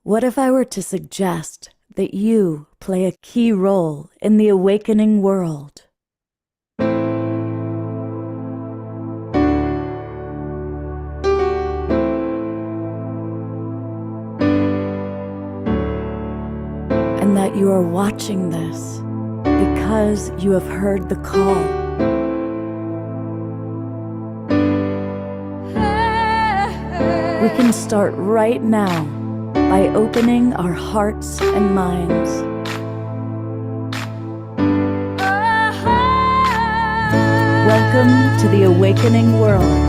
What if I were to suggest that you play a key role in the awakening world? And that you are watching this because you have heard the call. We can start right now by opening our hearts and minds. Welcome to the awakening world.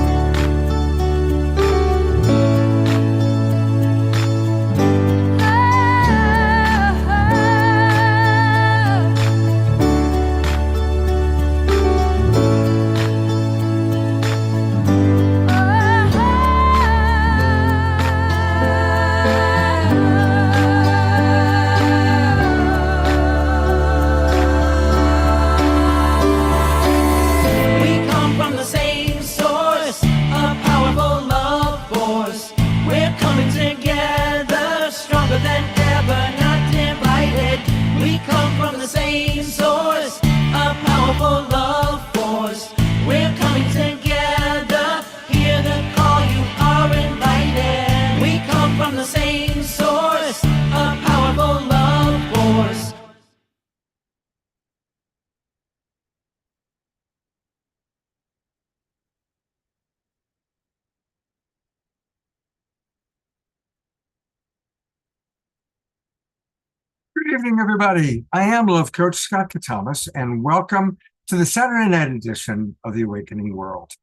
Good evening, everybody. I am Love Coach Scott Katamas, and welcome to the Saturday night edition of The Awakening World.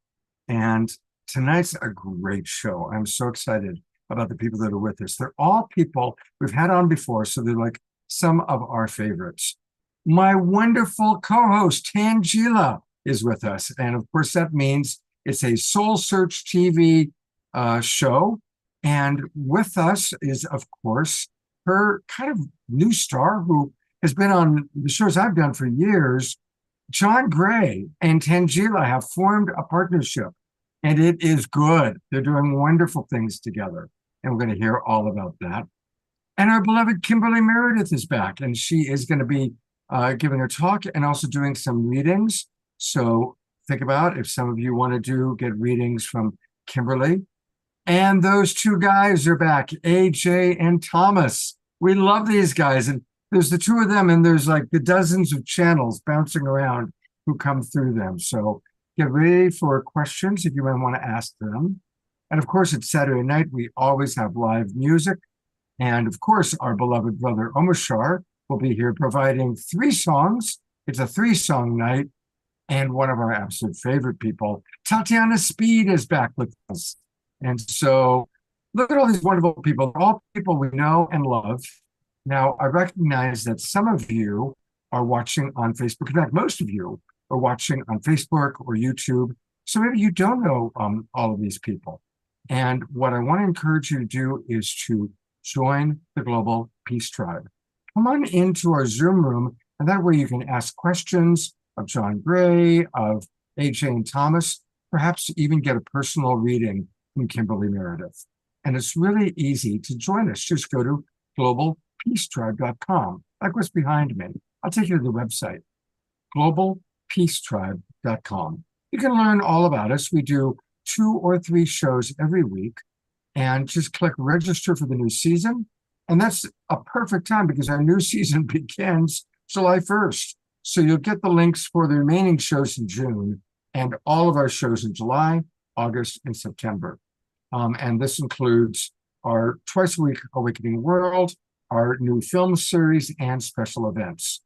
And tonight's a great show. I'm so excited about the people that are with us. They're all people we've had on before, so they're like some of our favorites. My wonderful co-host, Tangela, is with us. And of course, that means it's a SoulSearchTV show. And with us is, of course, her kind of new star who has been on the shows I've done for years. John Gray and Tangela have formed a partnership, and it is good. They're doing wonderful things together, and we're going to hear all about that. And our beloved Kimberly Meredith is back, and she is going to be giving a talk and also doing some readings. So think about if some of you want to get readings from Kimberly. And those two guys are back, AJ and Thomas. We love these guys. And there's the two of them, and there's like the dozens of channels bouncing around who come through them. So get ready for questions if you might want to ask them. And of course, it's Saturday night. We always have live music. And of course, our beloved brother Omashar will be here providing 3 songs. It's a 3-song night. And one of our absolute favorite people, Tatiana Speed, is back with us. And so look at all these wonderful people, all people we know and love. Now, I recognize that some of you are watching on Facebook. In fact, most of you are watching on Facebook or YouTube. So maybe you don't know all of these people. And what I want to encourage you to do is to join the Global Peace Tribe. Come on into our Zoom room, and that way you can ask questions of John Gray, of AJ and Thomas, perhaps even get a personal reading from Kimberly Meredith. And it's really easy to join us. Just go to globalpeacetribe.com, like what's behind me. I'll take you to the website, globalpeacetribe.com. You can learn all about us. We do 2 or 3 shows every week, and just click register for the new season. And that's a perfect time because our new season begins July 1st. So you'll get the links for the remaining shows in June and all of our shows in July, August, and September. And this includes our twice-a-week Awakening World, our new film series, and special events.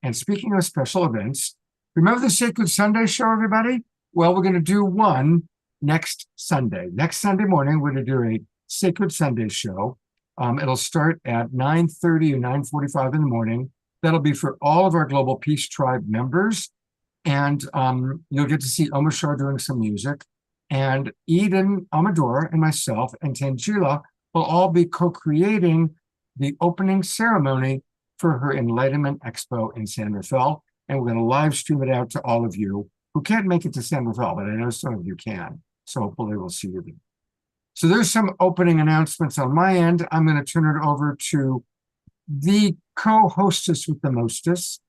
And speaking of special events, remember the Sacred Sunday show, everybody? Well, we're going to do one next Sunday. Next Sunday morning, we're going to do a Sacred Sunday show. It'll start at 9:30 or 9:45 in the morning. That'll be for all of our Global Peace Tribe members. And you'll get to see Omashar doing some music. And Eden Amador and myself and Tangela will all be co-creating the opening ceremony for her Enlightenment Expo in San Rafael. And we're going to live stream it out to all of you who can't make it to San Rafael, but I know some of you can. So hopefully we'll see you then. So there's some opening announcements on my end. I'm going to turn it over to the co-hostess with the mostest,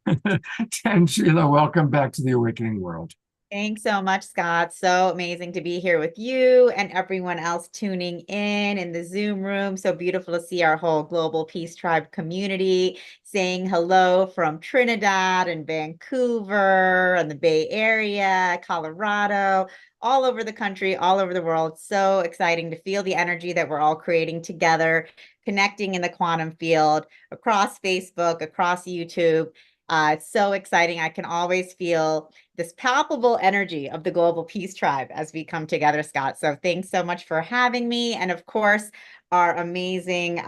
Tangela. Welcome back to the Awakening World. Thanks so much, Scott. So amazing to be here with you and everyone else tuning in the Zoom room. So beautiful to see our whole Global Peace Tribe community saying hello from Trinidad and Vancouver and the Bay Area, Colorado, all over the country, all over the world. So exciting to feel the energy that we're all creating together, connecting in the quantum field across Facebook, across YouTube. It's so exciting. I can always feel this palpable energy of the Global Peace Tribe as we come together, Scott. So thanks so much for having me. And of course, our amazing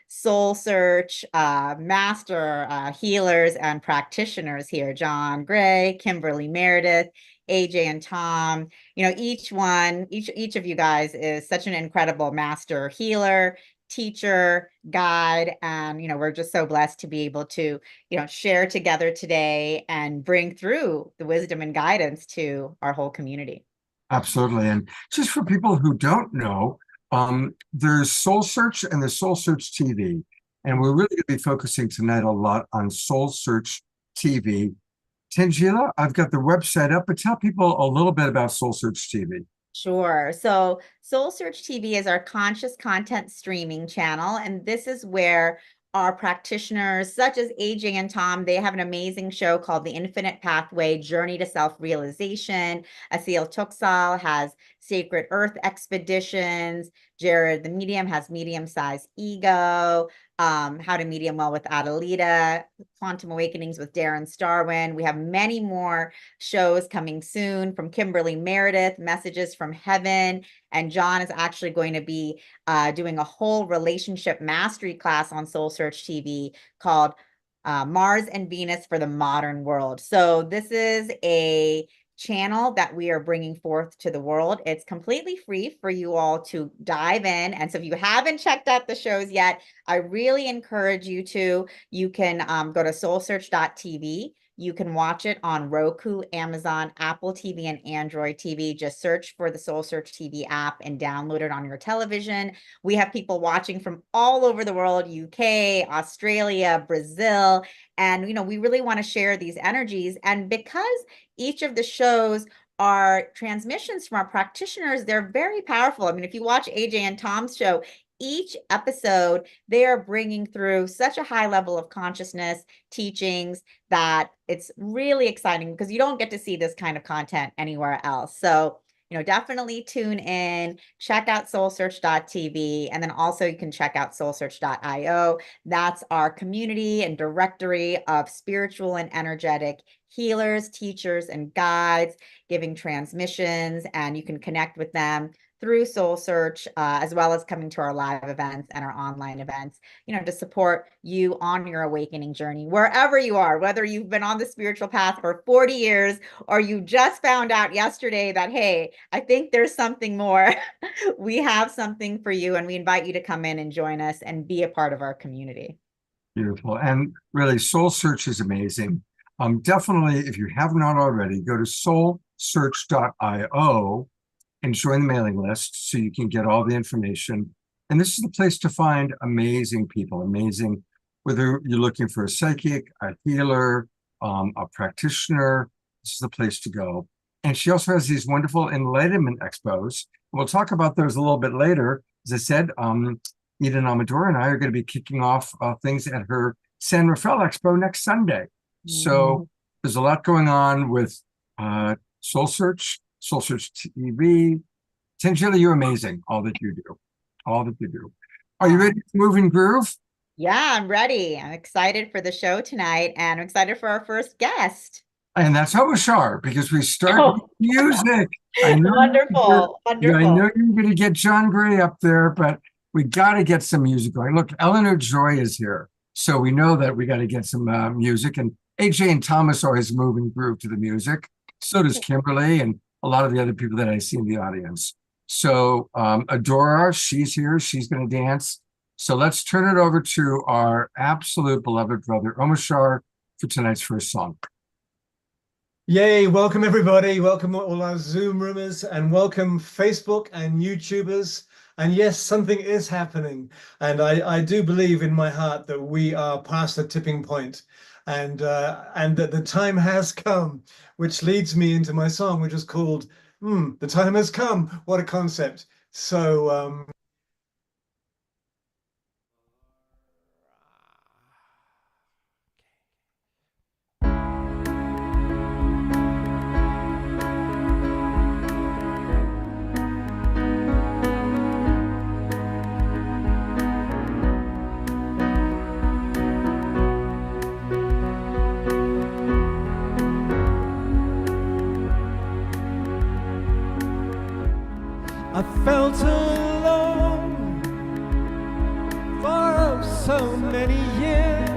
Soul Search master healers and practitioners here, John Gray, Kimberly Meredith, AJ and Tom. You know, each of you guys is such an incredible master healer, teacher, guide, and we're just so blessed to be able to share together today and bring through the wisdom and guidance to our whole community. Absolutely. And just for people who don't know, there's Soul Search and there's Soul Search TV. And we're really going to be focusing tonight a lot on Soul Search TV. Tangela, I've got the website up, but tell people a little bit about Soul Search TV. Sure. So Soul Search TV is our conscious content streaming channel, and this is where our practitioners, such as AJ and Tom, they have an amazing show called The Infinite Pathway, Journey to Self-Realization. Asil Tuksal has Sacred Earth Expeditions. Jared, the medium, has Medium-Sized Ego. How to Medium Well with Adelita, Quantum Awakenings with Darren Starwin. We have many more shows coming soon from Kimberly Meredith, Messages from Heaven. And John is actually going to be doing a whole relationship mastery class on Soul Search TV called Mars and Venus for the Modern World. So this is a channel that we are bringing forth to the world. It's completely free for you all to dive in. And so if you haven't checked out the shows yet, I really encourage you to. You can go to SoulSearch.tv. You can watch it on Roku, Amazon, Apple TV, and Android TV. Just search for the Soul Search TV app and download it on your television. We have people watching from all over the world, UK, Australia, Brazil. And, we really want to share these energies. And because each of the shows are transmissions from our practitioners, they're very powerful. I mean, if you watch AJ and Tom's show, each episode, they are bringing through such a high level of consciousness, teachings, that it's really exciting because you don't get to see this kind of content anywhere else. So, definitely tune in, check out soulsearch.tv, and then also you can check out soulsearch.io. That's our community and directory of spiritual and energetic healers, teachers, and guides giving transmissions, and you can connect with them through Soul Search, as well as coming to our live events and our online events, to support you on your awakening journey, wherever you are, whether you've been on the spiritual path for 40 years, or you just found out yesterday that, hey, I think there's something more. We have something for you, and we invite you to come in and join us and be a part of our community. Beautiful. And really, Soul Search is amazing. Definitely, if you have not already, go to soulsearch.io and join the mailing list so you can get all the information. And this is the place to find amazing people, whether you're looking for a psychic, a healer, a practitioner, this is the place to go. And she also has these wonderful enlightenment expos. We'll talk about those a little bit later. As I said, Eden Amador and I are going to be kicking off things at her San Rafael Expo next Sunday. So there's a lot going on with Soul Search, Soul Search TV. Tangela, you're amazing. All that you do. Are you ready to move and groove? Yeah, I'm ready. I'm excited for the show tonight, and I'm excited for our first guest. And that's how we start, because we start with music. I know Wonderful. I know you're going to get John Gray up there, but we got to get some music going. Look, Eleanor Joy is here, so we know that we got to get some music. And AJ and Thomas always move and groove to the music. So does Kimberly and a lot of the other people that I see in the audience. So Adora, she's here. She's going to dance. So let's turn it over to our absolute beloved brother, Omashar, for tonight's first song. Yay, welcome everybody. Welcome all our Zoom roomers and welcome Facebook and YouTubers. And yes, something is happening. And I do believe in my heart that we are past the tipping point and that the time has come, which leads me into my song, which is called The Time Has Come. What a concept. So I felt alone for so many years,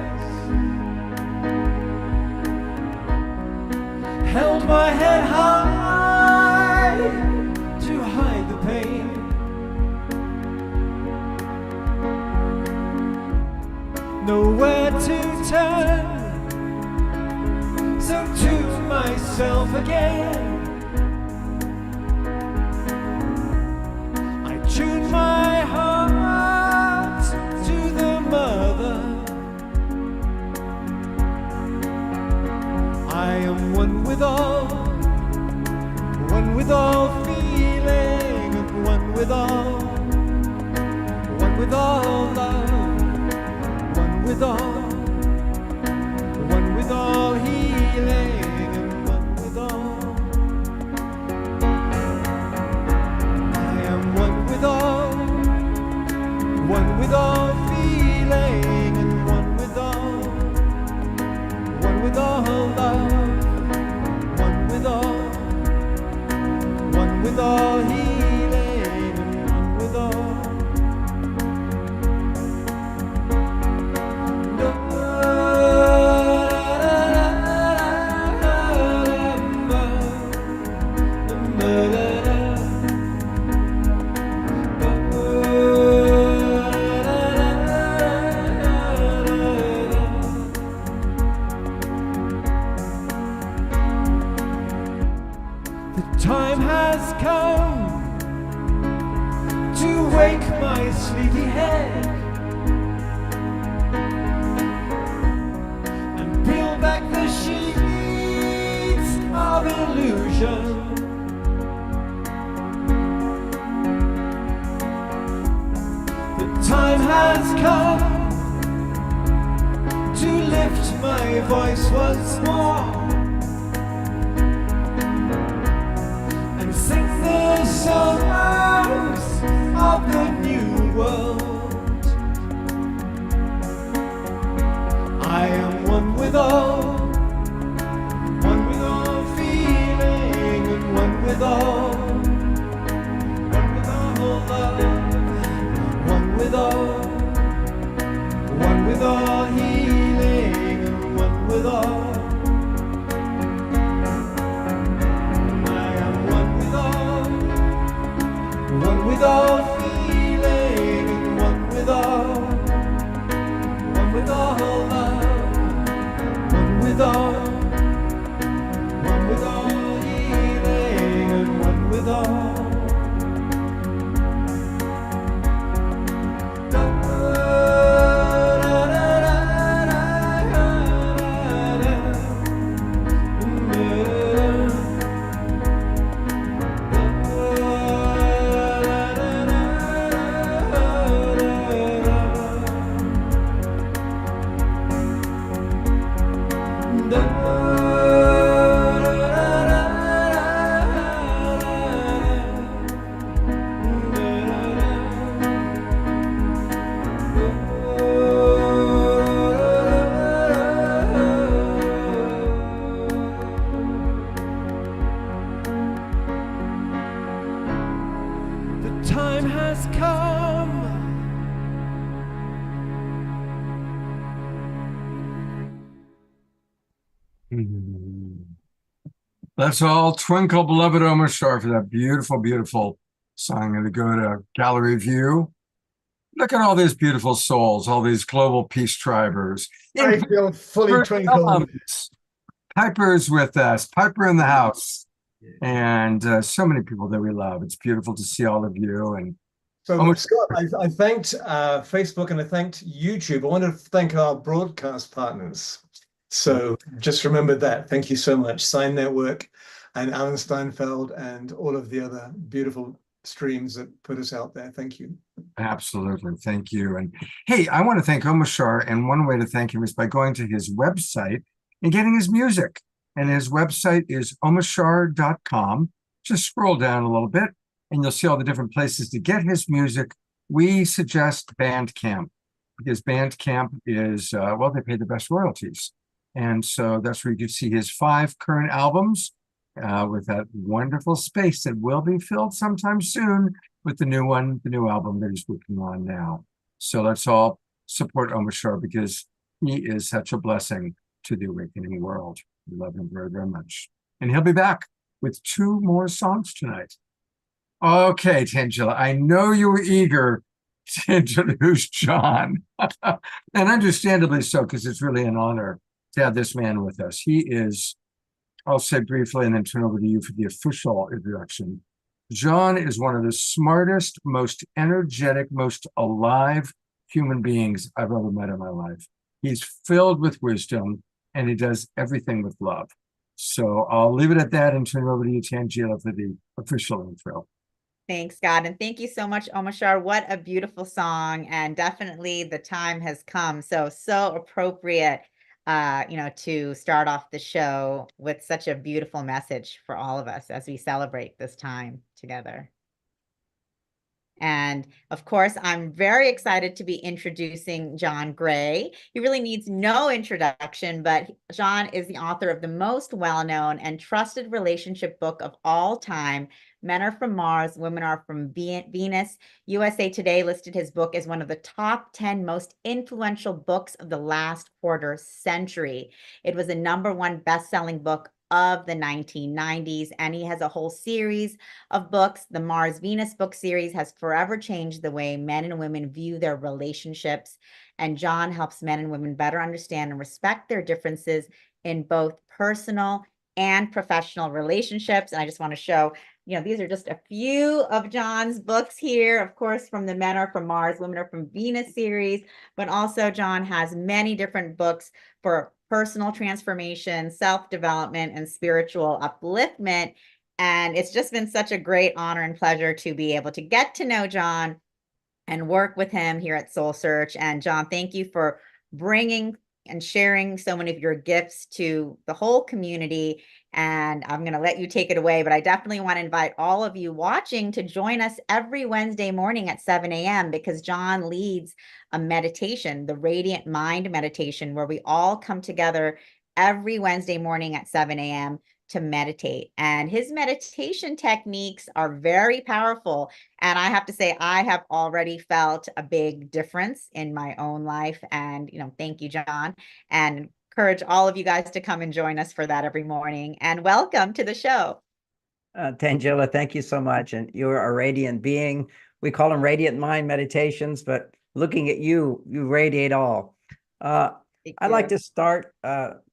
held my head high to hide the pain. Nowhere to turn, so to myself again. Tune my heart to the mother. I am one with all feeling, and one with all love, one with all healing, and one with all. One with all feeling, and one with all love, one with all healing, and one with all. Time has come to wake my sleepy head and peel back the sheets of illusion. The time has come to lift my voice once more, sing the songs of the new world. I am one with all feeling, and one with all love, one with all healing, and one with all. One with all feeling, and one with all love, one with all healing, and one with all. The time has come. Let's all twinkle, beloved Omar Star, for that beautiful, beautiful song. And to go to gallery view. Look at all these beautiful souls, all these global peace drivers. I feel fully twinkled. Piper's with us, Piper in the house, and so many people that we love. It's beautiful to see all of you. And So, Scott, I thanked Facebook and I thanked YouTube. I want to thank our broadcast partners. So just remember that. Thank you so much. Sign Network and Alan Steinfeld and all of the other beautiful streams that put us out there. Thank you. absolutely, thank you. And hey, I want to thank Omashar, and one way to thank him is by going to his website and getting his music. And his website is omashar.com. Just scroll down a little bit and you'll see all the different places to get his music. We suggest Bandcamp because Bandcamp is, well, they pay the best royalties. And so that's where you can see his 5 current albums with that wonderful space that will be filled sometime soon with the new one, the new album that he's working on now. So let's all support Omashar because he is such a blessing to the awakening world. We love him very, very much. And he'll be back with 2 more songs tonight. Okay, Tangela, I know you were eager to introduce John, and understandably so, because it's really an honor to have this man with us. He is, I'll say briefly and then turn over to you for the official introduction. John is one of the smartest, most energetic, most alive human beings I've ever met in my life. He's filled with wisdom and he does everything with love. So I'll leave it at that and turn it over to you, Tangela, for the official intro. Thanks, God. And thank you so much, Omashar. What a beautiful song. And definitely the time has come. So appropriate, to start off the show with such a beautiful message for all of us as we celebrate this time together. And of course, I'm very excited to be introducing John Gray. He really needs no introduction, but John is the author of the most well-known and trusted relationship book of all time, Men Are From Mars, Women Are From Venus. USA Today listed his book as one of the top 10 most influential books of the last quarter century. It was a #1 best-selling book of the 1990s, and he has a whole series of books. The Mars Venus book series has forever changed the way men and women view their relationships, and John helps men and women better understand and respect their differences in both personal and professional relationships. And I just want to show, these are just a few of John's books here, of course, from the Men Are From Mars, Women Are From Venus series, but also John has many different books for personal transformation, self-development, and spiritual upliftment. And it's just been such a great honor and pleasure to be able to get to know John and work with him here at Soul Search. And John, thank you for bringing and sharing so many of your gifts to the whole community. And I'm going to let you take it away, but I definitely want to invite all of you watching to join us every Wednesday morning at 7 a.m. because John leads a meditation, the Radiant Mind meditation, where we all come together every Wednesday morning at 7 a.m. to meditate. And his meditation techniques are very powerful. And I have to say, I have already felt a big difference in my own life. And, thank you, John. And encourage all of you guys to come and join us for that every morning. And welcome to the show. Tangela, thank you so much. And you're a radiant being. We call them Radiant Mind meditations, but looking at you, you radiate all. I'd like to start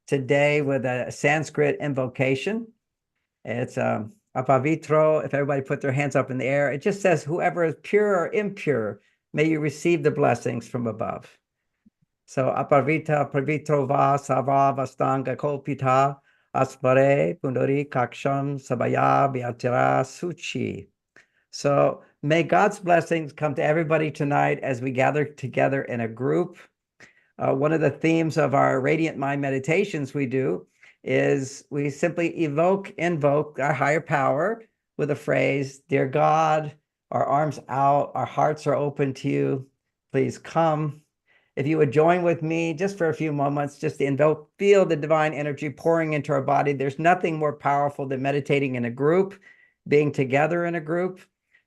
today with a Sanskrit invocation. It's apavitro. If everybody put their hands up in the air, it just says, whoever is pure or impure, may you receive the blessings from above. So apavita pravitro va sava vastanga kolpita aspare pundari kaksham sabaya vyatira suchi. So may God's blessings come to everybody tonight as we gather together in a group. One of the themes of our Radiant Mind meditations we do is we simply invoke our higher power with a phrase, Dear God, our arms out, our hearts are open to you. Please come. If you would join with me just for a few moments, just to invoke, feel the divine energy pouring into our body. There's nothing more powerful than meditating in a group, being together in a group.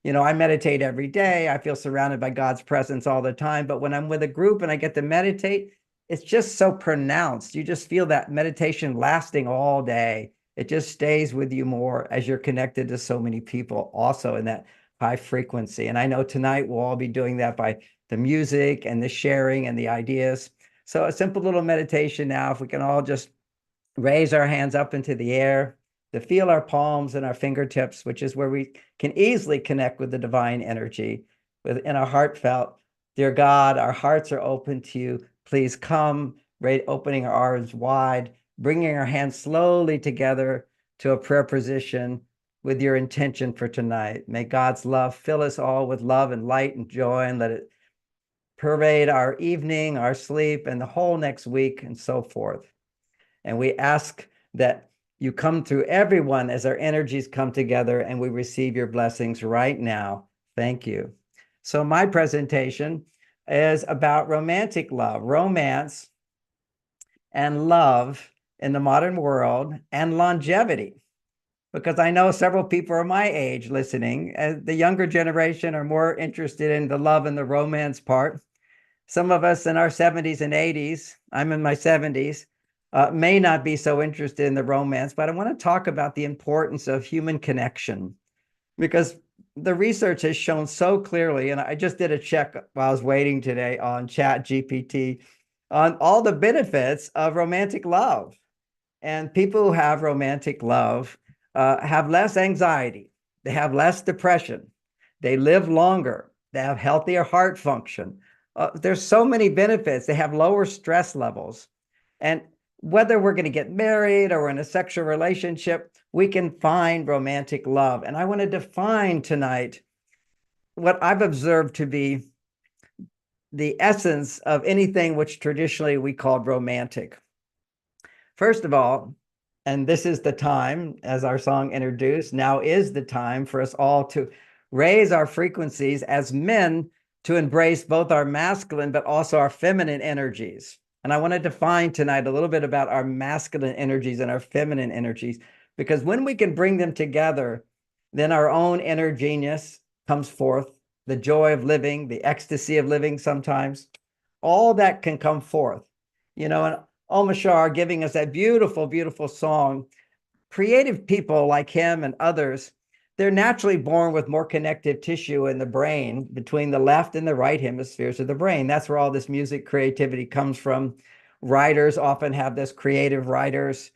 I meditate every day. I feel surrounded by God's presence all the time. But when I'm with a group and I get to meditate, it's just so pronounced. You just feel that meditation lasting all day. It just stays with you more as you're connected to so many people also in that high frequency. And I know tonight we'll all be doing that by the music and the sharing and the ideas. So a simple little meditation now, if we can all just raise our hands up into the air, to feel our palms and our fingertips, which is where we can easily connect with the divine energy within our heartfelt. Dear God, our hearts are open to you. Please come, right, opening our arms wide, bringing our hands slowly together to a prayer position with your intention for tonight. May God's love fill us all with love and light and joy, and let it pervade our evening, our sleep, and the whole next week, and so forth. And we ask that you come through everyone as our energies come together, and we receive your blessings right now. Thank you. So my presentation is about romantic love, romance and love in the modern world, and longevity. Because I know several people are my age listening. The younger generation are more interested in the love and the romance part. Some of us in our 70s and 80s, I'm in my 70s, may not be so interested in the romance, but I want to talk about the importance of human connection, because the research has shown so clearly, and I just did a check while I was waiting today on ChatGPT, on all the benefits of romantic love. And people who have romantic love have less anxiety, they have less depression, they live longer, they have healthier heart function. There's so many benefits. They have lower stress levels. And whether we're going to get married or in a sexual relationship, we can find romantic love. And I want to define tonight what I've observed to be the essence of anything which traditionally we called romantic. First of all, and this is the time, as our song introduced, now is the time for us all to raise our frequencies as men, to embrace both our masculine but also our feminine energies. And I want to define tonight a little bit about our masculine energies and our feminine energies, because when we can bring them together, then our own inner genius comes forth, the joy of living, the ecstasy of living sometimes, all that can come forth. You know, and Omashar giving us that beautiful, beautiful song. Creative people like him and others, they're naturally born with more connective tissue in the brain between the left and the right hemispheres of the brain. That's where all this music creativity comes from. Writers often have this, creative writers.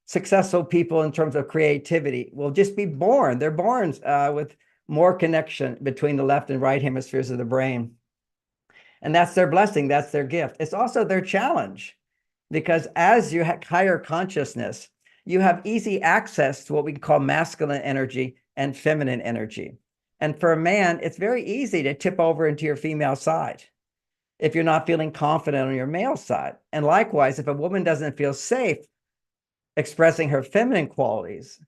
Successful people in terms of creativity will just be born. They're born with more connection between the left and right hemispheres of the brain. And that's their blessing, that's their gift. It's also their challenge, because as you have higher consciousness, you have easy access to what we call masculine energy and feminine energy. And for a man, it's very easy to tip over into your female side if you're not feeling confident on your male side. And likewise, if a woman doesn't feel safe expressing her feminine qualities,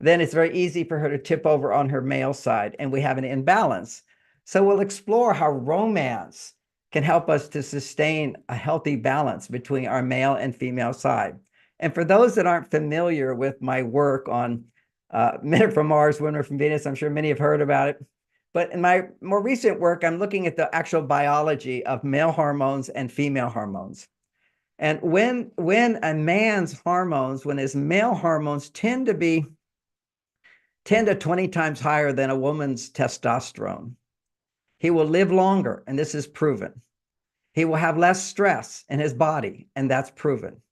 then it's very easy for her to tip over on her male side, and we have an imbalance. So we'll explore how romance can help us to sustain a healthy balance between our male and female side. And for those that aren't familiar with my work on Men from Mars, Women from Venus, I'm sure many have heard about it. But in my more recent work, I'm looking at the actual biology of male hormones and female hormones. And when a man's hormones, when his male hormones tend to be 10 to 20 times higher than a woman's testosterone, he will live longer, and this is proven. He will have less stress in his body, and that's proven.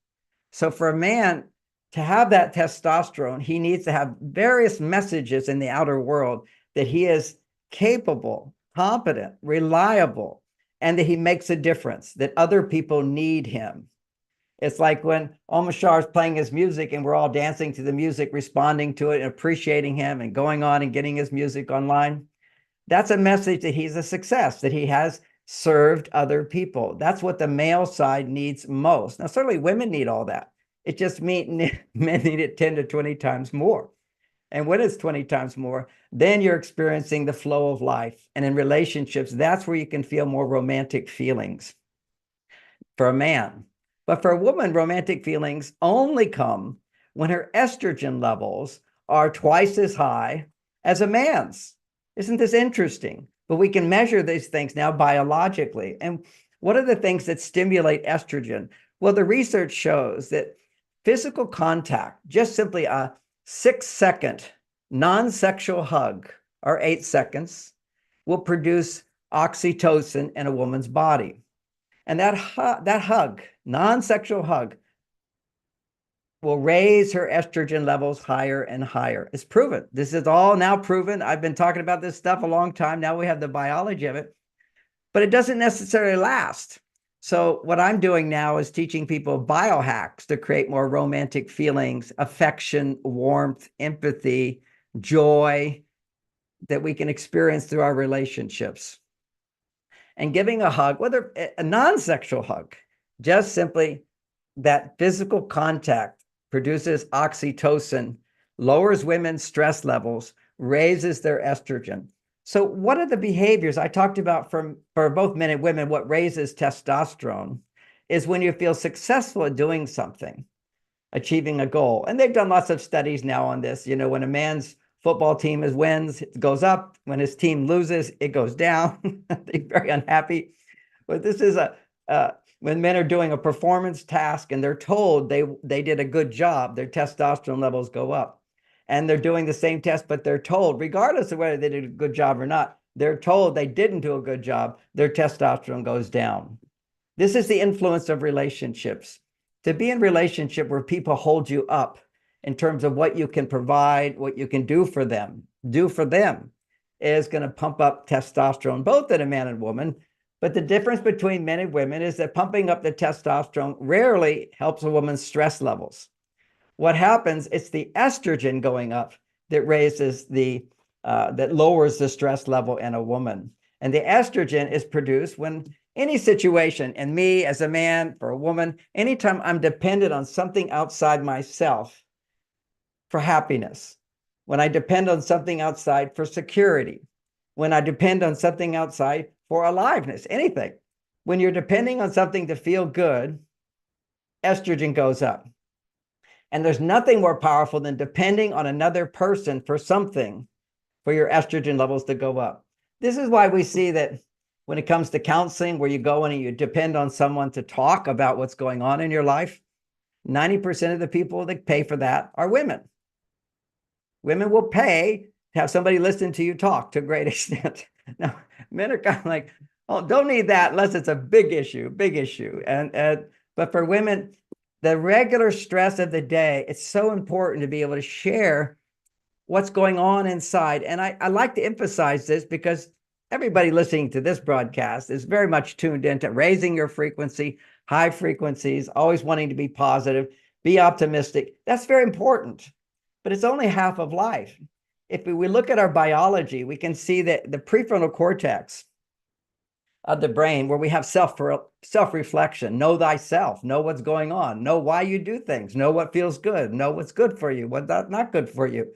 So for a man to have that testosterone, he needs to have various messages in the outer world that he is capable, competent, reliable, and that he makes a difference, that other people need him. It's like when Omashar is playing his music and we're all dancing to the music, responding to it and appreciating him and going on and getting his music online. That's a message that he's a success, that he has served other people. That's what the male side needs most. Now, certainly women need all that. It just means men need it 10 to 20 times more. And when it's 20 times more, then you're experiencing the flow of life. And in relationships, that's where you can feel more romantic feelings for a man. But for a woman, romantic feelings only come when her estrogen levels are twice as high as a man's. Isn't this interesting? But we can measure these things now biologically. And what are the things that stimulate estrogen? Well, the research shows that physical contact, just simply a 6-second non-sexual hug, or 8 seconds, will produce oxytocin in a woman's body. And that hug, non-sexual hug, will raise her estrogen levels higher and higher. It's proven. This is all now proven. I've been talking about this stuff a long time. Now we have the biology of it, but it doesn't necessarily last. So what I'm doing now is teaching people biohacks to create more romantic feelings, affection, warmth, empathy, joy that we can experience through our relationships. And giving a hug, whether a non-sexual hug, just simply that physical contact produces oxytocin, lowers women's stress levels, raises their estrogen. So what are the behaviors I talked about for both men and women? What raises testosterone is when you feel successful at doing something, achieving a goal. And they've done lots of studies now on this. You know, when a man's football team wins, it goes up. When his team loses, it goes down. They're very unhappy. But this is when men are doing a performance task and they're told they did a good job, their testosterone levels go up. And they're doing the same test, but they're told, regardless of whether they did a good job or not, they're told they didn't do a good job, their testosterone goes down. This is the influence of relationships. To be in relationship where people hold you up in terms of what you can provide, what you can do for them is going to pump up testosterone, both in a man and woman. But the difference between men and women is that pumping up the testosterone rarely helps a woman's stress levels. What happens, it's the estrogen going up that raises that lowers the stress level in a woman. And the estrogen is produced when any situation, and me as a man, for a woman, anytime I'm dependent on something outside myself for happiness, when I depend on something outside for security, when I depend on something outside for aliveness, anything. When you're depending on something to feel good, estrogen goes up. And there's nothing more powerful than depending on another person for something for your estrogen levels to go up. This is why we see that when it comes to counseling, where you go in and you depend on someone to talk about what's going on in your life, 90% of the people that pay for that are women. Women will pay to have somebody listen to you talk to a great extent. Now, men are kind of like, oh, don't need that unless it's a big issue. But for women, the regular stress of the day, it's so important to be able to share what's going on inside. And I like to emphasize this because everybody listening to this broadcast is very much tuned into raising your frequency, high frequencies, always wanting to be positive, be optimistic. That's very important, but it's only half of life. If we look at our biology, we can see that the prefrontal cortex of the brain, where we have self-reflection, know thyself, know what's going on, know why you do things, know what feels good, know what's good for you, what's not good for you,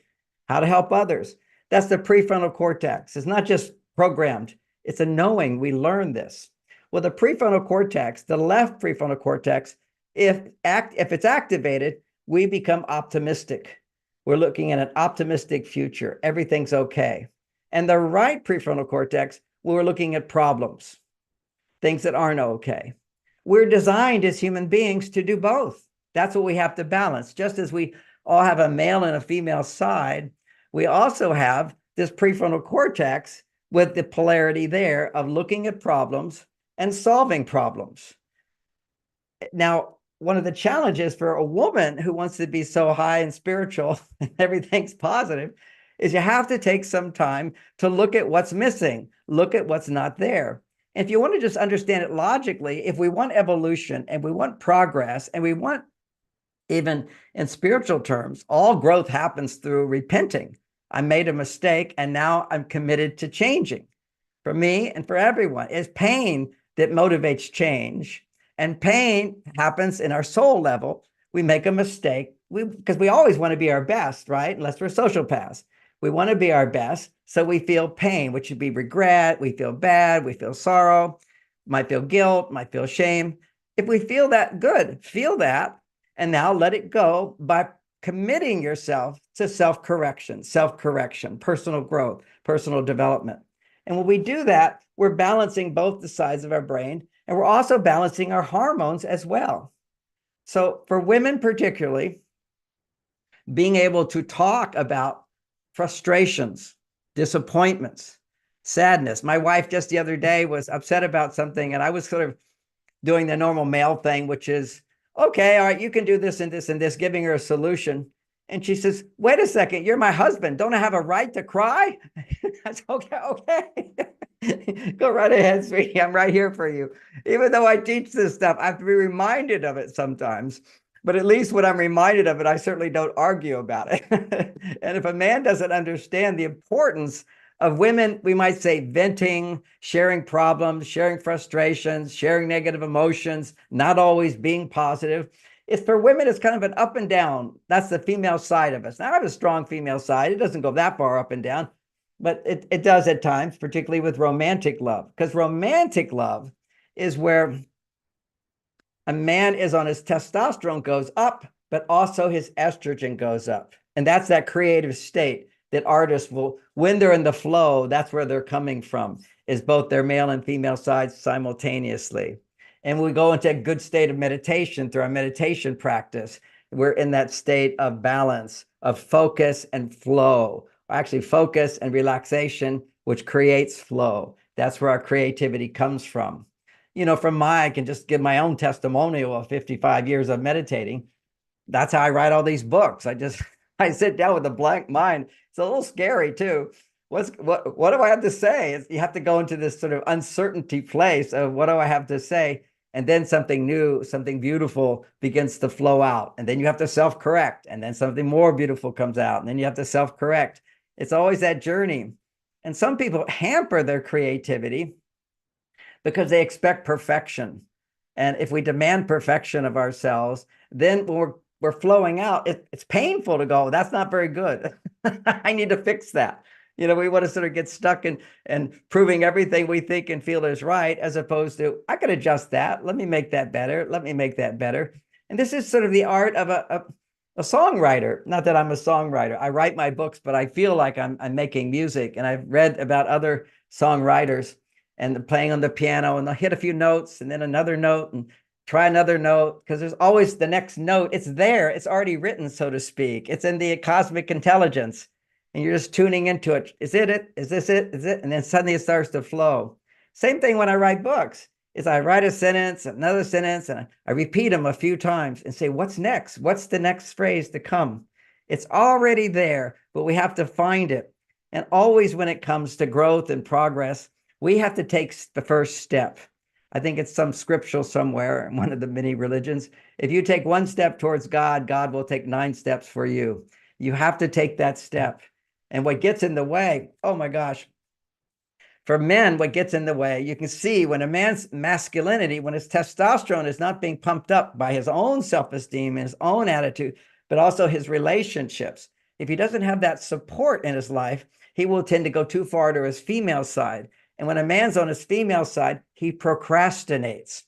how to help others. That's the prefrontal cortex. It's not just programmed. It's a knowing. We learn this. Well, the prefrontal cortex, the left prefrontal cortex, if it's activated, we become optimistic. We're looking at an optimistic future. Everything's okay. And the right prefrontal cortex, we're looking at problems, things that aren't okay. We're designed as human beings to do both. That's what we have to balance. Just as we all have a male and a female side, we also have this prefrontal cortex with the polarity there of looking at problems and solving problems. Now, one of the challenges for a woman who wants to be so high and spiritual and everything's positive is you have to take some time to look at what's missing, look at what's not there. And if you want to just understand it logically, if we want evolution and we want progress and we want, even in spiritual terms, all growth happens through repenting. I made a mistake and now I'm committed to changing. For me and for everyone, it's pain that motivates change. And pain happens in our soul level. We make a mistake because we always want to be our best, right? Unless we're sociopaths. We want to be our best. So we feel pain, which would be regret. We feel bad. We feel sorrow, might feel guilt, might feel shame. If we feel that, good, feel that. And now let it go by committing yourself to self-correction, personal growth, personal development. And when we do that, we're balancing both the sides of our brain, and we're also balancing our hormones as well. So for women particularly, being able to talk about frustrations, disappointments, sadness. My wife just the other day was upset about something, and I was sort of doing the normal male thing, which is, okay, all right, you can do this and this and this, giving her a solution. And she says, wait a second, you're my husband. Don't I have a right to cry? I said, okay. Go right ahead, sweetie. I'm right here for you. Even though I teach this stuff, I have to be reminded of it sometimes. But at least when I'm reminded of it, I certainly don't argue about it. And if a man doesn't understand the importance of women, we might say venting, sharing problems, sharing frustrations, sharing negative emotions, not always being positive. It's for women, it's kind of an up and down. That's the female side of us. Now, I have a strong female side. It doesn't go that far up and down, but it does at times, particularly with romantic love, because romantic love is where a man is on his testosterone goes up, but also his estrogen goes up. And that's that creative state that artists will, when they're in the flow, that's where they're coming from, is both their male and female sides simultaneously. And we go into a good state of meditation through our meditation practice. We're in that state of balance, of focus and flow, actually focus and relaxation, which creates flow. That's where our creativity comes from. You know, I can just give my own testimonial of 55 years of meditating. That's how I write all these books. I sit down with a blank mind. It's a little scary too. What do I have to say? You have to go into this sort of uncertainty place of what do I have to say? And then something new, something beautiful begins to flow out. And then you have to self-correct. And then something more beautiful comes out. And then you have to self-correct. It's always that journey. And some people hamper their creativity because they expect perfection. And if we demand perfection of ourselves, then when we're flowing out, it's painful to go, that's not very good. I need to fix that. You know, we want to sort of get stuck in proving everything we think and feel is right, as opposed to, I could adjust that. Let me make that better. Let me make that better. And this is sort of the art of a songwriter. Not that I'm a songwriter. I write my books, but I feel like I'm making music. And I've read about other songwriters and playing on the piano, and they'll hit a few notes and then another note and try another note, because there's always the next note. It's there. It's already written, so to speak. It's in the cosmic intelligence. And you're just tuning into it. Is it? Is this it? Is it? And then suddenly it starts to flow. Same thing when I write books, is I write a sentence, another sentence, and I repeat them a few times and say, what's next? What's the next phrase to come? It's already there, but we have to find it. And always when it comes to growth and progress, we have to take the first step. I think it's some scriptural somewhere in one of the many religions. If you take one step towards God, God will take 9 steps for you. You have to take that step. And what gets in the way, oh my gosh, for men, what gets in the way, you can see when a man's masculinity, when his testosterone is not being pumped up by his own self-esteem and his own attitude, but also his relationships. If he doesn't have that support in his life, he will tend to go too far to his female side. And when a man's on his female side, he procrastinates.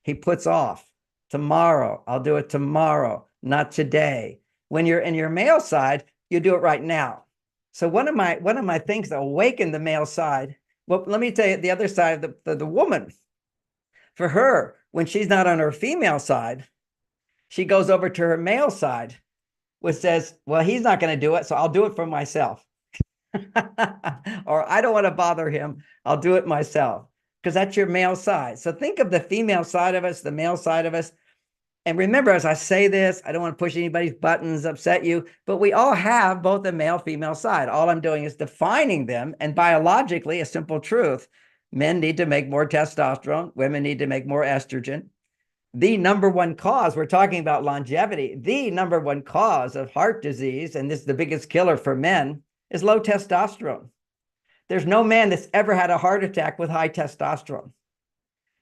He puts off. Tomorrow, I'll do it tomorrow, not today. When you're in your male side, you do it right now. So one of my things that awaken the male side, well, let me tell you the other side of the woman. For her, when she's not on her female side, she goes over to her male side, which says, well, he's not going to do it, so I'll do it for myself. Or I don't want to bother him, I'll do it myself, because that's your male side. So think of the female side of us, the male side of us. And remember, as I say this, I don't want to push anybody's buttons, upset you, but we all have both a male, female side. All I'm doing is defining them. And biologically, a simple truth, men need to make more testosterone. Women need to make more estrogen. The number one cause, we're talking about longevity, the number one cause of heart disease, and this is the biggest killer for men, is low testosterone. There's no man that's ever had a heart attack with high testosterone.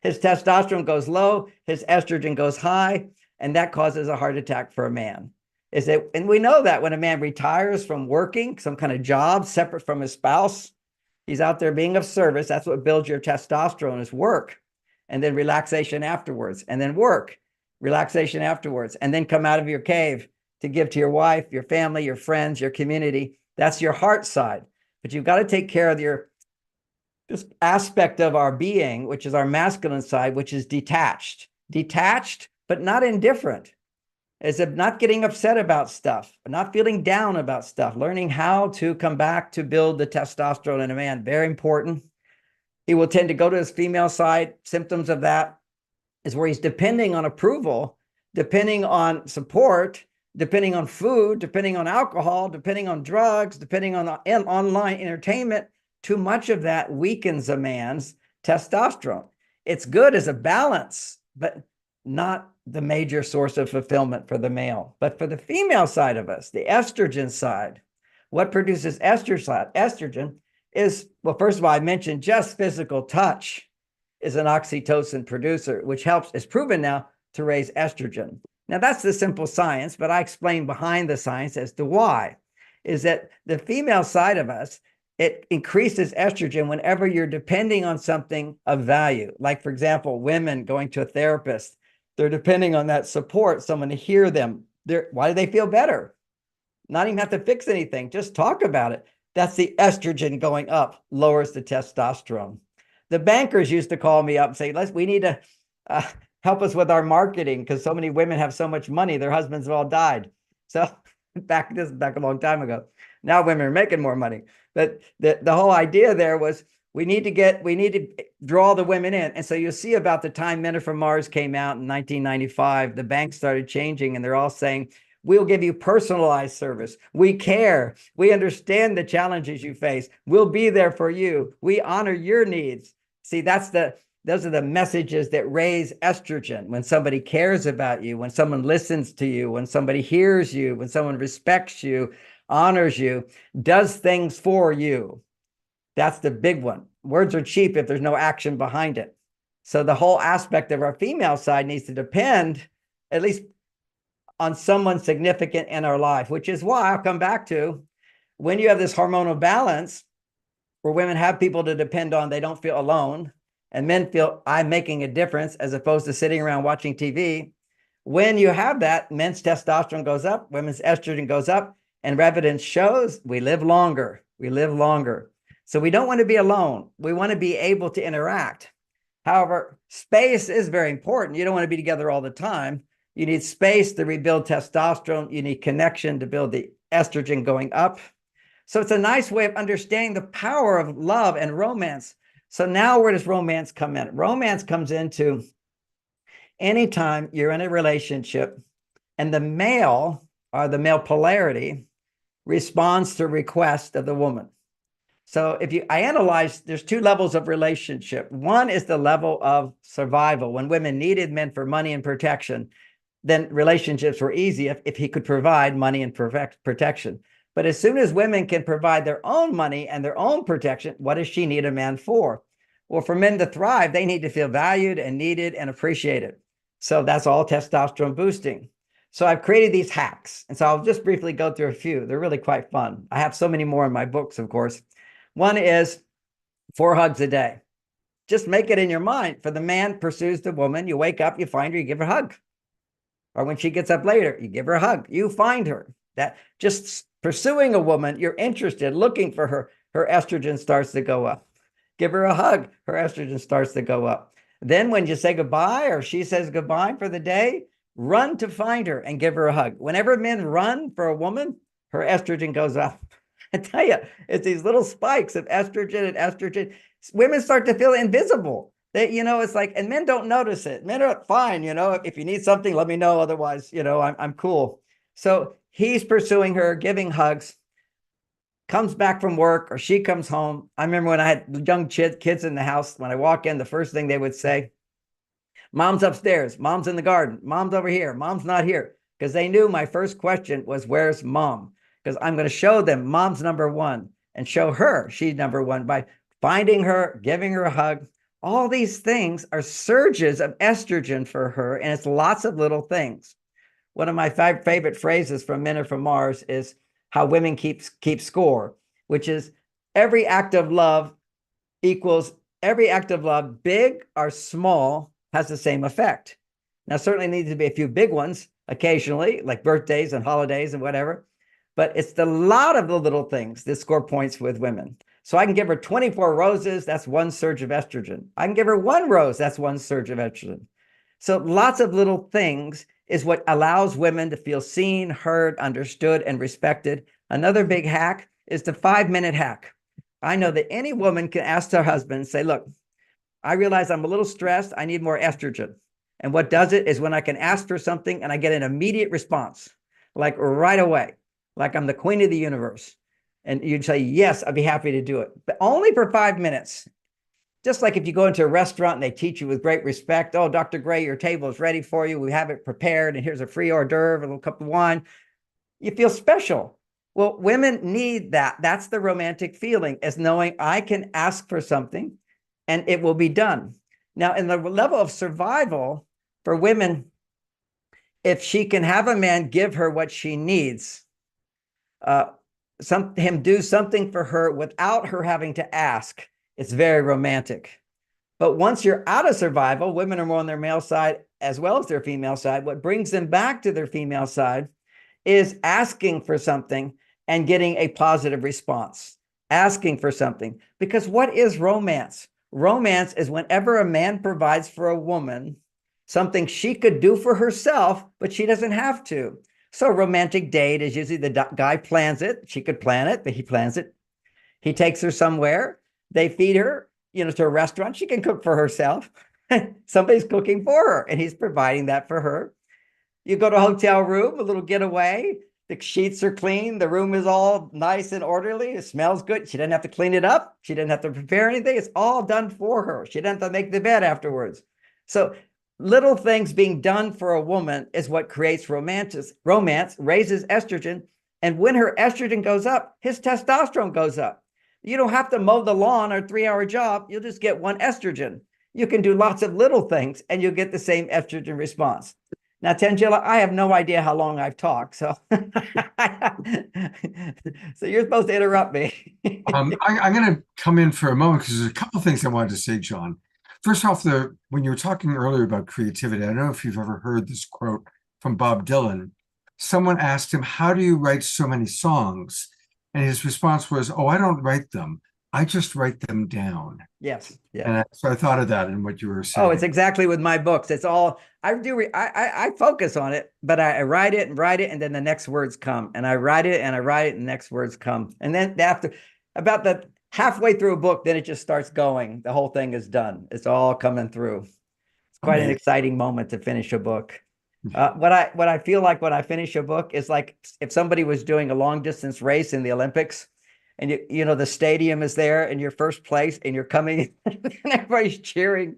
His testosterone goes low, his estrogen goes high, and that causes a heart attack for a man. And we know that when a man retires from working, some kind of job separate from his spouse, he's out there being of service. That's what builds your testosterone, is work. And then relaxation afterwards, and then work, relaxation afterwards, and then come out of your cave to give to your wife, your family, your friends, your community. That's your heart side. But you've got to take care of this aspect of our being, which is our masculine side, which is detached, but not indifferent. Is it not getting upset about stuff, not feeling down about stuff, learning how to come back to build the testosterone in a man. Very important. He will tend to go to his female side. Symptoms of that is where he's depending on approval depending on support, depending on food, depending on alcohol, depending on drugs, depending on online entertainment, too much of that weakens a man's testosterone. It's good as a balance, but not the major source of fulfillment for the male. But for the female side of us, the estrogen side, what produces estrogen is, well, first of all, I mentioned just physical touch is an oxytocin producer, which helps, is proven now to raise estrogen. Now that's the simple science, but I explain behind the science as to why. Is that the female side of us, it increases estrogen whenever you're depending on something of value. Like, for example, women going to a therapist, they're depending on that support, someone to hear them. Why do they feel better? Not even have to fix anything, just talk about it. That's the estrogen going up, lowers the testosterone. The bankers used to call me up and say, we need to help us with our marketing because so many women have so much money, their husbands have all died. So back a long time ago. Now women are making more money. But the whole idea there was we need to draw the women in. And so you'll see about the time Men Are From Mars came out in 1995, the banks started changing and they're all saying, we'll give you personalized service. We care. We understand the challenges you face. We'll be there for you. We honor your needs. See, those are the messages that raise estrogen. When somebody cares about you, when someone listens to you, when somebody hears you, when someone respects you, honors you, does things for you. That's the big one. Words are cheap if there's no action behind it. So the whole aspect of our female side needs to depend, at least, on someone significant in our life, which is why I'll come back to when you have this hormonal balance where women have people to depend on, they don't feel alone, and men feel I'm making a difference as opposed to sitting around watching TV. When you have that, men's testosterone goes up, women's estrogen goes up, and evidence shows we live longer. We live longer. So we don't want to be alone. We want to be able to interact. However, space is very important. You don't want to be together all the time. You need space to rebuild testosterone. You need connection to build the estrogen going up. So it's a nice way of understanding the power of love and romance. So now where does romance come in? Romance comes into anytime you're in a relationship and the male, or the male polarity, responds to request of the woman. So I analyze, there's two levels of relationship. One is the level of survival. When women needed men for money and protection, then relationships were easy if he could provide money and protection. But as soon as women can provide their own money and their own protection, what does she need a man for? Well, for men to thrive, they need to feel valued and needed and appreciated. So that's all testosterone boosting. So I've created these hacks. And so I'll just briefly go through a few. They're really quite fun. I have so many more in my books, of course. One is 4 hugs a day. Just make it in your mind. For the man pursues the woman, you wake up, you find her, you give her a hug. Or when she gets up later, you give her a hug. You find her. That just pursuing a woman, you're interested, looking for her, her estrogen starts to go up. Give her a hug, her estrogen starts to go up. Then when you say goodbye or she says goodbye for the day, run to find her and give her a hug. Whenever men run for a woman, her estrogen goes up. I tell you, it's these little spikes of estrogen and estrogen. Women start to feel invisible. They, it's like, and men don't notice it. Men are fine, if you need something, let me know. Otherwise, I'm cool. So he's pursuing her, giving hugs, comes back from work or she comes home. I remember when I had young kids in the house, when I walk in, the first thing they would say, Mom's upstairs, Mom's in the garden, Mom's over here, Mom's not here. Because they knew my first question was, where's Mom? Because I'm going to show them Mom's number one and show her she's number one by finding her, giving her a hug. All these things are surges of estrogen for her, and it's lots of little things. One of my favorite phrases from Men Are From Mars is how women keep score, which is every act of love equals every act of love, big or small, has the same effect. Now, certainly needs to be a few big ones occasionally, like birthdays and holidays and whatever, but it's the lot of the little things that score points with women. So I can give her 24 roses, that's 1 surge of estrogen. I can give her 1 rose, that's 1 surge of estrogen. So lots of little things is what allows women to feel seen, heard, understood, and respected. Another big hack is the 5-minute hack. I know that any woman can ask their husband, say, look, I realize I'm a little stressed. I need more estrogen. And what does it is when I can ask for something and I get an immediate response, like right away, like I'm the queen of the universe. And you'd say, yes, I'd be happy to do it, but only for 5 minutes. Just like if you go into a restaurant and they teach you with great respect, oh, Dr. Gray, your table is ready for you. We have it prepared. And here's a free hors d'oeuvre, a little cup of wine. You feel special. Well, women need that. That's the romantic feeling, is knowing I can ask for something and it will be done. Now, in the level of survival for women, if she can have a man give her what she needs, him do something for her without her having to ask, it's very romantic. But once you're out of survival, women are more on their male side as well as their female side. What brings them back to their female side is asking for something and getting a positive response. Asking for something. Because what is romance? Romance is whenever a man provides for a woman something she could do for herself, but she doesn't have to. So a romantic date is usually the guy plans it. She could plan it, but he plans it. He takes her somewhere. They feed her, to a restaurant. She can cook for herself. Somebody's cooking for her, and he's providing that for her. You go to a hotel room, a little getaway. The sheets are clean. The room is all nice and orderly. It smells good. She doesn't have to clean it up. She doesn't have to prepare anything. It's all done for her. She doesn't have to make the bed afterwards. So little things being done for a woman is what creates romance, raises estrogen. And when her estrogen goes up, his testosterone goes up. You don't have to mow the lawn or a 3-hour job. You'll just get one estrogen. You can do lots of little things and you'll get the same estrogen response. Now, Tangela, I have no idea how long I've talked, so so you're supposed to interrupt me. I'm going to come in for a moment because there's a couple of things I wanted to say, John. First off, when you were talking earlier about creativity, I don't know if you've ever heard this quote from Bob Dylan. Someone asked him, how do you write so many songs? And his response was, oh, I don't write them. I just write them down. Yes. Yeah. And so I thought of that in what you were saying. Oh, it's exactly with my books. It's all I do. I focus on it, but I write it, and then the next words come, and I write it, and the next words come. And then after about the halfway through a book, then it just starts going. The whole thing is done. It's all coming through. It's quite an exciting moment to finish a book. What I feel like when I finish a book is like if somebody was doing a long distance race in the Olympics, and the stadium is there and you're first place and you're coming and everybody's cheering,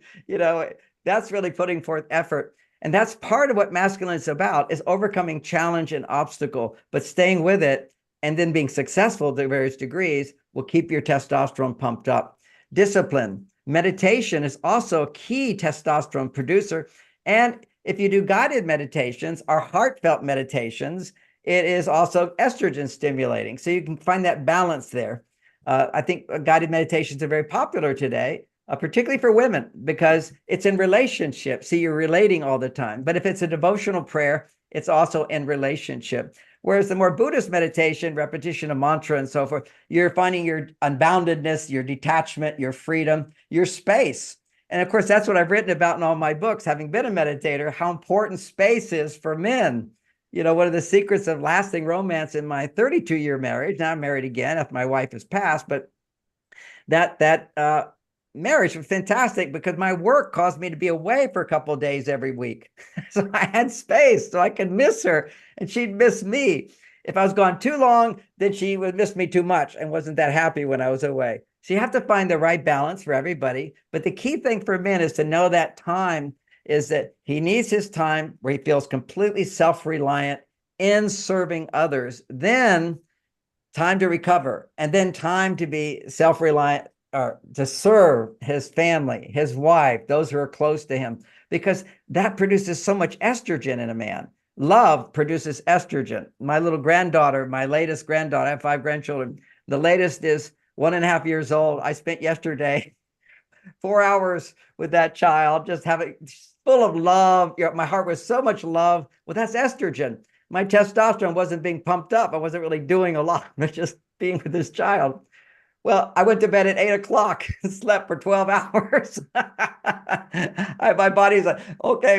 that's really putting forth effort. And that's part of what masculine is about, is overcoming challenge and obstacle, but staying with it and then being successful to various degrees will keep your testosterone pumped up. Discipline, meditation is also a key testosterone producer. And if you do guided meditations or heartfelt meditations, it is also estrogen stimulating. So you can find that balance there. I think guided meditations are very popular today, particularly for women, because it's in relationship. See, you're relating all the time. But if it's a devotional prayer, it's also in relationship. Whereas the more Buddhist meditation, repetition of mantra and so forth, you're finding your unboundedness, your detachment, your freedom, your space. And of course, that's what I've written about in all my books, having been a meditator, how important space is for men. One of the secrets of lasting romance in my 32-year marriage, now I'm married again after my wife has passed, but that marriage was fantastic because my work caused me to be away for a couple of days every week. So I had space so I could miss her and she'd miss me. If I was gone too long, then she would miss me too much and wasn't that happy when I was away. So you have to find the right balance for everybody. But the key thing for men is to know that time is that he needs his time where he feels completely self-reliant in serving others, then time to recover, and then time to be self-reliant or to serve his family, his wife, those who are close to him, because that produces so much estrogen in a man. Love produces estrogen. My little granddaughter, my latest granddaughter, I have 5 grandchildren. The latest is 1.5 years old. I spent yesterday 4 hours with that child, just full of love. My heart was so much love. Well, that's estrogen. My testosterone wasn't being pumped up. I wasn't really doing a lot, but just being with this child. Well, I went to bed at 8 o'clock and slept for 12 hours. My body's like, okay,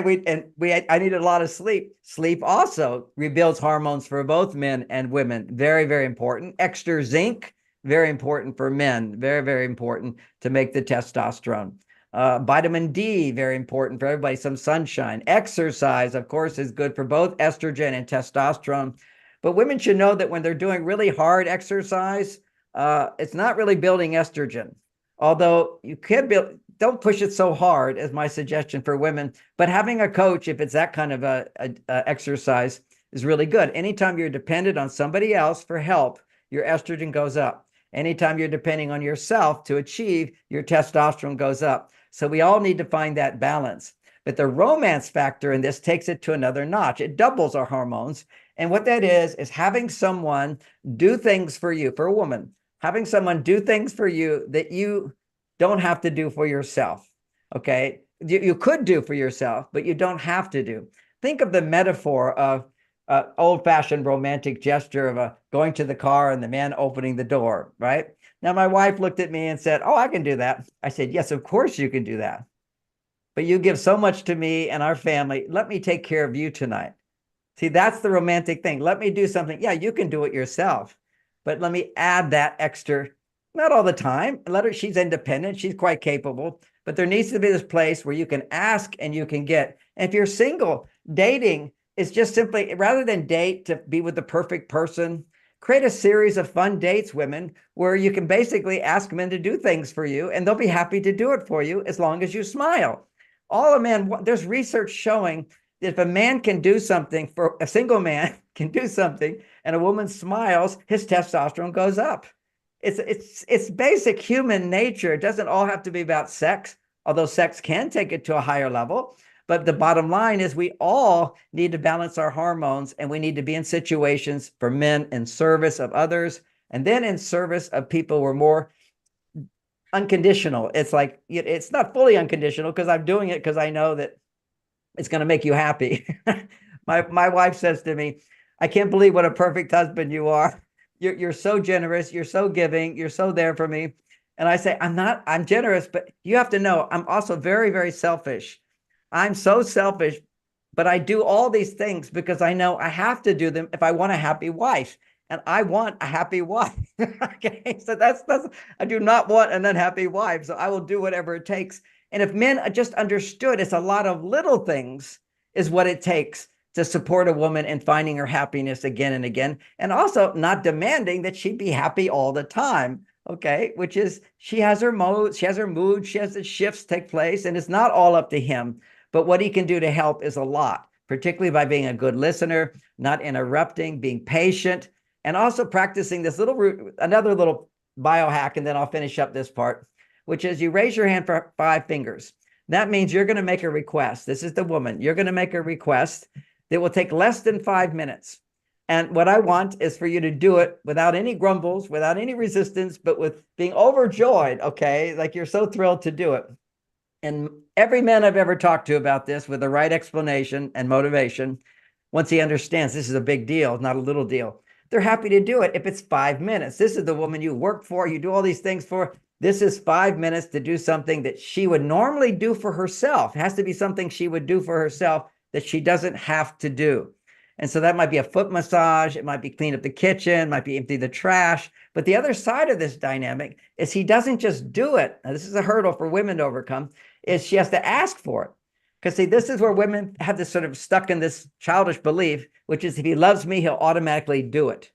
I needed a lot of sleep. Sleep also rebuilds hormones for both men and women. Very, very important. Extra zinc, very important for men. Very, very important to make the testosterone. Vitamin D, very important for everybody, some sunshine. Exercise, of course, is good for both estrogen and testosterone. But women should know that when they're doing really hard exercise, it's not really building estrogen. Although you can build, don't push it so hard, as my suggestion for women. But having a coach, if it's that kind of a exercise, is really good. Anytime you're dependent on somebody else for help, your estrogen goes up. Anytime you're depending on yourself to achieve, your testosterone goes up. So we all need to find that balance. But the romance factor in this takes it to another notch. It doubles our hormones. And what that is having someone do things for you, for a woman, having someone do things for you that you don't have to do for yourself. Okay. You could do for yourself, but you don't have to do. Think of the metaphor of old-fashioned romantic gesture of going to the car and the man opening the door, right? Now, my wife looked at me and said, "Oh, I can do that." I said, "Yes, of course you can do that. But you give so much to me and our family. Let me take care of you tonight." See, that's the romantic thing. Let me do something. Yeah, you can do it yourself, but let me add that extra, not all the time. Let her, she's independent. She's quite capable, but there needs to be this place where you can ask and you can get. And if you're single, dating is just simply, rather than date to be with the perfect person, create a series of fun dates, women, where you can basically ask men to do things for you and they'll be happy to do it for you as long as you smile. All a man, there's research showing that if a man can do something, for a single man can do something and a woman smiles, his testosterone goes up. It's basic human nature. It doesn't all have to be about sex, although sex can take it to a higher level. But the bottom line is we all need to balance our hormones, and we need to be in situations for men in service of others, and then in service of people who are more unconditional. It's like, it's not fully unconditional because I'm doing it because I know that it's going to make you happy. My wife says to me, "I can't believe what a perfect husband you are. You're so generous. You're so giving. You're so there for me." And I say, I'm generous, but you have to know I'm also very, very selfish. I'm so selfish, but I do all these things because I know I have to do them if I want a happy wife. And I want a happy wife. Okay, so that's I do not want an unhappy wife. So I will do whatever it takes. And if men just understood, it's a lot of little things is what it takes to support a woman in finding her happiness again and again. And also not demanding that she be happy all the time. Okay, which is she has her mood, she has the shifts take place, and it's not all up to him. But what he can do to help is a lot, particularly by being a good listener, not interrupting, being patient, and also practicing this another little biohack, and then I'll finish up this part, which is you raise your hand for 5 fingers. That means you're going to make a request. This is the woman. You're going to make a request that will take less than 5 minutes. And what I want is for you to do it without any grumbles, without any resistance, but with being overjoyed, okay? Like you're so thrilled to do it. And every man I've ever talked to about this with the right explanation and motivation, once he understands this is a big deal, not a little deal, they're happy to do it if it's 5 minutes. This is the woman you work for, you do all these things for. This is 5 minutes to do something that she would normally do for herself. It has to be something she would do for herself that she doesn't have to do. And so that might be a foot massage. It might be clean up the kitchen, might be empty the trash. But the other side of this dynamic is he doesn't just do it. Now, this is a hurdle for women to overcome, is she has to ask for it. Because see, this is where women have this sort of stuck in this childish belief, which is if he loves me, he'll automatically do it.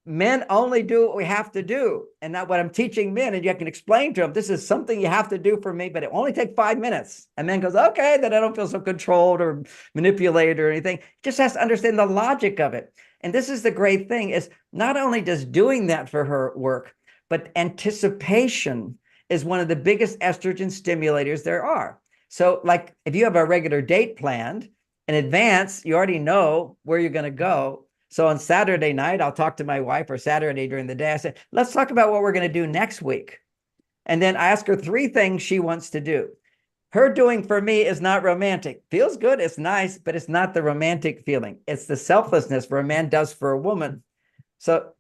Men only do what we have to do. And not what I'm teaching men, and you can explain to them, this is something you have to do for me, but it only takes 5 minutes. And men goes, okay, then I don't feel so controlled or manipulated or anything. Just has to understand the logic of it. And this is the great thing, is not only does doing that for her work, but anticipation is one of the biggest estrogen stimulators there are. So like if you have a regular date planned in advance, you already know where you're going to go. So on Saturday night, I'll talk to my wife, or Saturday during the day, I say, let's talk about what we're going to do next week. And then I ask her 3 things she wants to do. Her doing for me is not romantic. Feels good, it's nice, but it's not the romantic feeling. It's the selflessness where a man does for a woman. So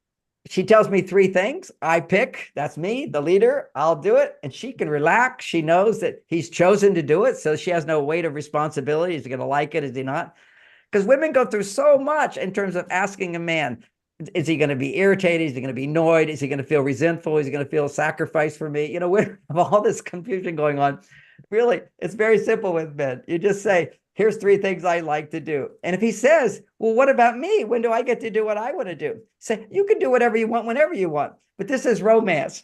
she tells me 3 things. I pick, that's me, the leader, I'll do it. And she can relax. She knows that he's chosen to do it. So she has no weight of responsibility. Is he going to like it? Is he not? Because women go through so much in terms of asking a man, Is he going to be irritated? Is he going to be annoyed? Is he going to feel resentful? Is he going to feel sacrificed for me? You know, we have all this confusion going on. Really, it's very simple with men. You just say, here's 3 things I like to do. And if he says, well, what about me? When do I get to do what I want to do? Say, you can do whatever you want, whenever you want. But this is romance.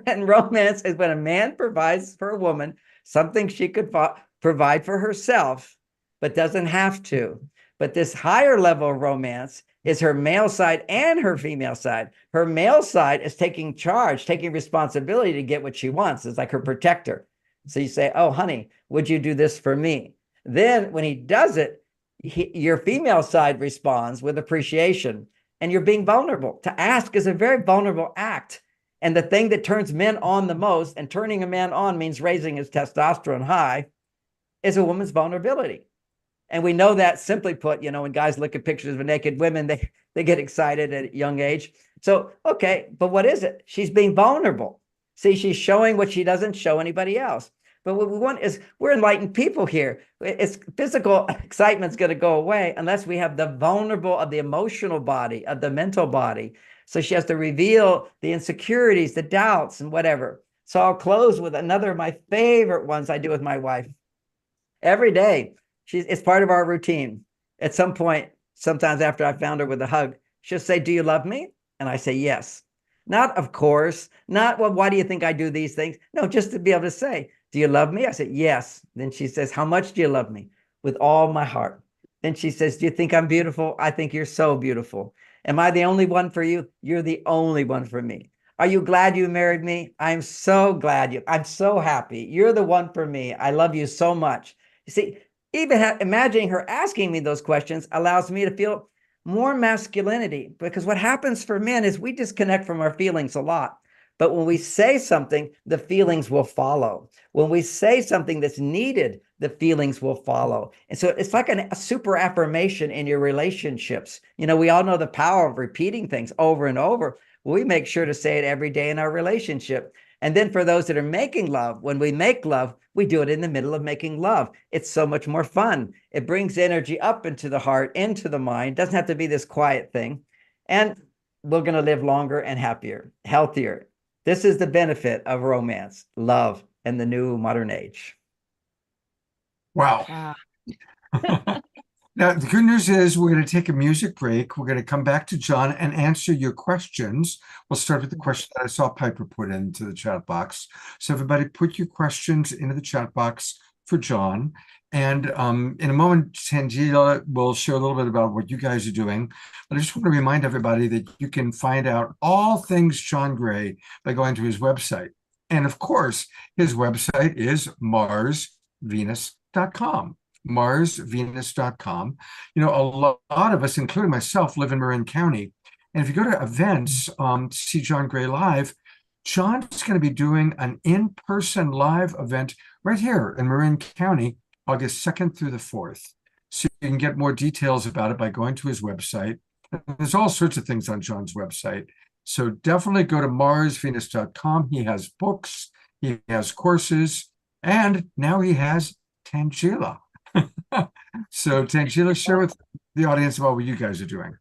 And romance is when a man provides for a woman something she could provide for herself, but doesn't have to. But this higher level of romance is her male side and her female side. Her male side is taking charge, taking responsibility to get what she wants. It's like her protector. So you say, oh, honey, would you do this for me? Then when he does it, your female side responds with appreciation, and you're being vulnerable. To ask is a very vulnerable act. And the thing that turns men on the most, and turning a man on means raising his testosterone high, is a woman's vulnerability. And we know that, simply put, you know, when guys look at pictures of naked women, they get excited at a young age. So, okay, but what is it? She's being vulnerable. See, she's showing what she doesn't show anybody else. But what we want is, we're enlightened people here. It's physical excitement's going to go away unless we have the vulnerable of the emotional body, of the mental body. So she has to reveal the insecurities, the doubts, and whatever. So I'll close with another of my favorite ones I do with my wife. Every day, it's part of our routine. At some point, sometimes after I found her with a hug, she'll say, do you love me? And I say, yes. Not, of course, not, well, why do you think I do these things? No, just to be able to say, do you love me? I said, yes. Then she says, how much do you love me? With all my heart. Then she says, do you think I'm beautiful? I think you're so beautiful. Am I the only one for you? You're the only one for me. Are you glad you married me? I'm so glad I'm so happy. You're the one for me. I love you so much. You see, even imagining her asking me those questions allows me to feel more masculinity, because what happens for men is we disconnect from our feelings a lot. But when we say something, the feelings will follow. When we say something that's needed, the feelings will follow. And so it's like a super affirmation in your relationships. You know, we all know the power of repeating things over and over. Well, we make sure to say it every day in our relationship. And then for those that are making love, when we make love, we do it in the middle of making love. It's so much more fun. It brings energy up into the heart, into the mind. It doesn't have to be this quiet thing. And we're going to live longer and happier, healthier. This is the benefit of romance, love, and the new modern age. Wow. Now, the good news is we're going to take a music break. We're going to come back to John and answer your questions. We'll start with the question that I saw Piper put into the chat box. So everybody put your questions into the chat box for John. And in a moment, Tangela will share a little bit about what you guys are doing. But I just want to remind everybody that you can find out all things John Gray by going to his website. And of course, his website is marsvenus.com. marsvenus.com. You know, a lot of us, including myself, live in Marin County. And if you go to events to see John Gray live, John's going to be doing an in-person live event right here in Marin County, August 2nd through the 4th. So you can get more details about it by going to his website. There's all sorts of things on John's website. So definitely go to marsvenus.com. He has books, he has courses, and now he has Tangela. So Tangela, share with the audience about what you guys are doing.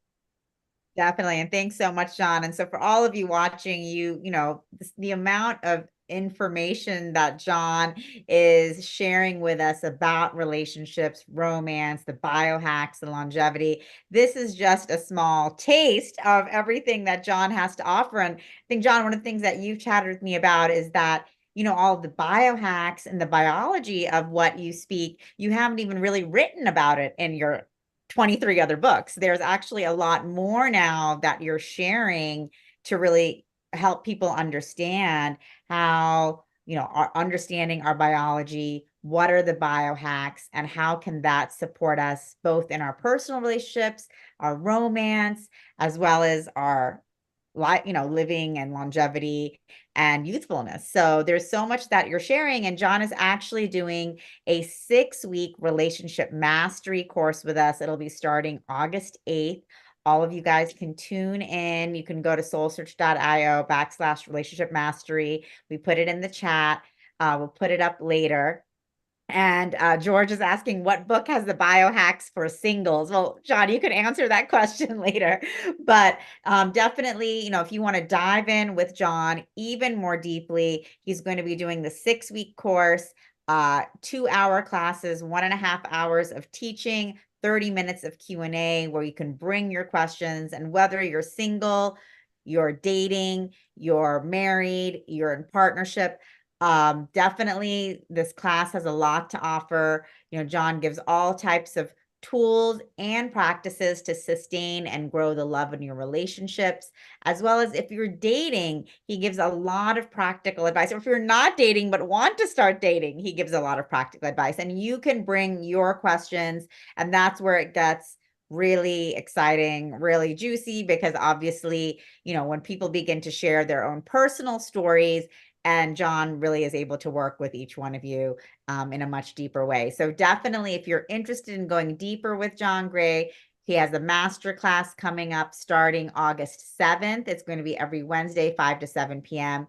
Definitely. And thanks so much, John. And so for all of you watching, you know, the amount of information that John is sharing with us about relationships, romance, the biohacks, the longevity. This is just a small taste of everything that John has to offer. And I think, John, one of the things that you've chatted with me about is that, you know, all of the biohacks and the biology of what you speak, you haven't even really written about it in your 23 other books. There's actually a lot more now that you're sharing to really help people understand how, you know, understanding our biology, what are the biohacks, and how can that support us both in our personal relationships, our romance, as well as our living and longevity and youthfulness. So there's so much that you're sharing, and John is actually doing a 6-week relationship mastery course with us. It'll be starting August 8th. All of you guys can tune in. You can go to soulsearch.io/relationship mastery. We put it in the chat. We'll put it up later. And George is asking, what book has the biohacks for singles? Well, John, you can answer that question later. But definitely, you know, if you want to dive in with John even more deeply, he's going to be doing the 6-week course, 2-hour classes, 1.5 hours of teaching, 30 minutes of Q&A where you can bring your questions. And whether you're single, you're dating, you're married, you're in partnership, definitely this class has a lot to offer. You know, John gives all types of tools and practices to sustain and grow the love in your relationships, as well as if you're dating, he gives a lot of practical advice. Or if you're not dating but want to start dating, he gives a lot of practical advice, and you can bring your questions, and that's where it gets really exciting, really juicy, because obviously, you know, when people begin to share their own personal stories, and John really is able to work with each one of you in a much deeper way. So definitely, if you're interested in going deeper with John Gray, he has a masterclass coming up starting August 7th. It's going to be every Wednesday, 5 to 7 p.m.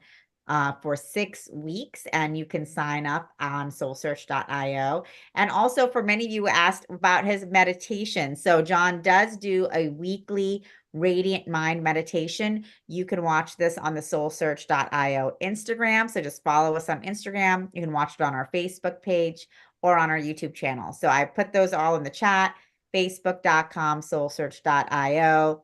For 6 weeks, and you can sign up on SoulSearch.io. And also, for many of you asked about his meditation. So John does do a weekly Radiant Mind meditation. You can watch this on the SoulSearch.io Instagram. So just follow us on Instagram. You can watch it on our Facebook page or on our YouTube channel. So I put those all in the chat, facebook.com, SoulSearch.io,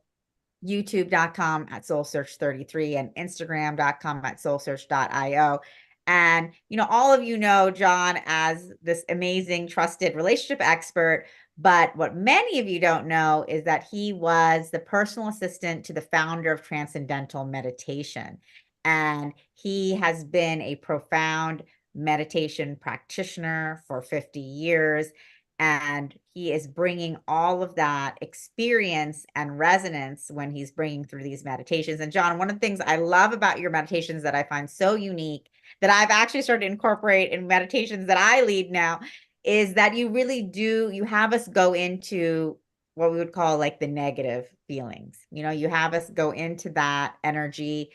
youtube.com at SoulSearch33, and Instagram.com at SoulSearch.io. And, you know, all of you know John as this amazing, trusted relationship expert. But what many of you don't know is that he was the personal assistant to the founder of Transcendental Meditation. And he has been a profound meditation practitioner for 50 years. And he is bringing all of that experience and resonance when he's bringing through these meditations. And John, one of the things I love about your meditations that I find so unique, that I've actually started to incorporate in meditations that I lead now, is that you really do, you have us go into what we would call like the negative feelings. You know, you have us go into that energy,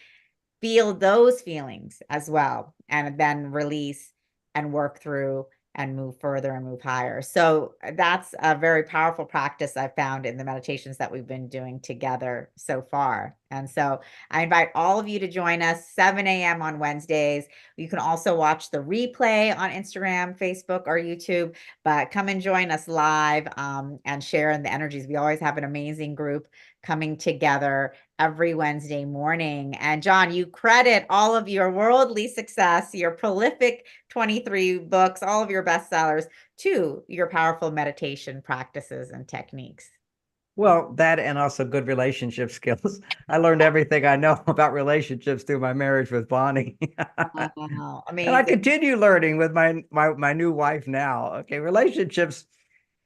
feel those feelings as well, and then release and work through and move further and move higher. So that's a very powerful practice I've found in the meditations that we've been doing together so far. And so I invite all of you to join us 7 a.m. on Wednesdays. You can also watch the replay on Instagram, Facebook, or YouTube, but come and join us live and share in the energies. We always have an amazing group coming together every Wednesday morning. And John, you credit all of your worldly success, your prolific 23 books, all of your bestsellers, to your powerful meditation practices and techniques. Well, that and also good relationship skills. I learned everything I know about relationships through my marriage with Bonnie. Wow, amazing. And I continue learning with my new wife now. Okay, relationships,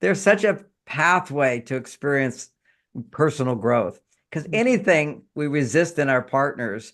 there's such a pathway to experience personal growth, because anything we resist in our partners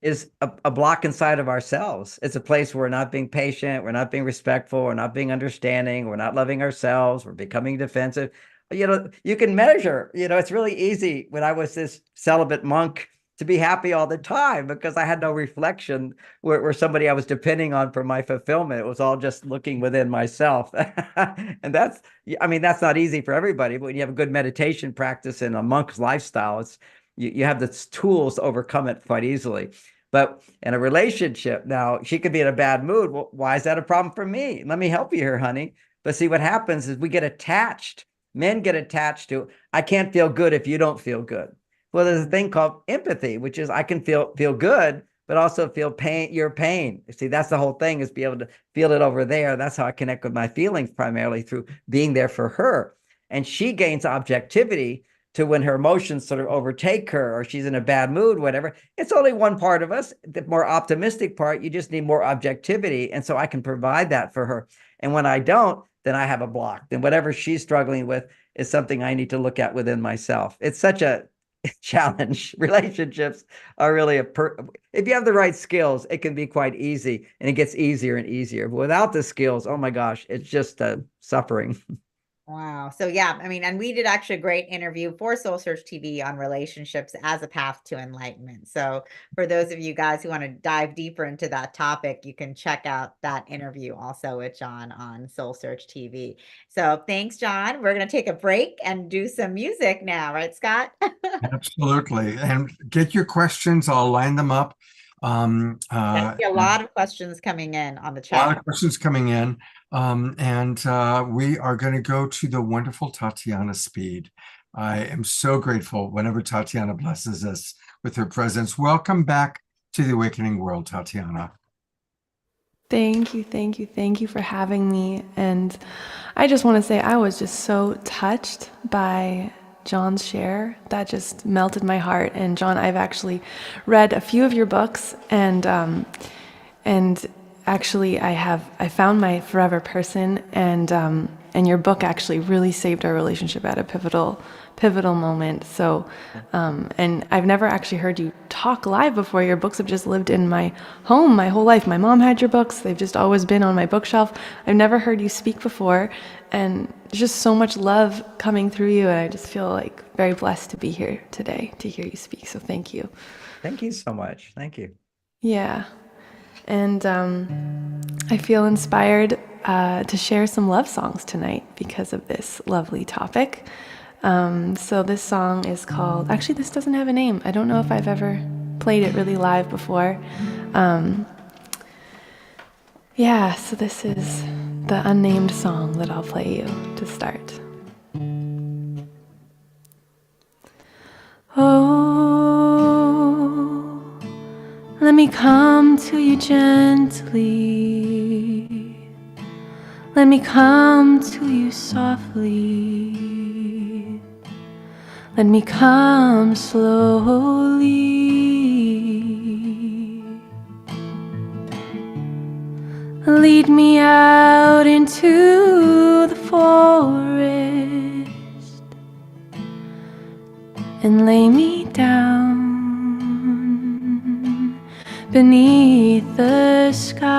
is a block inside of ourselves. It's a place where we're not being patient, we're not being respectful, we're not being understanding, we're not loving ourselves, we're becoming defensive. You know, you can measure, you know, it's really easy when I was this celibate monk to be happy all the time because I had no reflection where somebody I was depending on for my fulfillment. It was all just looking within myself. And that's, I mean, that's not easy for everybody, but when you have a good meditation practice and a monk's lifestyle, it's, you have the tools to overcome it quite easily. But in a relationship, now she could be in a bad mood. Well, why is that a problem for me? Let me help you here, honey. But see, what happens is we get attached. Men get attached to, I can't feel good if you don't feel good. Well, there's a thing called empathy, which is I can feel good, but also feel pain, your pain. See, that's the whole thing, is be able to feel it over there. That's how I connect with my feelings, primarily through being there for her. And she gains objectivity to when her emotions sort of overtake her, or she's in a bad mood, whatever. It's only one part of us, the more optimistic part. You just need more objectivity. And so I can provide that for her. And when I don't, then I have a block. Then whatever she's struggling with is something I need to look at within myself. It's such a challenge. Relationships are really if you have the right skills, it can be quite easy, and it gets easier and easier. But without the skills, oh my gosh, it's just suffering. Wow. So yeah, I mean, and we did actually a great interview for Soul Search TV on relationships as a path to enlightenment. So for those of you guys who want to dive deeper into that topic, you can check out that interview also with John on Soul Search TV. So thanks, John. We're going to take a break and do some music now, right, Scott? Absolutely. And get your questions. I'll line them up. I see a lot of questions coming in on the A lot chat. of questions coming in. And we are going to go to the wonderful Tatiana Speed. I am so grateful whenever Tatiana blesses us with her presence. Welcome back to the Awakening World, Tatiana. Thank you, thank you, thank you for having me. And I just want to say I was just so touched by John's share. That just melted my heart. And John, I've actually read a few of your books, and actually I found my forever person, and your book actually really saved our relationship at a pivotal moment. So, and I've never actually heard you talk live before. Your books have just lived in my home my whole life. My mom had your books. They've just always been on my bookshelf. I've never heard you speak before, and there's just so much love coming through you. And I just feel like very blessed to be here today to hear you speak. So thank you. Thank you so much. Thank you. Yeah. And I feel inspired to share some love songs tonight because of this lovely topic. So this song is called, actually this doesn't have a name. I don't know if I've ever played it really live before. Yeah, so this is the unnamed song that I'll play you to start. Oh, let me come to you gently. Let me come to you softly. Let me come slowly. Lead me out into the forest and lay me down beneath the sky.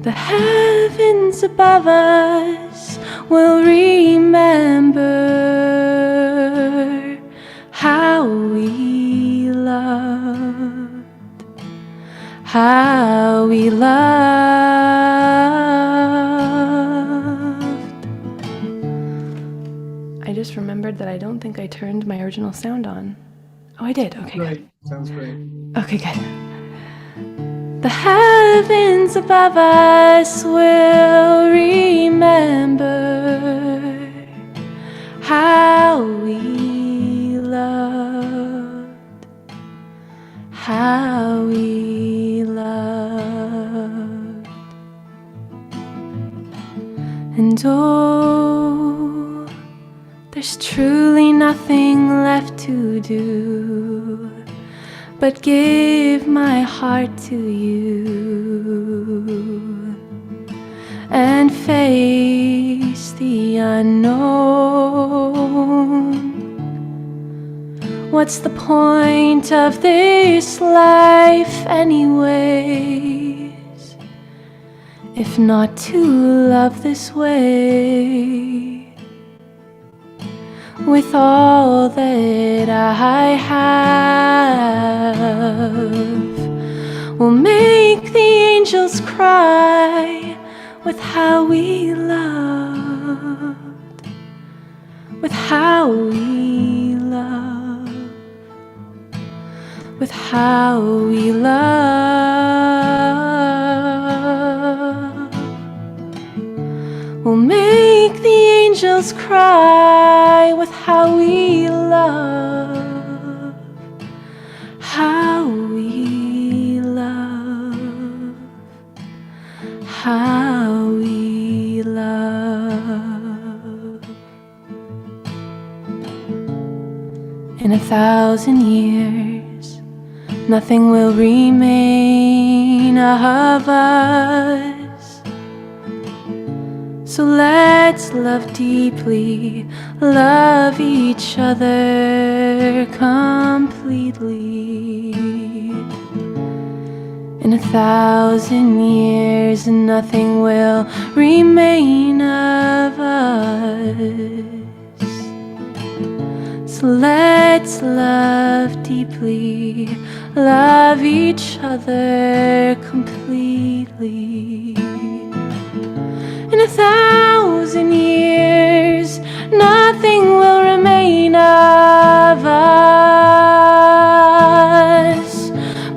The heavens above us will remember how we loved, how we loved. I just remembered that I don't think I turned my original sound on. Oh, I did. Okay, Great. good. Sounds great. Okay, good. The heavens above us will remember how we loved, how we loved. And oh, there's truly nothing left to do but give my heart to you and face the unknown. What's the point of this life anyways, if not to love this way? With all that I have, we'll make the angels cry with how we loved, with how we loved, with how we loved. We'll make the angels cry with how we love, how we love, how we love. In 1,000 years, nothing will remain of us. So let's love deeply, love each other completely. In 1,000 years, nothing will remain of us. So let's love deeply, love each other completely. In 1,000 years, nothing will remain of us,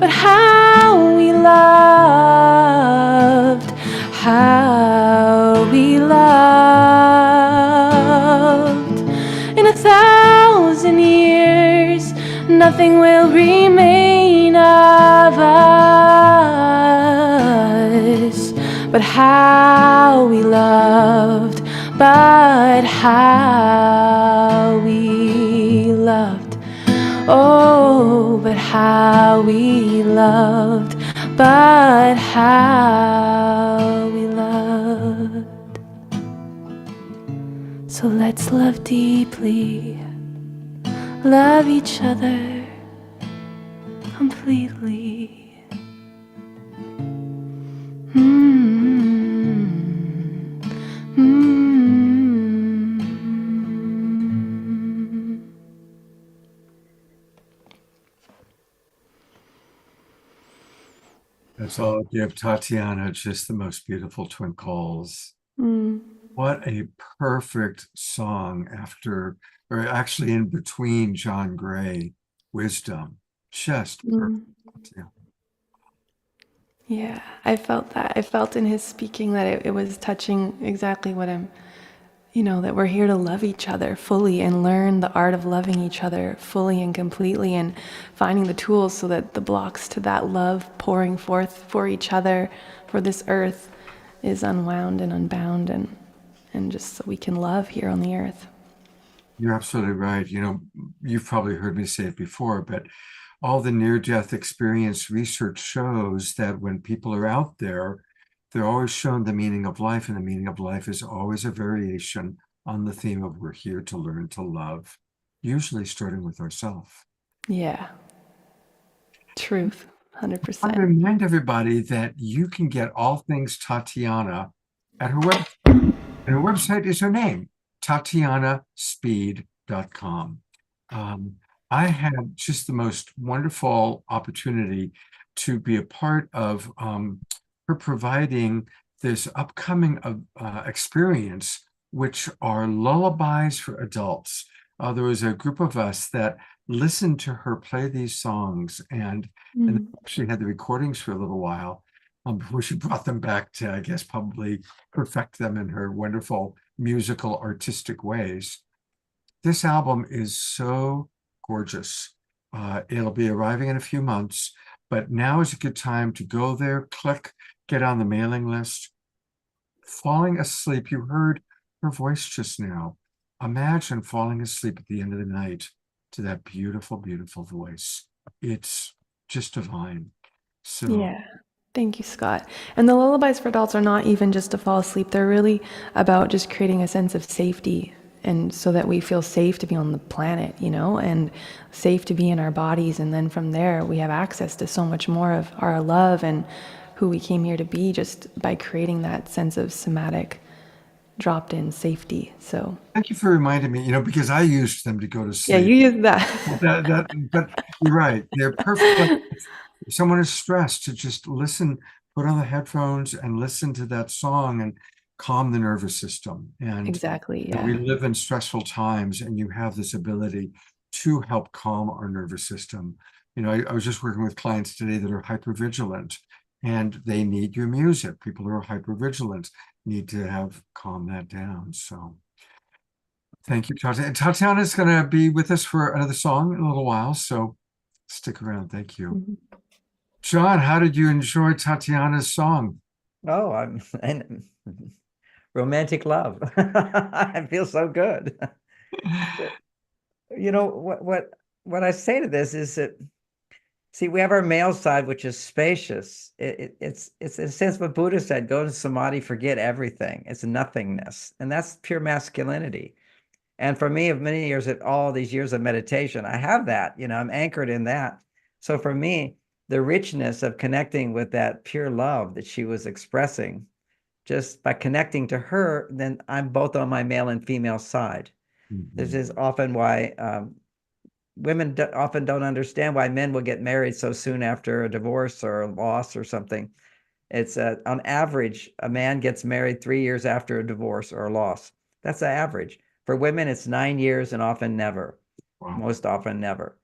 but how we loved, how we loved. In 1,000 years, nothing will remain of us, but how we loved, but how we loved. Oh, but how we loved, but how we loved. So let's love deeply, love each other completely. That's all I give Tatiana, just the most beautiful twinkles. What a perfect song after, or actually in between John Gray, Wisdom. Just perfect. Yeah. Yeah, I felt that. I felt in his speaking that it was touching exactly what I'm, that we're here to love each other fully and learn the art of loving each other fully and completely, and finding the tools so that the blocks to that love pouring forth for each other, for this earth, is unwound and unbound, and just so we can love here on the earth. You're absolutely right. You've probably heard me say it before, but all the near-death experience research shows that when people are out there, they're always shown the meaning of life, and the meaning of life is always a variation on the theme of we're here to learn to love, usually starting with ourselves. Yeah. Truth, I 100%. remind everybody that you can get all things Tatiana at her website. And her website is her name, TatianaSpeed.com. I had just the most wonderful opportunity to be a part of her providing this upcoming experience, which are lullabies for adults. There was a group of us that listened to her play these songs, and actually had the recordings for a little while before she brought them back to, I guess, probably perfect them in her wonderful musical artistic ways. This album is so gorgeous. It'll be arriving in a few months, but now is a good time to go there, click, get on the mailing list. Falling asleep, you heard her voice just now. Imagine falling asleep at the end of the night to that beautiful, beautiful voice. It's just divine. So Yeah. Thank you, Scott. And the lullabies for adults are not even just to fall asleep. They're really about just creating a sense of safety, and so that we feel safe to be on the planet, and safe to be in our bodies. And then from there, we have access to so much more of our love and who we came here to be, just by creating that sense of somatic dropped in safety. So thank you for reminding me, because I used them to go to sleep. yeah, you use that. But you're right. They're perfect. Like, if someone is stressed, to just listen, put on the headphones and listen to that song and calm the nervous system. And Exactly. Yeah. we live in stressful times, and you have this ability to help calm our nervous system. I was just working with clients today that are hypervigilant, and they need your music. People who are hypervigilant need to calm that down. So thank you, Tatiana. Tatiana is going to be with us for another song in a little while, so stick around. Thank you. John, how did you enjoy Tatiana's song? Oh, and romantic love. I feel so good. What I say to this is that, see, we have our male side, which is spacious. It's in a sense what Buddha said: go to samadhi, forget everything. It's nothingness, and that's pure masculinity. And for me, of many years, all these years of meditation, I have that. I'm anchored in that. So for me, the richness of connecting with that pure love that she was expressing, just by connecting to her, then I'm both on my male and female side. This is often why women often don't understand why men will get married so soon after a divorce or a loss or something. It's on average, a man gets married 3 years after a divorce or a loss. That's the average. For women, it's 9 years and often never. Wow. Most often never.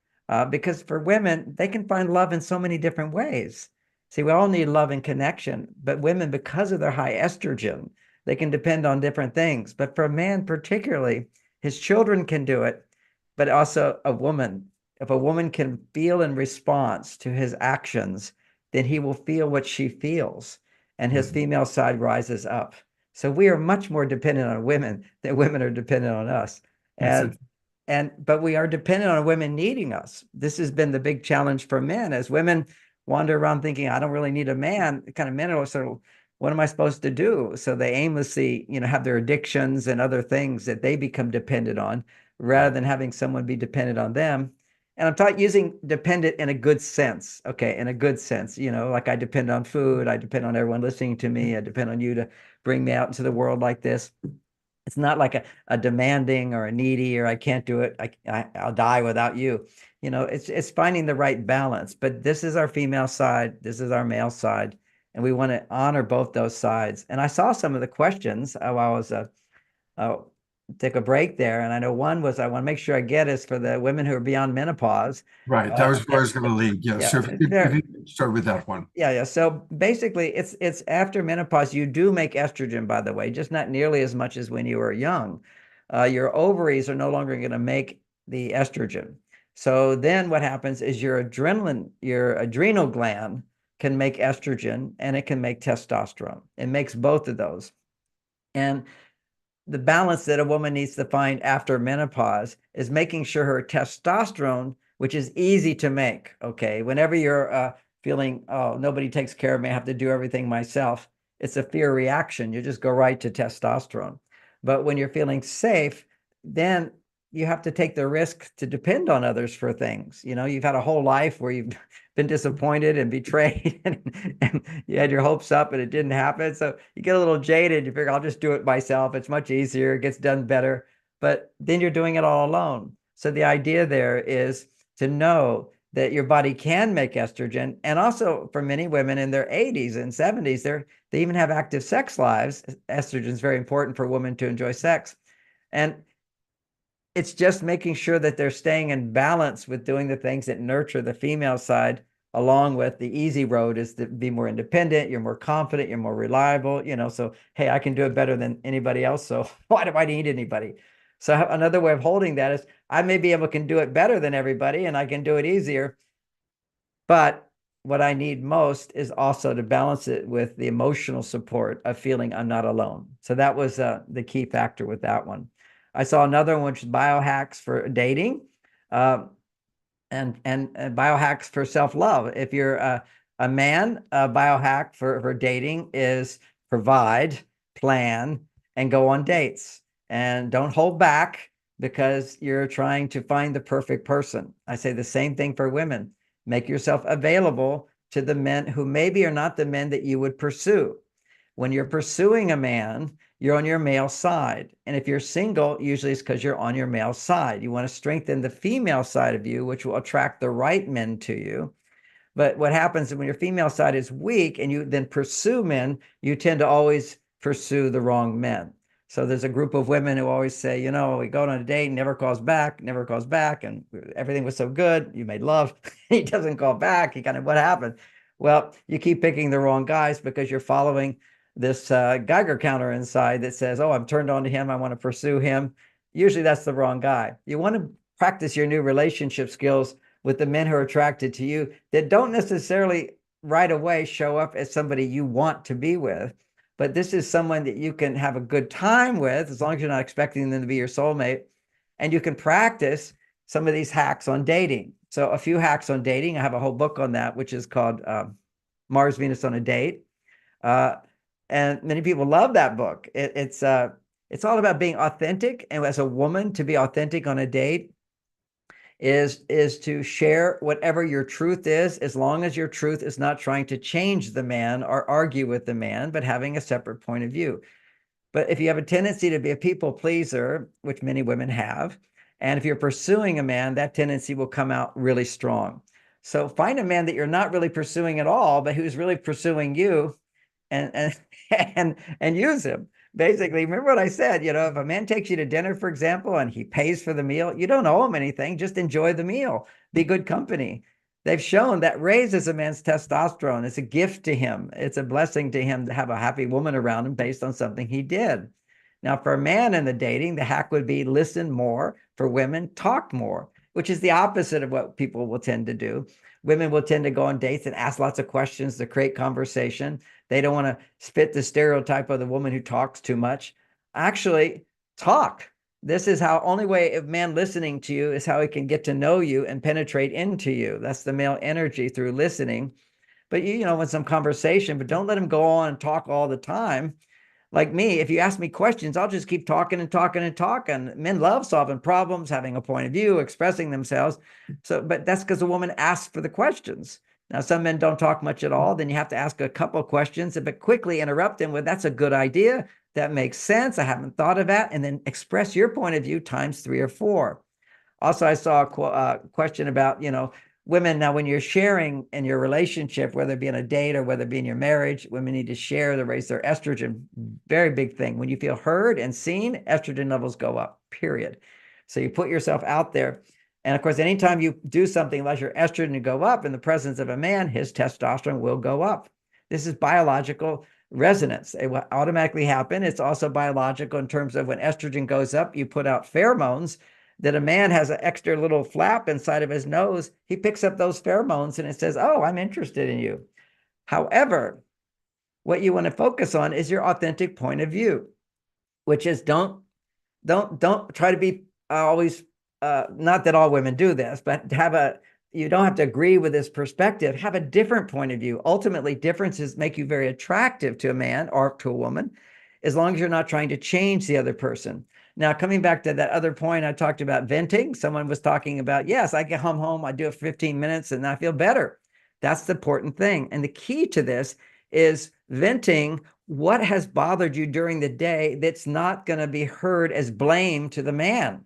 Because for women, they can find love in so many different ways. See, we all need love and connection, but women, because of their high estrogen, they can depend on different things. But for a man particularly, his children can do it, but also a woman. If a woman can feel in response to his actions, then he will feel what she feels, and his female side rises up. So we are much more dependent on women than women are dependent on us. But we are dependent on women needing us. This has been the big challenge for men as women wander around thinking, I don't really need a man. Kind of men are sort of, what am I supposed to do? So they aimlessly, have their addictions and other things that they become dependent on rather than having someone be dependent on them. And I'm talking using dependent in a good sense. Okay, in a good sense, like I depend on food, I depend on everyone listening to me, I depend on you to bring me out into the world like this. It's not like a demanding or a needy or I can't do it. I'll die without you. It's finding the right balance. But this is our female side. This is our male side. And we want to honor both those sides. And I saw some of the questions while I was take a break there. And I know one was, I want to make sure I get is for the women who are beyond menopause. Right. That was where I was going to lead. Yeah. So if you could start with that one. Yeah. So basically it's after menopause, you do make estrogen, by the way, just not nearly as much as when you were young. Your ovaries are no longer going to make the estrogen. So then what happens is your adrenal gland can make estrogen and it can make testosterone. It makes both of those. And the balance that a woman needs to find after menopause is making sure her testosterone, which is easy to make, okay, whenever you're feeling, oh, nobody takes care of me, I have to do everything myself, it's a fear reaction. You just go right to testosterone. But when you're feeling safe, then you have to take the risk to depend on others for things. You've had a whole life where you've been disappointed and betrayed and you had your hopes up and it didn't happen. So you get a little jaded. You figure, I'll just do it myself. It's much easier. It gets done better. But then you're doing it all alone. So the idea there is to know that your body can make estrogen. And also for many women in their 80s and 70s, they even have active sex lives. Estrogen is very important for women to enjoy sex. And it's just making sure that they're staying in balance with doing the things that nurture the female side, along with the easy road is to be more independent. You're more confident, you're more reliable, so, hey, I can do it better than anybody else. So why do I need anybody? So another way of holding that is I may be able to do it better than everybody and I can do it easier. But what I need most is also to balance it with the emotional support of feeling I'm not alone. So that was the key factor with that one. I saw another one, which is biohacks for dating, and biohacks for self-love. If you're a man, a biohack for dating is provide, plan, and go on dates. And don't hold back because you're trying to find the perfect person. I say the same thing for women. Make yourself available to the men who maybe are not the men that you would pursue. When you're pursuing a man, you're on your male side. And if you're single, usually it's because you're on your male side. You want to strengthen the female side of you, which will attract the right men to you. But what happens when your female side is weak and you then pursue men, you tend to always pursue the wrong men. So there's a group of women who always say, we go on a date, never calls back, and everything was so good. You made love. He doesn't call back. What happened? Well, you keep picking the wrong guys because you're following this Geiger counter inside that says, oh, I'm turned on to him. I want to pursue him. Usually that's the wrong guy. You want to practice your new relationship skills with the men who are attracted to you that don't necessarily right away show up as somebody you want to be with. But this is someone that you can have a good time with as long as you're not expecting them to be your soulmate. And you can practice some of these hacks on dating. So a few hacks on dating. I have a whole book on that, which is called Mars, Venus on a Date. And many people love that book. It's all about being authentic. And as a woman, to be authentic on a date is to share whatever your truth is, as long as your truth is not trying to change the man or argue with the man, but having a separate point of view. But if you have a tendency to be a people pleaser, which many women have, and if you're pursuing a man, that tendency will come out really strong. So find a man that you're not really pursuing at all, but who's really pursuing you, and and use him. Basically, remember what I said, if a man takes you to dinner, for example, and he pays for the meal, you don't owe him anything, just enjoy the meal, be good company. They've shown that raises a man's testosterone. It's a gift to him. It's a blessing to him to have a happy woman around him based on something he did. Now, for a man in the dating, the hack would be listen more. For women, talk more, which is the opposite of what people will tend to do. Women will tend to go on dates and ask lots of questions to create conversation. They don't want to fit the stereotype of the woman who talks too much. Actually, talk. This is how only way of man listening to you is how he can get to know you and penetrate into you. That's the male energy through listening. But with some conversation, but don't let him go on and talk all the time. Like me, if you ask me questions, I'll just keep talking and talking and talking. Men love solving problems, having a point of view, expressing themselves. But that's because a woman asks for the questions. Now, some men don't talk much at all. Then you have to ask a couple of questions, but quickly interrupt them with, that's a good idea. That makes sense. I haven't thought of that. And then express your point of view times 3 or 4. Also, I saw a question about, women. Now, when you're sharing in your relationship, whether it be in a date or whether it be in your marriage, women need to share to raise their estrogen. Very big thing. When you feel heard and seen, estrogen levels go up, period. So you put yourself out there. And of course, anytime you do something, allows your estrogen to go up in the presence of a man, his testosterone will go up. This is biological resonance. It will automatically happen. It's also biological in terms of when estrogen goes up, you put out pheromones. That a man has an extra little flap inside of his nose, he picks up those pheromones and it says, oh, I'm interested in you. However, what you want to focus on is your authentic point of view, which is don't try to be always, not that all women do this, but you don't have to agree with this perspective. Have a different point of view. Ultimately, differences make you very attractive to a man or to a woman, as long as you're not trying to change the other person. Now, coming back to that other point, I talked about venting. Someone was talking about, yes, I get home, I do it for 15 minutes and I feel better. That's the important thing. And the key to this is venting what has bothered you during the day that's not going to be heard as blame to the man.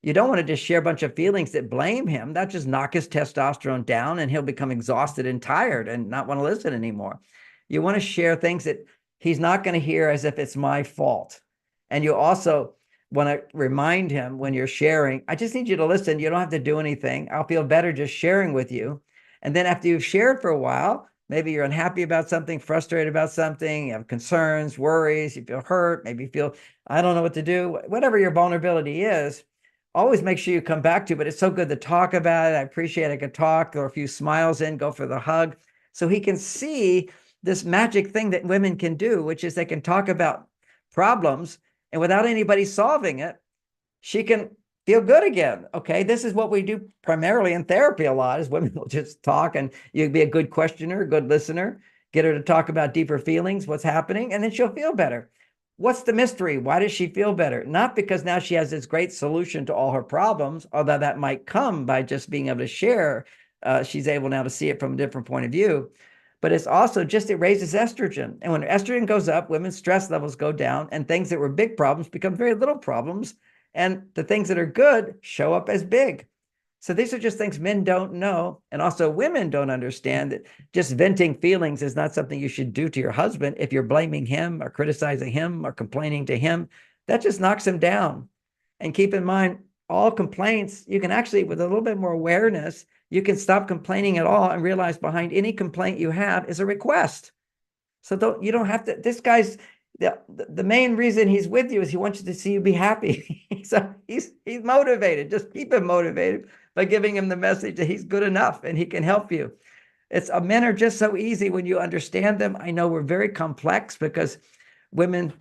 You don't want to just share a bunch of feelings that blame him. That just knock his testosterone down and he'll become exhausted and tired and not want to listen anymore. You want to share things that he's not going to hear as if it's my fault. And you also want to remind him when you're sharing, I just need you to listen. You don't have to do anything. I'll feel better just sharing with you. And then after you've shared for a while, maybe you're unhappy about something, frustrated about something, you have concerns, worries, you feel hurt, maybe you feel, I don't know what to do, whatever your vulnerability is, always make sure you come back to, but it's so good to talk about it. I appreciate I could talk, or a few smiles in, go for the hug. So he can see this magic thing that women can do, which is they can talk about problems, and without anybody solving it, she can feel good again. Okay, this is what we do primarily in therapy a lot, is women will just talk, and you be a good questioner, good listener, get her to talk about deeper feelings, what's happening, and then she'll feel better. What's the mystery? Why does she feel better? Not because now she has this great solution to all her problems, although that might come by just being able to share. She's able now to see it from a different point of view. But it's also just, it raises estrogen. And when estrogen goes up, women's stress levels go down, and things that were big problems become very little problems. And the things that are good show up as big. So these are just things men don't know. And also women don't understand that just venting feelings is not something you should do to your husband. If you're blaming him or criticizing him or complaining to him, that just knocks him down. And keep in mind, all complaints, you can actually, with a little bit more awareness, you can stop complaining at all and realize behind any complaint you have is a request. So you don't have to, this guy's, the main reason he's with you is he wants you to see you be happy. So he's motivated. Just keep him motivated by giving him the message that he's good enough and he can help you. Men are just so easy when you understand them. I know we're very complex because women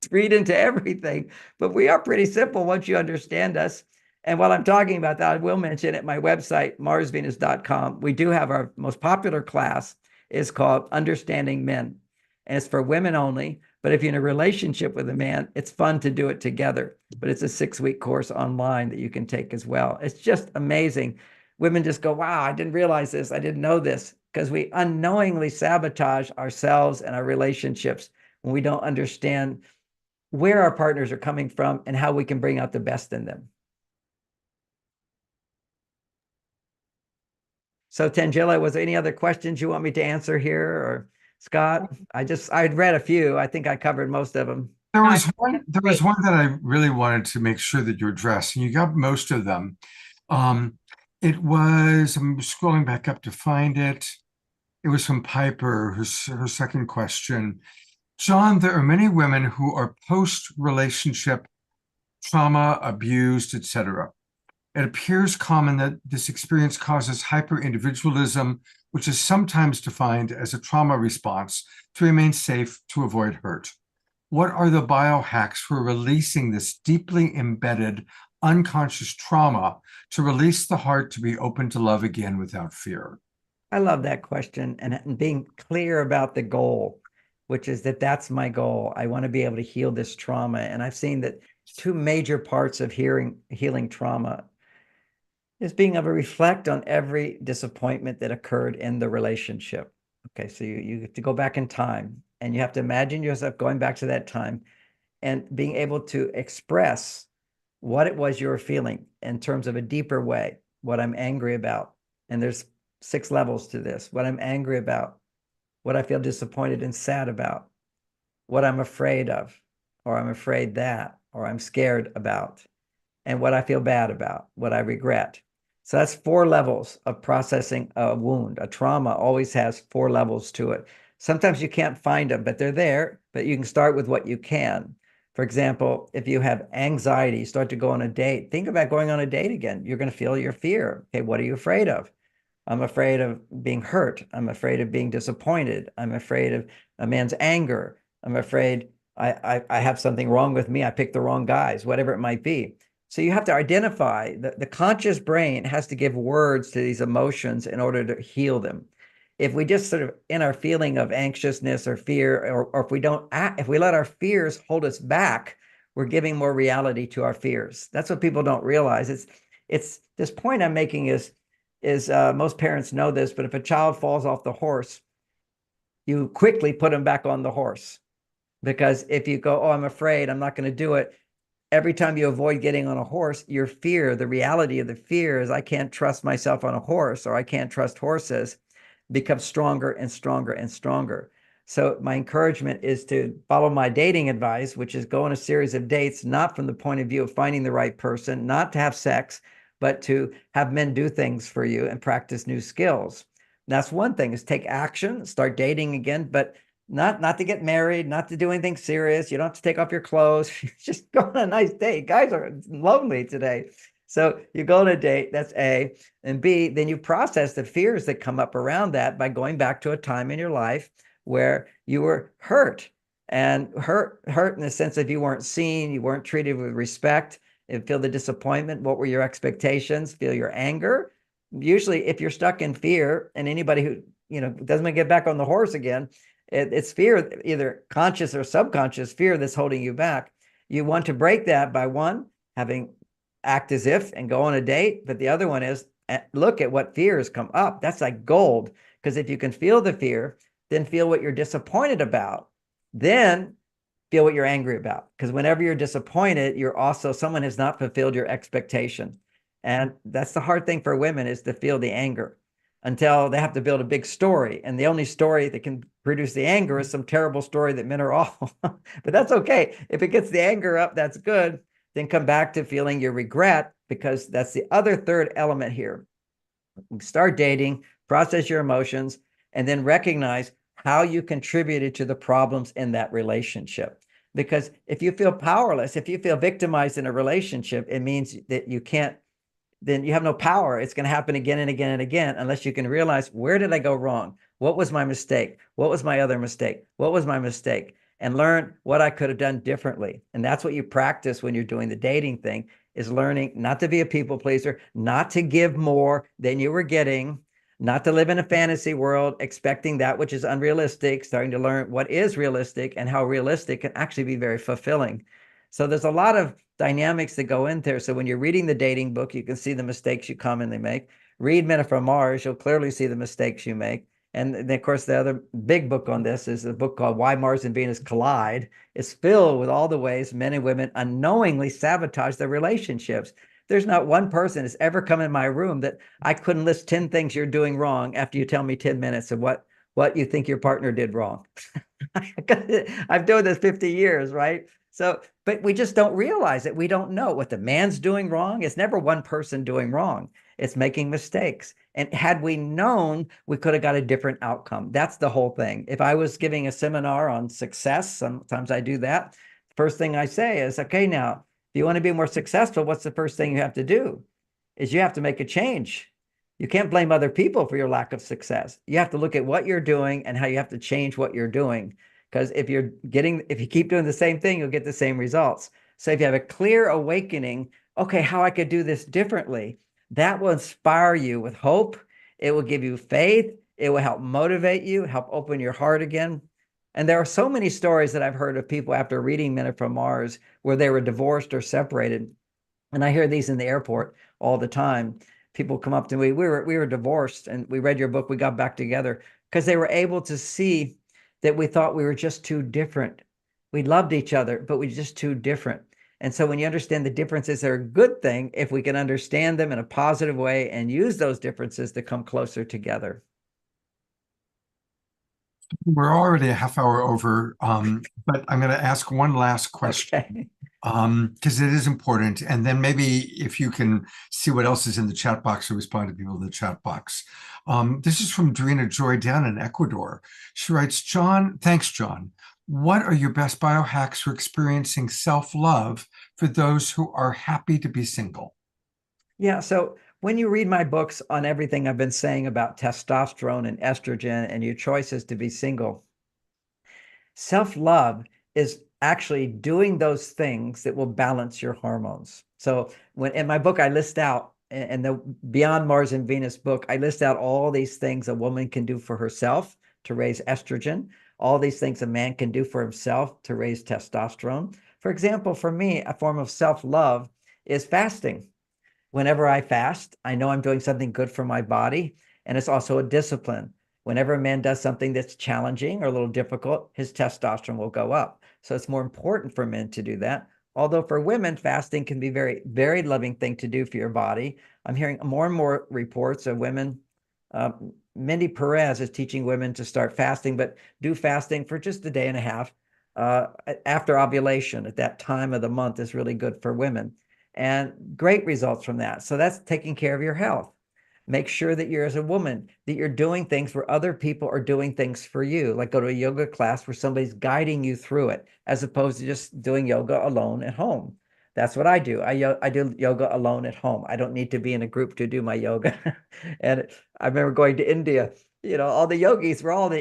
read into everything, but we are pretty simple once you understand us. And while I'm talking about that, I will mention at my website, marsvenus.com, we do have our most popular class is called Understanding Men. And it's for women only. But if you're in a relationship with a man, it's fun to do it together. But it's a 6-week course online that you can take as well. It's just amazing. Women just go, wow, I didn't realize this. I didn't know this, because we unknowingly sabotage ourselves and our relationships when we don't understand where our partners are coming from and how we can bring out the best in them. So Tangela, was there any other questions you want me to answer here, or Scott? I'd read a few. I think I covered most of them. There was one that I really wanted to make sure that you addressed, and you got most of them. It was, I'm scrolling back up to find it. It was from Piper, her second question. John, there are many women who are post-relationship trauma, abused, etc. It appears common that this experience causes hyper-individualism, which is sometimes defined as a trauma response to remain safe to avoid hurt. What are the biohacks for releasing this deeply embedded unconscious trauma to release the heart to be open to love again without fear? I love that question, and being clear about the goal, which is that's my goal. I want to be able to heal this trauma. And I've seen that two major parts of healing trauma is being able to reflect on every disappointment that occurred in the relationship. Okay, so you have to go back in time, and you have to imagine yourself going back to that time and being able to express what it was you were feeling in terms of a deeper way, what I'm angry about. And there's 6 levels to this: what I'm angry about, what I feel disappointed and sad about, what I'm afraid of, or I'm afraid that, or I'm scared about, and what I feel bad about, what I regret. So that's 4 levels of processing a wound. A trauma always has 4 levels to it. Sometimes you can't find them, but they're there, but you can start with what you can. For example, if you have anxiety, you start to go on a date, think about going on a date again. You're going to feel your fear. Okay, what are you afraid of? I'm afraid of being hurt. I'm afraid of being disappointed. I'm afraid of a man's anger. I'm afraid I have something wrong with me. I picked the wrong guys, whatever it might be. So you have to identify the conscious brain has to give words to these emotions in order to heal them. If we just sort of in our feeling of anxiousness or fear, or if we don't act, if we let our fears hold us back, we're giving more reality to our fears. That's what people don't realize. It's this point I'm making is most parents know this, but if a child falls off the horse, you quickly put them back on the horse. Because if you go, oh, I'm afraid, I'm not going to do it. Every time you avoid getting on a horse, your fear, the reality of the fear is I can't trust myself on a horse, or I can't trust horses, becomes stronger and stronger and stronger. So my encouragement is to follow my dating advice, which is go on a series of dates, not from the point of view of finding the right person, not to have sex, but to have men do things for you and practice new skills. And that's one thing, is take action, start dating again, but not to get married, not to do anything serious. You don't have to take off your clothes. Just go on a nice date. Guys are lonely today. So you go on a date, that's A. And B, then you process the fears that come up around that by going back to a time in your life where you were hurt, and hurt in the sense of you weren't seen, you weren't treated with respect, and feel the disappointment. What were your expectations? Feel your anger. Usually if you're stuck in fear, and anybody who, doesn't get back on the horse again, it's fear, either conscious or subconscious fear, that's holding you back. You want to break that by one, having act as if and go on a date. But the other one is look at what fears come up. That's like gold. Because if you can feel the fear, then feel what you're disappointed about. Then feel what you're angry about. Because whenever you're disappointed, you're also, someone has not fulfilled your expectation. And that's the hard thing for women, is to feel the anger until they have to build a big story. And the only story that can produce the anger is some terrible story that men are awful. But that's okay. If it gets the anger up, that's good. Then come back to feeling your regret, because that's the other third element here. Start dating, process your emotions, and then recognize how you contributed to the problems in that relationship. Because if you feel powerless, if you feel victimized in a relationship, it means that you can't, then you have no power. It's going to happen again and again and again, unless you can realize, where did I go wrong? What was my mistake? What was my other mistake? What was my mistake? And learn what I could have done differently. And that's what you practice when you're doing the dating thing, is learning not to be a people pleaser, not to give more than you were getting, not to live in a fantasy world, expecting that which is unrealistic, starting to learn what is realistic and how realistic can actually be very fulfilling. So there's a lot of dynamics that go in there. So when you're reading the dating book, you can see the mistakes you commonly make. Read Men Are From Mars, you'll clearly see the mistakes you make. And then, of course, the other big book on this is a book called Why Mars and Venus Collide. It's filled with all the ways men and women unknowingly sabotage their relationships. There's not one person that's ever come in my room that I couldn't list 10 things you're doing wrong after you tell me 10 minutes of what you think your partner did wrong. I've done this 50 years, right? So, but we just don't realize it. We don't know what the man's doing wrong. It's never one person doing wrong. It's making mistakes. And had we known, we could have got a different outcome. That's the whole thing. If I was giving a seminar on success, sometimes I do that. First thing I say is, okay, now, if you want to be more successful, what's the first thing you have to do? Is you have to make a change. You can't blame other people for your lack of success. You have to look at what you're doing and how you have to change what you're doing. Because if you keep doing the same thing, you'll get the same results. So if you have a clear awakening, okay, how I could do this differently, that will inspire you with hope. It will give you faith. It will help motivate you, help open your heart again. And there are so many stories that I've heard of people after reading Men Are From Mars where they were divorced or separated. And I hear these in the airport all the time. People come up to me, we were divorced and we read your book, we got back together, because they were able to see that we thought we were just too different. We loved each other, but we're just too different. And so when you understand the differences are a good thing, if we can understand them in a positive way and use those differences to come closer together. We're already a half hour over, but I'm going to ask one last question. Okay. Because it is important. And then maybe if you can see what else is in the chat box or respond to people in the chat box. This is from Drina Joy down in Ecuador. She writes, thanks, John. What are your best biohacks for experiencing self-love for those who are happy to be single? Yeah, so when you read my books on everything I've been saying about testosterone and estrogen and your choices to be single, self-love is actually doing those things that will balance your hormones. So when in my book, I list out, in the Beyond Mars and Venus book, I list out all these things a woman can do for herself to raise estrogen, all these things a man can do for himself to raise testosterone. For example, for me, a form of self-love is fasting. Whenever I fast, I know I'm doing something good for my body, and it's also a discipline. Whenever a man does something that's challenging or a little difficult, his testosterone will go up. So it's more important for men to do that. Although for women, fasting can be a very, very loving thing to do for your body. I'm hearing more and more reports of women. Mindy Perez is teaching women to start fasting, but do fasting for just a day and a half after ovulation. At that time of the month is really good for women. And great results from that. So that's taking care of your health. Make sure that you're, as a woman, that you're doing things where other people are doing things for you, like go to a yoga class where somebody's guiding you through it, as opposed to just doing yoga alone at home. That's what I do. I do yoga alone at home. I don't need to be in a group to do my yoga. And I remember going to India, all the yogis, we're all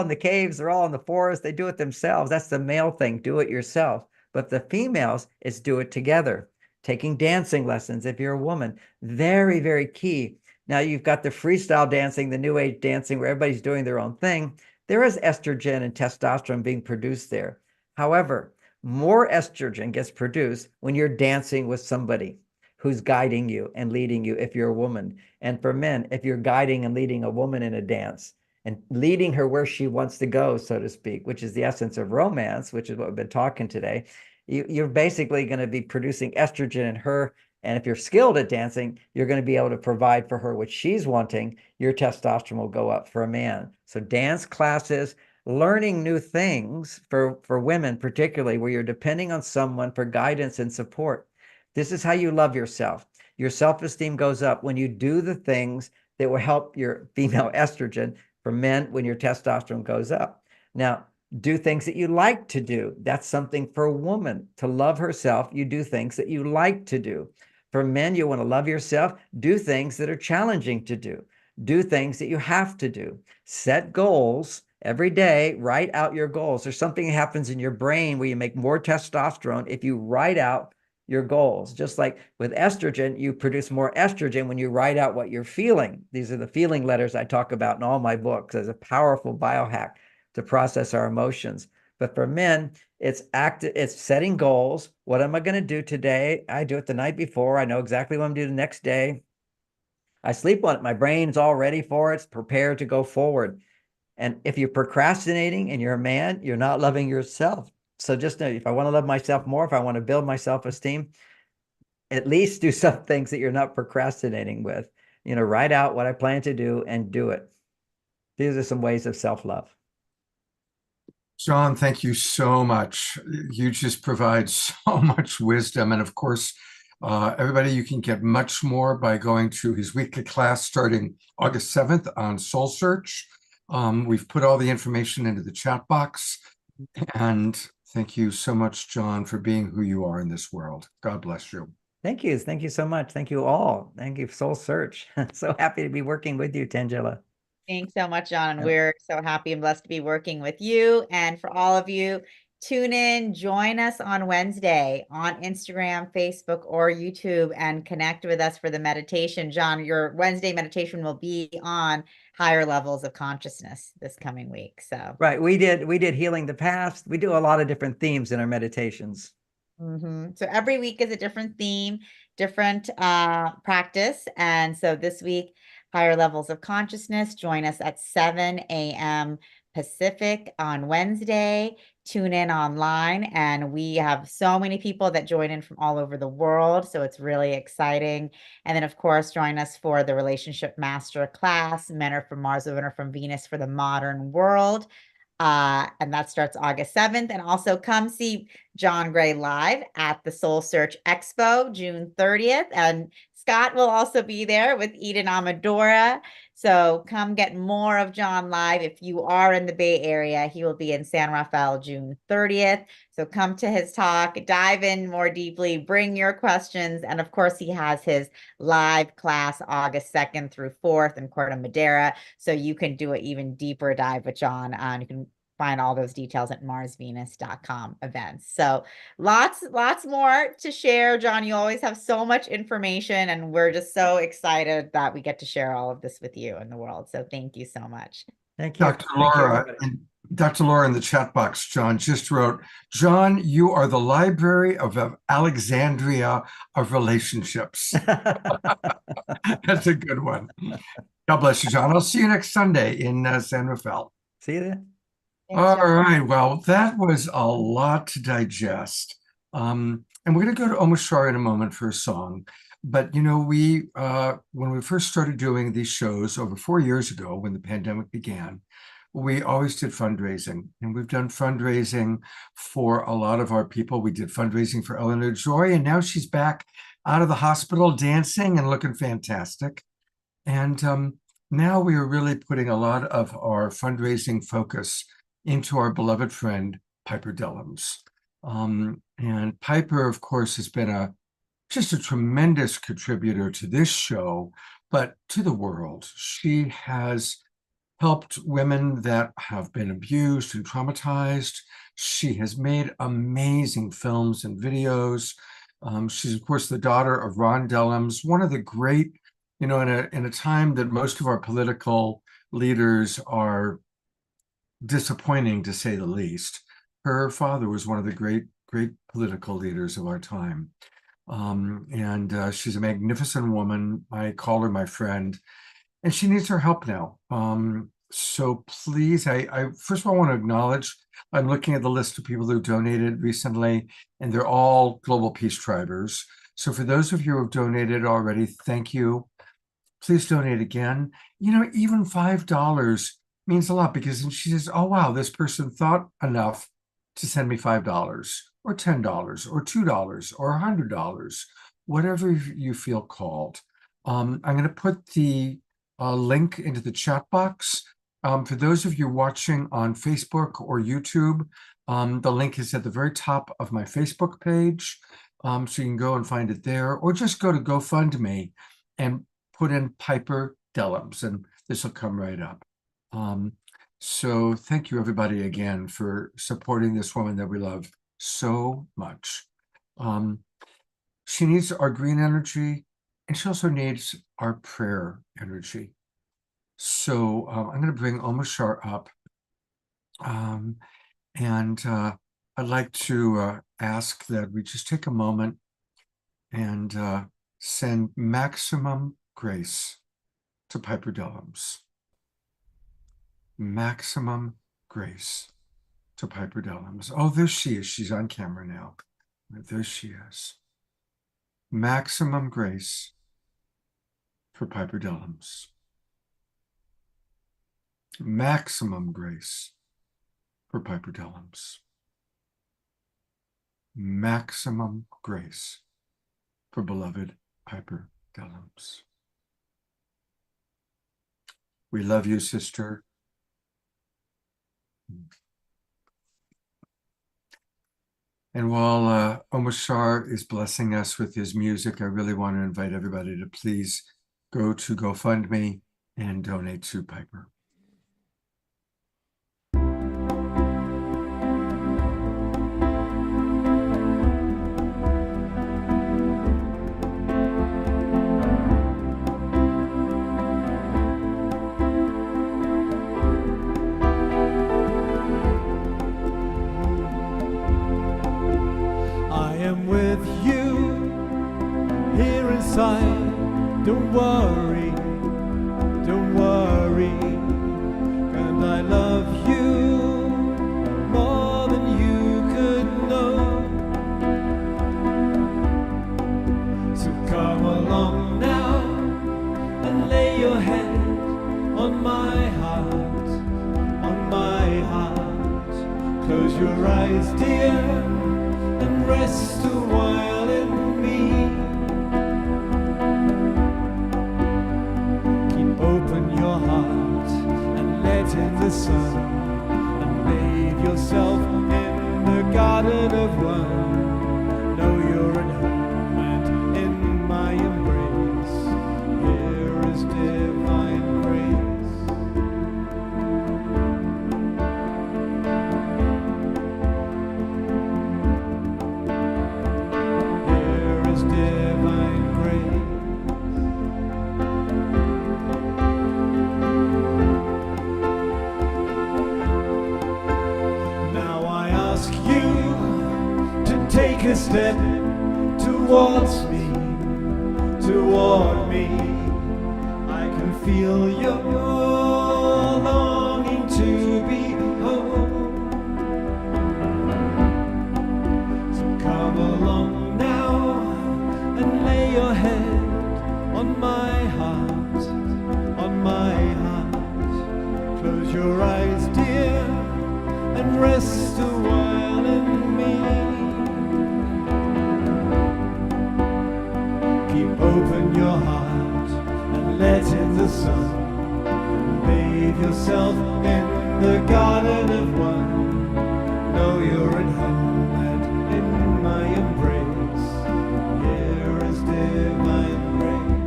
in the caves, they're all in the forest, they do it themselves. That's the male thing, do it yourself. But the females, it's do it together. Taking dancing lessons, if you're a woman, very, very key. Now you've got the freestyle dancing, the new age dancing where everybody's doing their own thing. There is estrogen and testosterone being produced there. However, more estrogen gets produced when you're dancing with somebody who's guiding you and leading you if you're a woman. And for men, if you're guiding and leading a woman in a dance and leading her where she wants to go, so to speak, which is the essence of romance, which is what we've been talking today, you're basically going to be producing estrogen in her. And if you're skilled at dancing, you're going to be able to provide for her what she's wanting. Your testosterone will go up for a man. So dance classes, learning new things for women, particularly where you're depending on someone for guidance and support. This is how you love yourself. Your self-esteem goes up when you do the things that will help your female estrogen. For men, when your testosterone goes up. Now, do things that you like to do. That's something for a woman. To love herself, you do things that you like to do. For men, you want to love yourself, do things that are challenging to do. Do things that you have to do. Set goals every day. Write out your goals. There's something that happens in your brain where you make more testosterone if you write out your goals. Just like with estrogen, you produce more estrogen when you write out what you're feeling. These are the feeling letters I talk about in all my books as a powerful biohack to process our emotions. But for men, it's setting goals. What am I going to do today? I do it the night before. I know exactly what I'm doing the next day. I sleep on it. My brain's all ready for it. It's prepared to go forward. And if you're procrastinating and you're a man, you're not loving yourself. So just know, if I want to love myself more, if I want to build my self-esteem, at least do some things that you're not procrastinating with. Write out what I plan to do and do it. These are some ways of self-love. John, thank you so much. You just provide so much wisdom. And of course, everybody, you can get much more by going to his weekly class starting August 7th on Soul Search. We've put all the information into the chat box. And thank you so much, John, for being who you are in this world. God bless you. Thank you. Thank you so much. Thank you all. Thank you, Soul Search. So happy to be working with you, Tangela. Thanks so much, John. And we're so happy and blessed to be working with you. And for all of you, tune in, join us on Wednesday on Instagram, Facebook, or YouTube, and connect with us for the meditation. John, your Wednesday meditation will be on higher levels of consciousness this coming week. So right, we did healing the past. We do a lot of different themes in our meditations. So every week is a different theme, different practice. And so this week, higher levels of consciousness. Join us at 7 a.m. Pacific on Wednesday. Tune in online, and we have so many people that join in from all over the world. So it's really exciting. And then, of course, join us for the Relationship Master Class, Men Are from Mars, Women Are from Venus for the Modern World. And that starts August 7th. And also come see John Gray live at the Soul Search Expo, June 30th. And Scott will also be there with Eden Amadora. So come get more of John live. If you are in the Bay Area, he will be in San Rafael, June 30th. So come to his talk, dive in more deeply, bring your questions. And of course, he has his live class August 2nd through 4th in Corte Madera. So you can do an even deeper dive with John. You can find all those details at marsvenus.com events. So lots more to share. John, you always have so much information, and we're just so excited that we get to share all of this with you and the world. So thank you so much. Thank you. Dr. Laura, Dr. Laura in the chat box, John just wrote, John, you are the Library of Alexandria of relationships. That's a good one. God bless you, John. I'll see you next Sunday in San Rafael. See you there. All right. Well, that was a lot to digest. And we're going to go to Omashar in a moment for a song. But, when we first started doing these shows over 4 years ago, when the pandemic began, we always did fundraising. And we've done fundraising for a lot of our people. We did fundraising for Eleanor Joy, and now she's back out of the hospital dancing and looking fantastic. And now we are really putting a lot of our fundraising focus into our beloved friend, Piper Dellums. And Piper, of course, has been just a tremendous contributor to this show, but to the world. She has helped women that have been abused and traumatized. She has made amazing films and videos. She's, of course, the daughter of Ron Dellums, one of the great, in a time that most of our political leaders are disappointing, to say the least. Her father was one of the great political leaders of our time. And she's a magnificent woman. I call her my friend, and she needs our help now. So please, I first of all want to acknowledge, I'm looking at the list of people who donated recently, and they're all Global Peace Tribers. So for those of you who have donated already, thank you. Please donate again. Even $5 means a lot, because then she says, oh, wow, this person thought enough to send me $5 or $10 or $2 or $100, whatever you feel called. I'm going to put the link into the chat box. For those of you watching on Facebook or YouTube, the link is at the very top of my Facebook page. So you can go and find it there, or just go to GoFundMe and put in Piper Dellums, and this will come right up. So thank you, everybody, again, for supporting this woman that we love so much. She needs our green energy, and she also needs our prayer energy. So I'm going to bring Omashar up. I'd like to ask that we just take a moment and send maximum grace to Piper Dellums. Maximum grace to Piper Dellums. Oh, there she is. She's on camera now. There she is. Maximum grace for Piper Dellums. Maximum grace for Piper Dellums. Maximum grace for beloved Piper Dellums. We love you, sister. And while Omashar is blessing us with his music, I really want to invite everybody to please go to GoFundMe and donate to Piper. I am with you here inside. Don't worry, and I love you more than you could know. So come along now and lay your hand on my heart, on my heart. Close your eyes, dear, and rest a while in me. Keep open your heart and let in the sun, and bathe yourself in the garden of one. Know you're at home and in my embrace. Here is divine grace. A step towards me, toward me. I can feel your longing to be home. So come along now and lay your head on my heart, on my heart. Close your eyes, dear, and rest a while in me. Open your heart and let in the sun. Bathe yourself in the garden of one. Know you're at home and in my embrace. Here is divine grace.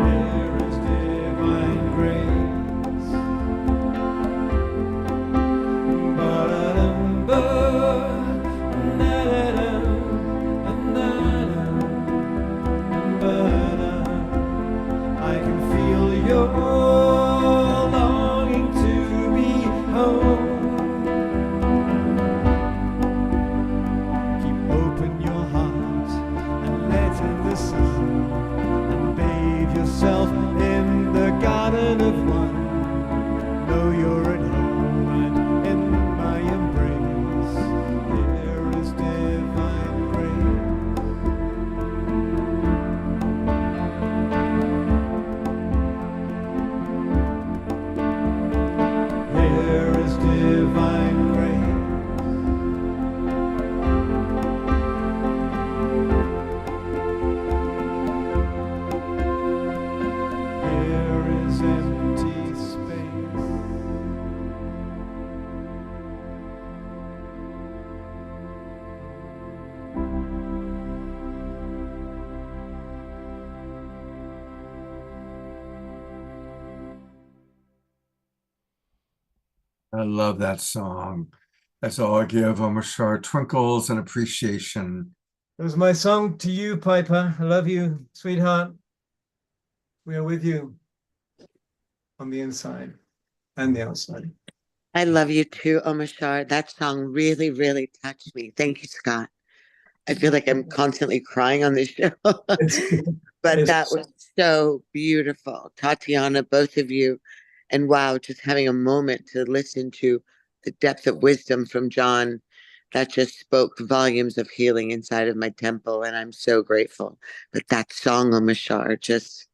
Here is divine grace. Ba-da-dum-ba. I can feel your longing to be home. Keep open your heart and let in the sun, and bathe yourself in the garden of one. Know you're at home and in my embrace. Here is divine grace. Here is divine grace. Here is empty space. I love that song. As all give Omashar twinkles and appreciation. It was my song to you, Piper. I love you, sweetheart. We are with you on the inside and the outside. I love you too, Omashar. That song really, really touched me. Thank you, Scott. I feel like I'm constantly crying on this show, but that was so beautiful. Tatiana, both of you. And wow, just having a moment to listen to the depth of wisdom from John that just spoke volumes of healing inside of my temple. And I'm so grateful. But that song, Omashar, just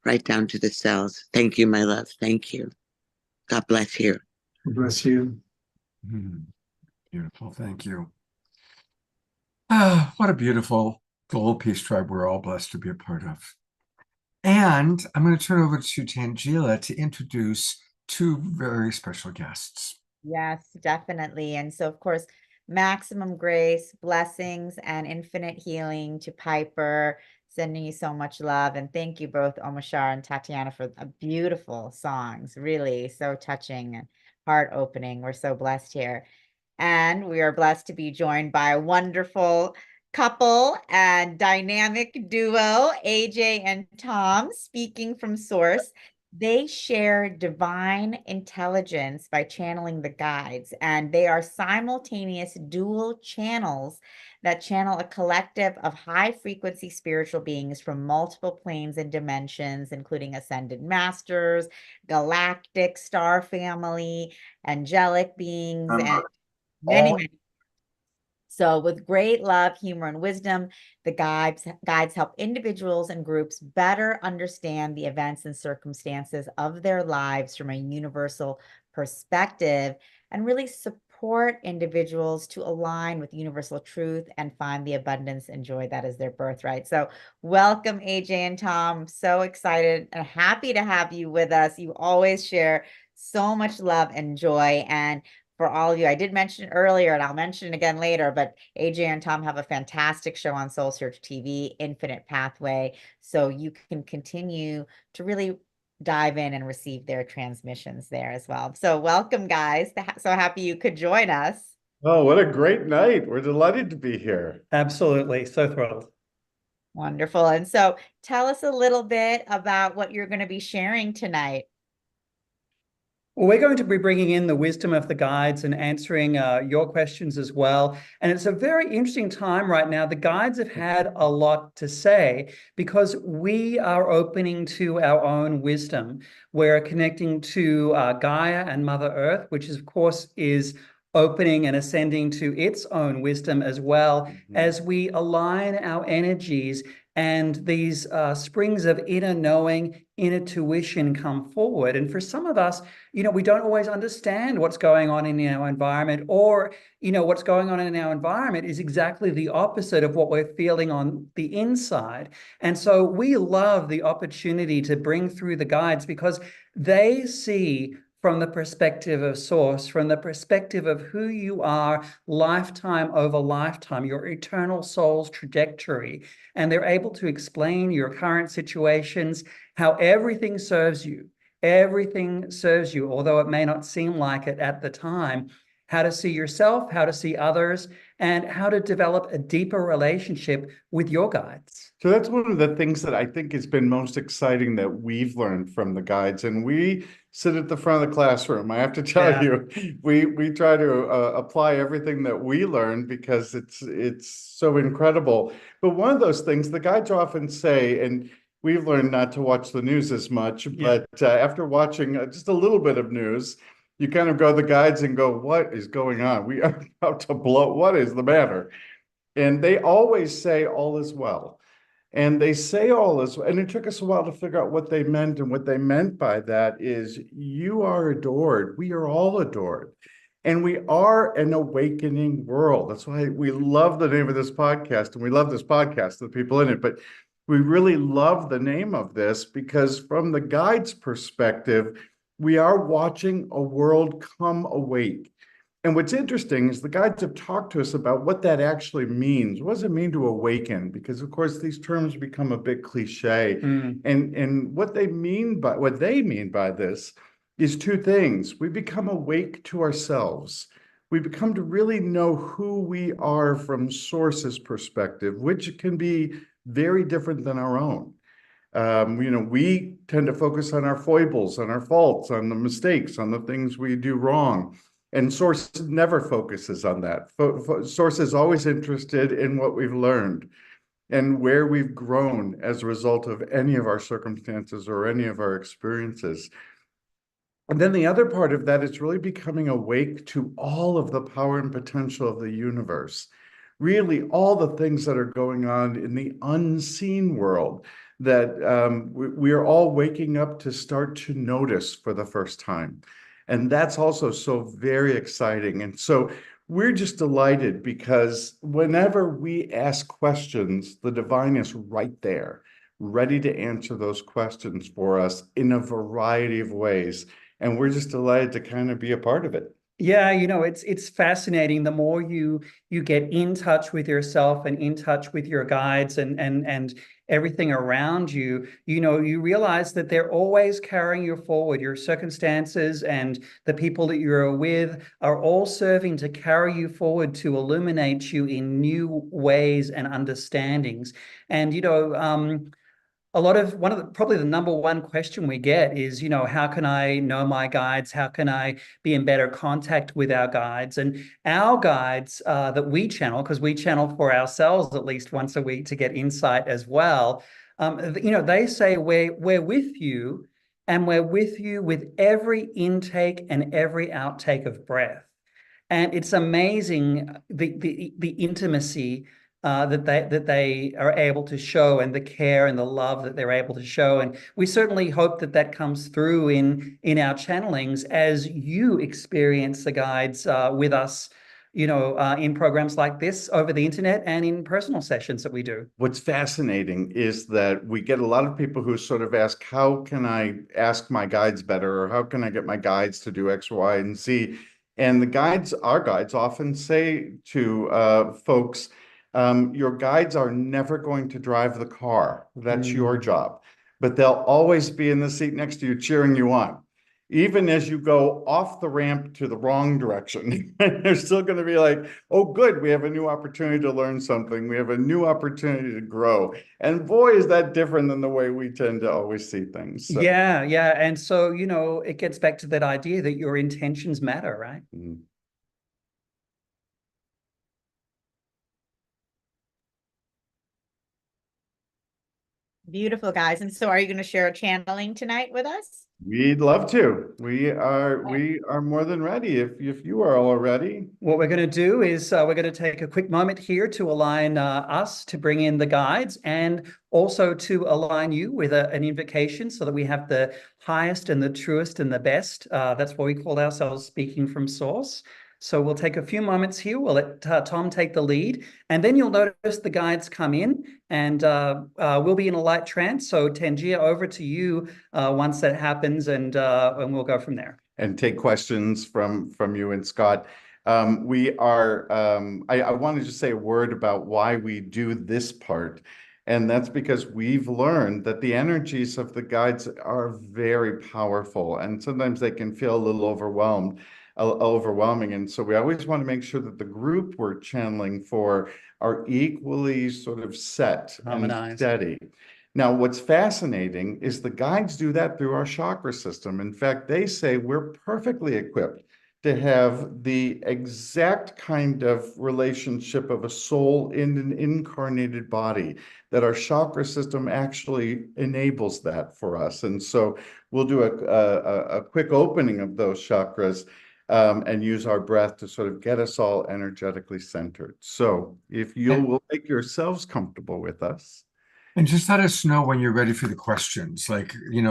right down to the cells. Thank you, my love. Thank you. God bless you. Bless you. Beautiful. Thank you. Ah, what a beautiful Gold Peace Tribe we're all blessed to be a part of. And I'm going to turn over to Tangela to introduce two very special guests. Yes, definitely. And so, of course, maximum grace, blessings, and infinite healing to Piper. Sending you so much love. And thank you both, Omashar and Tatiana, for beautiful songs. Really so touching and heart opening. We're so blessed here. And we are blessed to be joined by a wonderful couple and dynamic duo, AJ and Tom, speaking from source. They share divine intelligence by channeling the guides, and they are simultaneous dual channels that channel a collective of high frequency spiritual beings from multiple planes and dimensions, including ascended masters, galactic star family, angelic beings, and many. So with great love, humor, and wisdom, the guides help individuals and groups better understand the events and circumstances of their lives from a universal perspective and really support individuals to align with universal truth and find the abundance and joy that is their birthright. So welcome, AJ and Tom. I'm so excited and happy to have you with us. You always share so much love and joy. And for all of you, I did mention it earlier, and I'll mention it again later, but AJ and Tom have a fantastic show on Soul Search TV, Infinite Pathway, so you can continue to really dive in and receive their transmissions there as well. So welcome, guys. So happy you could join us. Oh, what a great night. We're delighted to be here. Absolutely. So thrilled. Wonderful. And so tell us a little bit about what you're going to be sharing tonight. Well, we're going to be bringing in the wisdom of the guides and answering your questions as well. And it's a very interesting time right now. The guides have had a lot to say because we are opening to our own wisdom. We're connecting to Gaia and Mother Earth, which of course is opening and ascending to its own wisdom as well as we align our energies and these springs of inner knowing, inner tuition come forward. And for some of us, we don't always understand what's going on in our environment, or, what's going on in our environment is exactly the opposite of what we're feeling on the inside. And so we love the opportunity to bring through the guides because they see from the perspective of source, from the perspective of who you are, lifetime over lifetime, your eternal soul's trajectory. And they're able to explain your current situations, how everything serves you. Everything serves you, although it may not seem like it at the time. How to see yourself, how to see others, and how to develop a deeper relationship with your guides. So that's one of the things that I think has been most exciting that we've learned from the guides. And we sit at the front of the classroom. I have to tell you, we try to apply everything that we learn because it's so incredible. But one of those things the guides often say, and we've learned not to watch the news as much, but after watching just a little bit of news, you kind of go to the guides and go, what is going on? We are about to blow. What is the matter? And they always say all is well. And they say all is well. And it took us a while to figure out what they meant. And what they meant by that is you are adored. We are all adored. And we are an awakening world. That's why we love the name of this podcast. And we love this podcast, the people in it. But we really love the name of this because from the guide's perspective, we are watching a world come awake. And what's interesting is the guides have talked to us about what that actually means. What does it mean to awaken? Because of course these terms become a bit cliche. And what they mean by this is two things. We become awake to ourselves. we become to really know who we are from Source's perspective, which can be very different than our own. We tend to focus on our foibles, on our faults, on the mistakes, on the things we do wrong. And Source never focuses on that. Source is always interested in what we've learned and where we've grown as a result of any of our circumstances or any of our experiences. And then the other part of that is really becoming awake to all of the power and potential of the universe. Really, all the things that are going on in the unseen world that we are all waking up to start to notice for the first time. And that's also so very exciting. And so we're just delighted because whenever we ask questions, the divine is right there, ready to answer those questions for us in a variety of ways. And we're just delighted to kind of be a part of it. Yeah, it's fascinating. The more you get in touch with yourself and in touch with your guides and everything around you, you realize that they're always carrying you forward. Your circumstances and the people that you're with are all serving to carry you forward, to illuminate you in new ways and understandings. And probably the number one question we get is, how can I know my guides? How can I be in better contact with our guides? And our guides that we channel, because we channel for ourselves at least once a week to get insight as well. They say we're with you, and we're with you with every intake and every outtake of breath. And it's amazing the intimacy that they are able to show, and the care and the love that they're able to show. And we certainly hope that comes through in our channelings as you experience the guides with us, in programs like this over the internet and in personal sessions that we do. What's fascinating is that we get a lot of people who sort of ask, how can I ask my guides better? Or how can I get my guides to do X, Y, and Z? And our guides often say to folks, your guides are never going to drive the car. That's your job. But they'll always be in the seat next to you cheering you on. Even as you go off the ramp to the wrong direction, they're still going to be like, oh, good, we have a new opportunity to learn something. We have a new opportunity to grow. And boy, is that different than the way we tend to always see things. So. Yeah. And so, it gets back to that idea that your intentions matter, right? Mm. Beautiful, guys. And so are you going to share a channeling tonight with us? We'd love to. We are more than ready if you are all ready. What we're going to do is we're going to take a quick moment here to align us to bring in the guides, and also to align you with an invocation so that we have the highest and the truest and the best. That's what we call ourselves, speaking from Source. So we'll take a few moments here. We'll let Tom take the lead, and then you'll notice the guides come in, and we'll be in a light trance. So Tangier, over to you once that happens, and we'll go from there. And take questions from you and Scott. I wanted to say a word about why we do this part. And that's because we've learned that the energies of the guides are very powerful, and sometimes they can feel a little overwhelming. And so we always want to make sure that the group we're channeling for are equally sort of set and steady. Now, what's fascinating is the guides do that through our chakra system. In fact, they say we're perfectly equipped to have the exact kind of relationship of a soul in an incarnated body, that our chakra system actually enables that for us. And so we'll do a quick opening of those chakras and use our breath to sort of get us all energetically centered. So if you will make yourselves comfortable with us. And just let us know when you're ready for the questions. They'll have an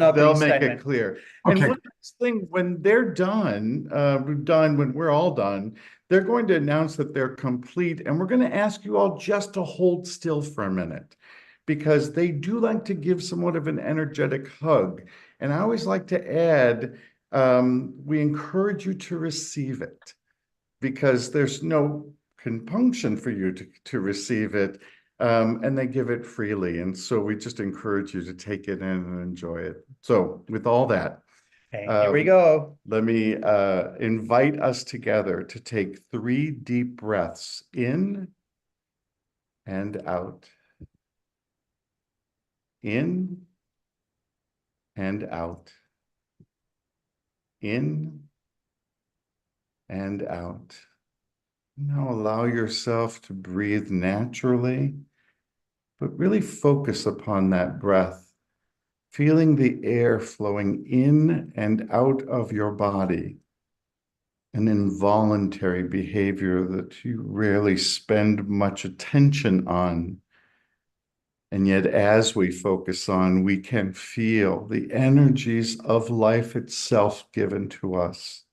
opening they'll make statement. It clear. Okay. And one thing, when they're done, when we're all done, they're going to announce that they're complete, and we're going to ask you all just to hold still for a minute, because they do like to give somewhat of an energetic hug. And I always like to add, we encourage you to receive it, because there's no compunction for you to receive it, and they give it freely. And so we just encourage you to take it in and enjoy it. So with all that, Okay, here we go. Let me invite us together to take 3 deep breaths in and out. In and out. In and out. Now allow yourself to breathe naturally, but really focus upon that breath, feeling the air flowing in and out of your body, an involuntary behavior that you rarely spend much attention on. And yet, as we focus on, we can feel the energies of life itself given to us.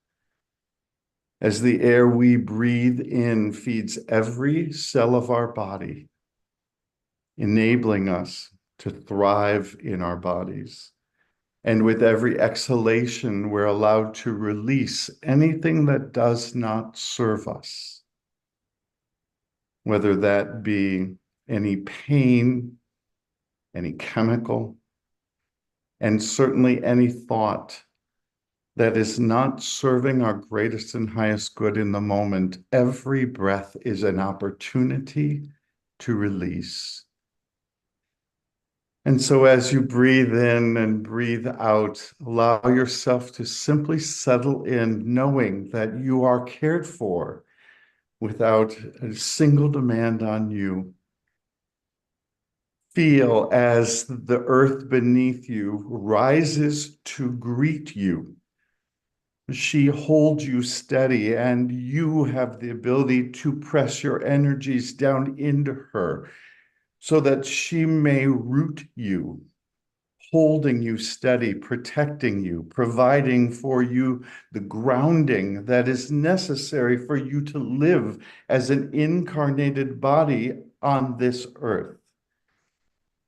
As the air we breathe in feeds every cell of our body, enabling us to thrive in our bodies. And with every exhalation, we're allowed to release anything that does not serve us, whether that be any pain, any chemical, and certainly any thought that is not serving our greatest and highest good in the moment. Every breath is an opportunity to release. And so as you breathe in and breathe out, allow yourself to simply settle in, knowing that you are cared for without a single demand on you. Feel as the earth beneath you rises to greet you. She holds you steady, and you have the ability to press your energies down into her so that she may root you, holding you steady, protecting you, providing for you the grounding that is necessary for you to live as an incarnated body on this earth.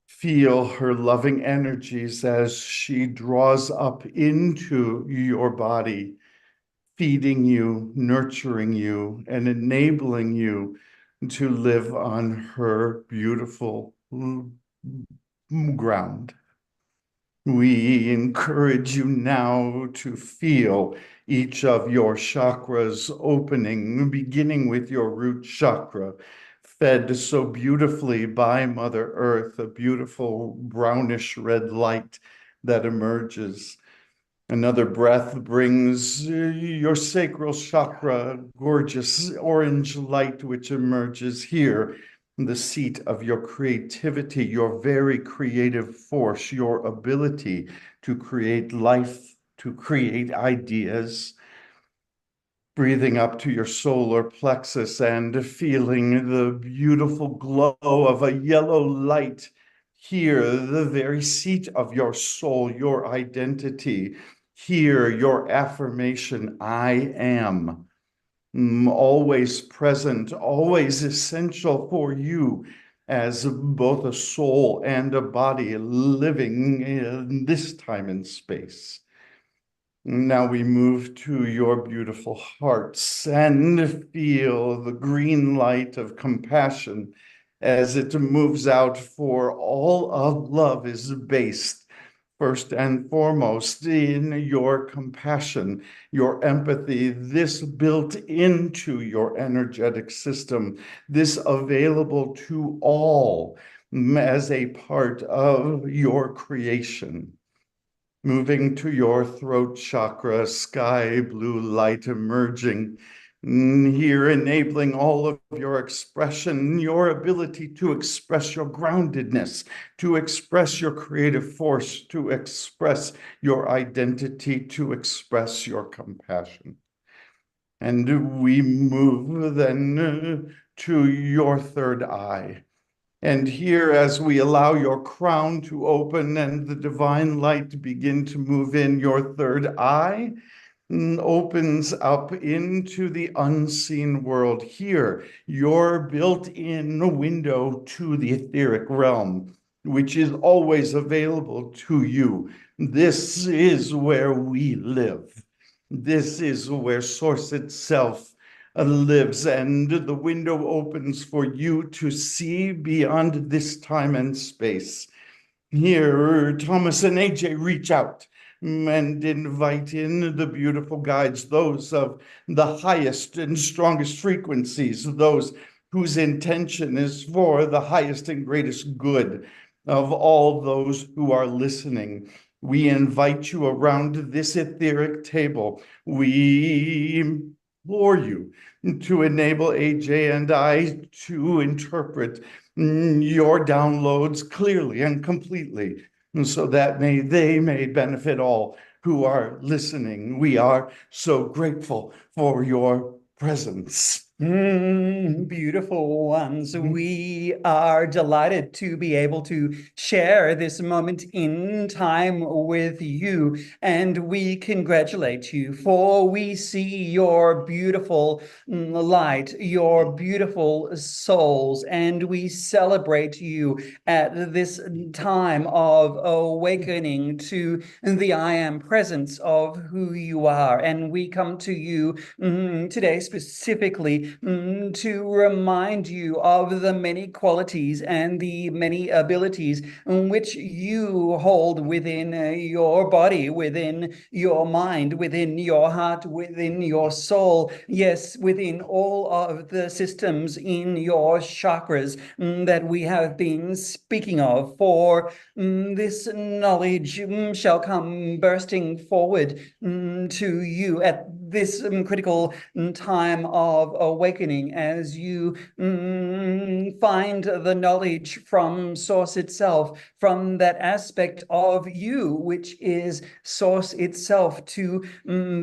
Feel her loving energies as she draws up into your body, feeding you, nurturing you, and enabling you to live on her beautiful ground. We encourage you now to feel each of your chakras opening, beginning with your root chakra, fed so beautifully by Mother Earth, a beautiful brownish red light that emerges. Another breath brings your sacral chakra, gorgeous orange light, which emerges here, the seat of your creativity, your very creative force, your ability to create life, to create ideas. Breathing up to your solar plexus and feeling the beautiful glow of a yellow light here, the very seat of your soul, your identity. Here, your affirmation, I am, always present, always essential for you as both a soul and a body living in this time and space. Now we move to your beautiful hearts and feel the green light of compassion as it moves out, for all of love is based first and foremost in your compassion, your empathy, this built into your energetic system, this available to all as a part of your creation. Moving to your throat chakra, sky blue light emerging. Here, enabling all of your expression, your ability to express your groundedness, to express your creative force, to express your identity, to express your compassion. And we move then to your third eye. And here, as we allow your crown to open and the divine light to begin to move in, your third eye opens up into the unseen world. Here, your built-in window to the etheric realm, which is always available to you. This is where we live. This is where Source itself lives, and the window opens for you to see beyond this time and space. Here, Thomas and AJ reach out and invite in the beautiful guides, those of the highest and strongest frequencies, those whose intention is for the highest and greatest good of all those who are listening. We invite you around this etheric table. We implore you to enable AJ and I to interpret your downloads clearly and completely, so that they may benefit all who are listening. We are so grateful for your presence. Beautiful ones. We are delighted to be able to share this moment in time with you, and we congratulate you, for we see your beautiful light, your beautiful souls, and we celebrate you at this time of awakening to the I am presence of who you are. And we come to you today specifically to remind you of the many qualities and the many abilities which you hold within your body, within your mind, within your heart, within your soul. Yes, within all of the systems in your chakras that we have been speaking of. For this knowledge shall come bursting forward to you at this critical time of awakening, as you find the knowledge from Source itself, from that aspect of you which is Source itself, to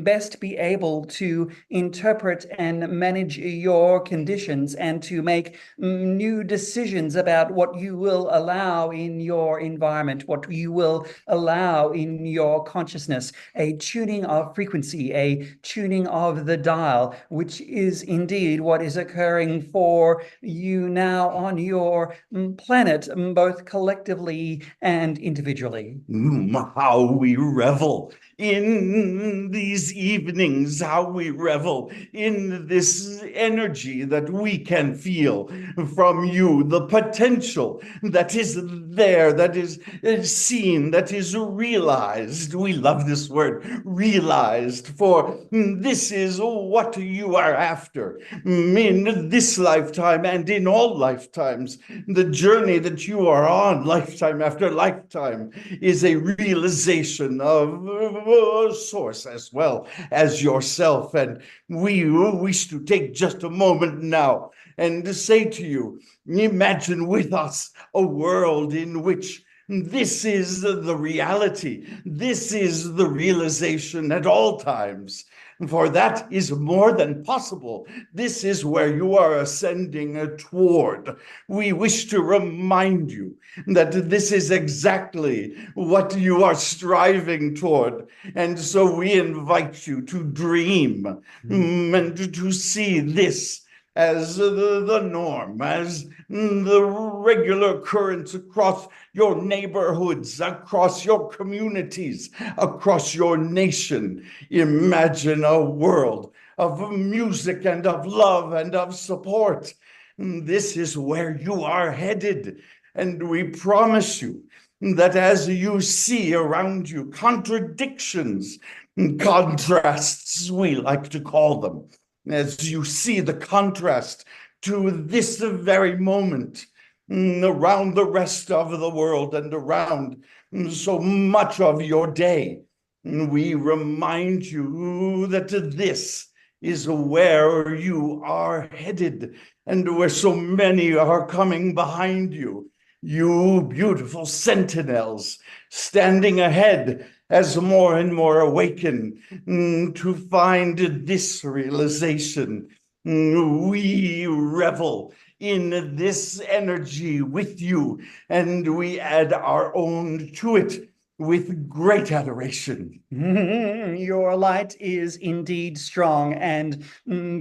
best be able to interpret and manage your conditions, and to make new decisions about what you will allow in your environment, what you will allow in your consciousness, a tuning of frequency, a tuning of the dial, which is indeed what is occurring for you now on your planet, both collectively and individually. How we revel in these evenings, how we revel in this energy that we can feel from you, the potential that is there, that is seen, that is realized. We love this word, realized, for this is what you are after in this lifetime and in all lifetimes. The journey that you are on, lifetime after lifetime, is a realization of Source as well as yourself. And we wish to take just a moment now and to say to you, imagine with us a world in which this is the reality. This is the realization at all times. For that is more than possible. This is where you are ascending toward. We wish to remind you that this is exactly what you are striving toward. And so we invite you to dream and to see this as the norm, as the regular occurrence across your neighborhoods, across your communities, across your nation. Imagine a world of music and of love and of support. This is where you are headed. And we promise you that as you see around you contradictions, contrasts, we like to call them, as you see the contrast to this very moment around the rest of the world and around so much of your day, we remind you that this is where you are headed and where so many are coming behind you. You beautiful sentinels standing ahead as more and more awaken to find this realization. We revel in this energy with you, and we add our own to it with great adoration. Your light is indeed strong and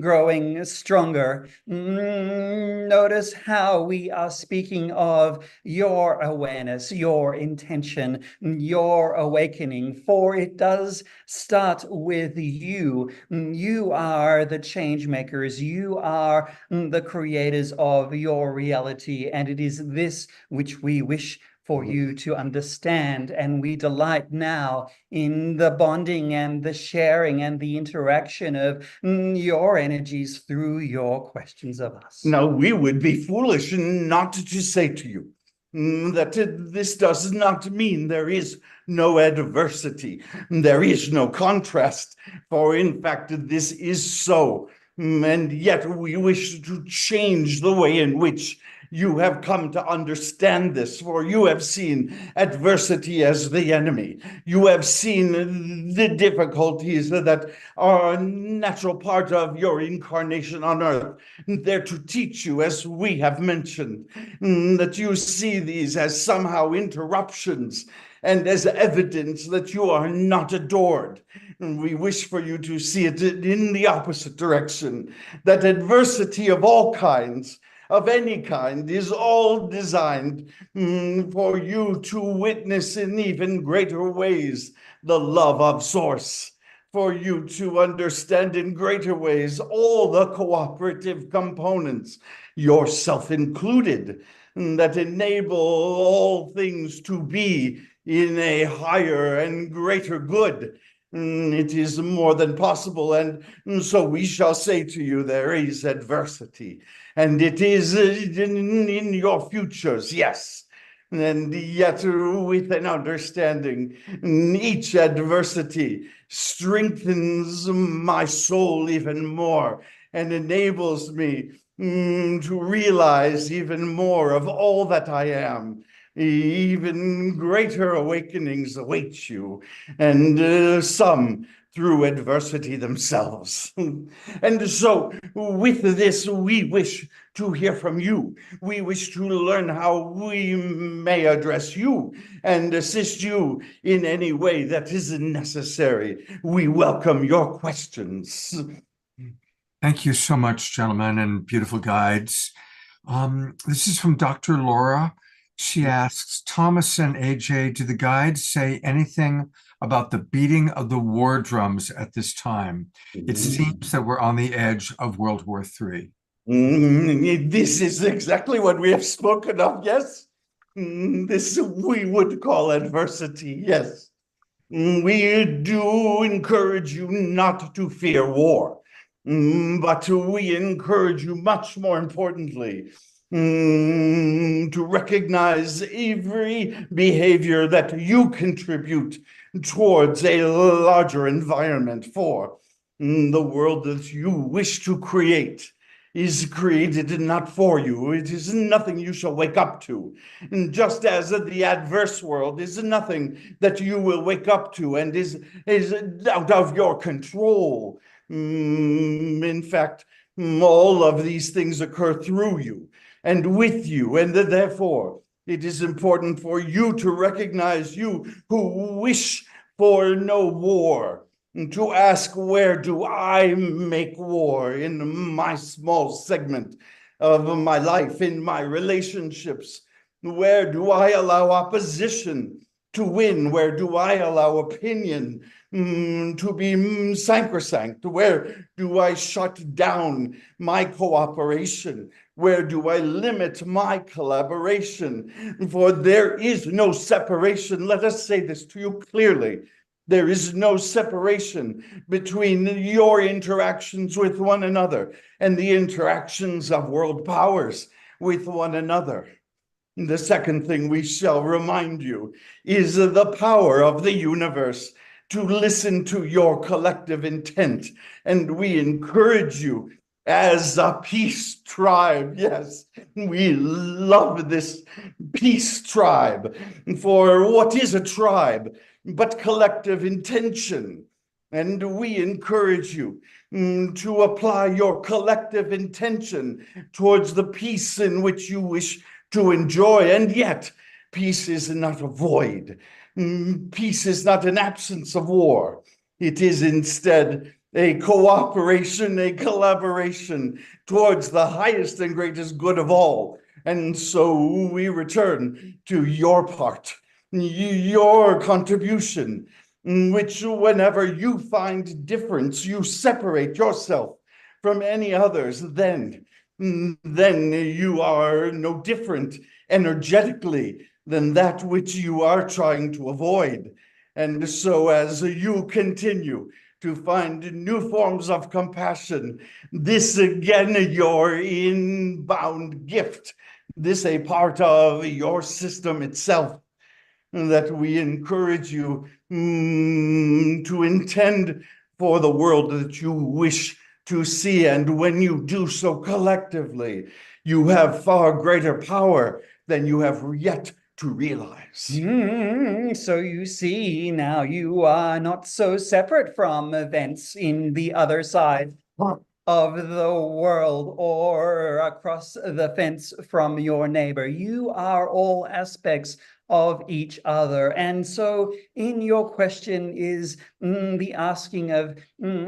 growing stronger. Notice how we are speaking of your awareness, your intention, your awakening, for it does start with you. You are the change makers. You are the creators of your reality, and it is this which we wish for you to understand. And we delight now in the bonding and the sharing and the interaction of your energies through your questions of us. Now, we would be foolish not to say to you that this does not mean there is no adversity, there is no contrast, for in fact, this is so. And yet we wish to change the way in which you have come to understand this, for you have seen adversity as the enemy. You have seen the difficulties that are a natural part of your incarnation on earth. They're to teach you, as we have mentioned, that you see these as somehow interruptions and as evidence that you are not adored. And we wish for you to see it in the opposite direction, that adversity of all kinds, of any kind, is all designed for you to witness in even greater ways the love of Source, for you to understand in greater ways all the cooperative components, yourself included, that enable all things to be in a higher and greater good. It is more than possible, and so we shall say to you, there is adversity, and it is in your futures, yes, and yet with an understanding, each adversity strengthens my soul even more and enables me to realize even more of all that I am. Even greater awakenings await you, and some through adversity themselves. And so with this, we wish to hear from you. We wish to learn how we may address you and assist you in any way that is necessary. We welcome your questions. Thank you so much, gentlemen and beautiful guides. This is from Dr. Laura. She asks, Thomas and AJ, do the guides say anything about the beating of the war drums at this time? It seems that we're on the edge of World War III. This is exactly what we have spoken of, yes? This we would call adversity, yes. We do encourage you not to fear war, but we encourage you, much more importantly, to recognize every behavior that you contribute towards a larger environment, for the world that you wish to create is created not for you. It is nothing you shall wake up to. And just as the adverse world is nothing that you will wake up to and is out of your control. In fact, all of these things occur through you and with you, and therefore it is important for you to recognize, you who wish for no war, to ask, where do I make war in my small segment of my life, in my relationships? Where do I allow opposition to win? Where do I allow opinion to be sacrosanct? Where do I shut down my cooperation? Where do I limit my collaboration? For there is no separation. Let us say this to you clearly. There is no separation between your interactions with one another and the interactions of world powers with one another. The second thing we shall remind you is the power of the universe to listen to your collective intent. And we encourage you as a peace tribe. Yes, we love this peace tribe. For what is a tribe but collective intention? And we encourage you to apply your collective intention towards the peace in which you wish to enjoy. And yet, peace is not a void. Peace is not an absence of war. It is instead a cooperation, a collaboration towards the highest and greatest good of all. And so we return to your part, your contribution, which whenever you find difference, you separate yourself from any others, then you are no different energetically than that which you are trying to avoid. And so as you continue to find new forms of compassion, this again, your inbound gift, this a part of your system itself, that we encourage you to intend for the world that you wish to see. And when you do so collectively, you have far greater power than you have yet to realize. So you see, now you are not so separate from events in the other side of the world or across the fence from your neighbor. You are all aspects of each other. And so in your question is the asking of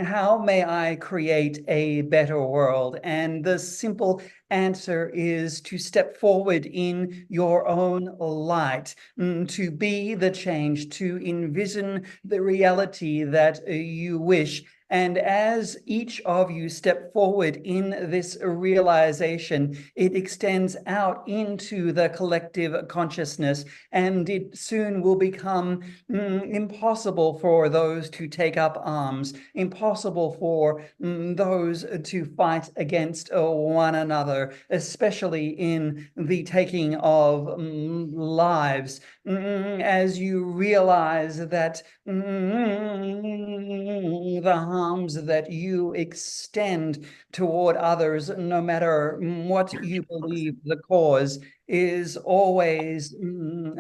how may I create a better world? And the simple answer is to step forward in your own light, to be the change, to envision the reality that you wish. And as each of you step forward in this realization, it extends out into the collective consciousness, and it soon will become impossible for those to take up arms, impossible for those to fight against one another, especially in the taking of lives. As you realize that the harms that you extend toward others, no matter what you believe the cause, is always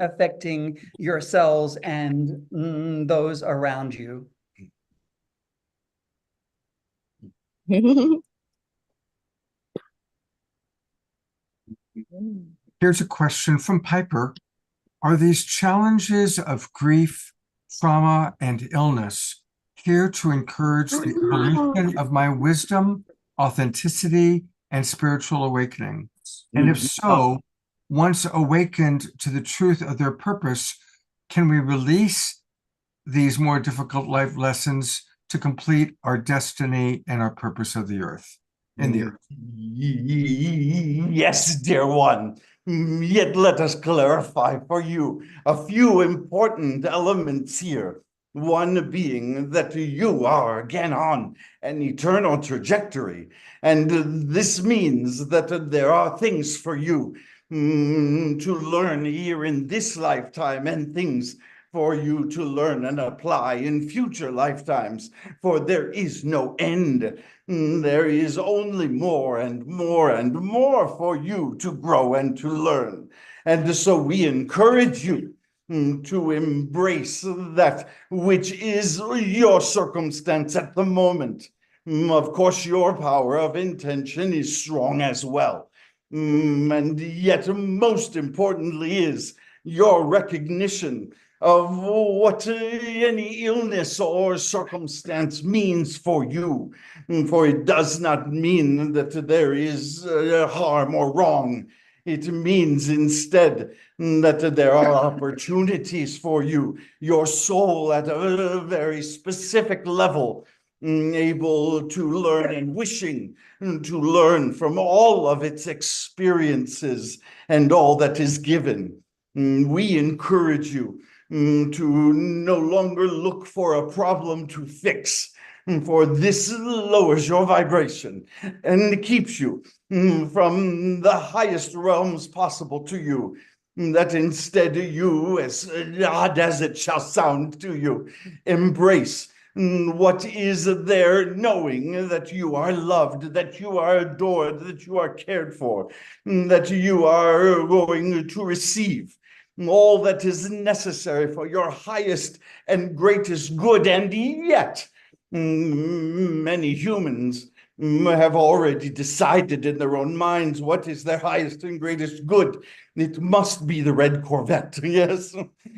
affecting yourselves and those around you. Here's a question from Piper. Are these challenges of grief, trauma, and illness here to encourage the evolution of my wisdom, authenticity, and spiritual awakening? And if so, once awakened to the truth of their purpose, can we release these more difficult life lessons to complete our destiny and our purpose of the earth? In the earth. Yes, dear one. Yet let us clarify for you a few important elements here. One being that you are again on an eternal trajectory. And this means that there are things for you to learn here in this lifetime, and things for you to learn and apply in future lifetimes, for there is no end. There is only more and more and more for you to grow and to learn. And so we encourage you to embrace that which is your circumstance at the moment. Of course, your power of intention is strong as well. And yet, most importantly, is your recognition of what any illness or circumstance means for you. For it does not mean that there is harm or wrong. It means instead that there are opportunities for you, your soul at a very specific level, able to learn and wishing to learn from all of its experiences and all that is given. We encourage you to no longer look for a problem to fix, for this lowers your vibration and keeps you from the highest realms possible to you. That instead you, as odd as it shall sound to you, embrace what is there, knowing that you are loved, that you are adored, that you are cared for, that you are going to receive all that is necessary for your highest and greatest good. And yet, many humans have already decided in their own minds what is their highest and greatest good. It must be the red Corvette. Yes,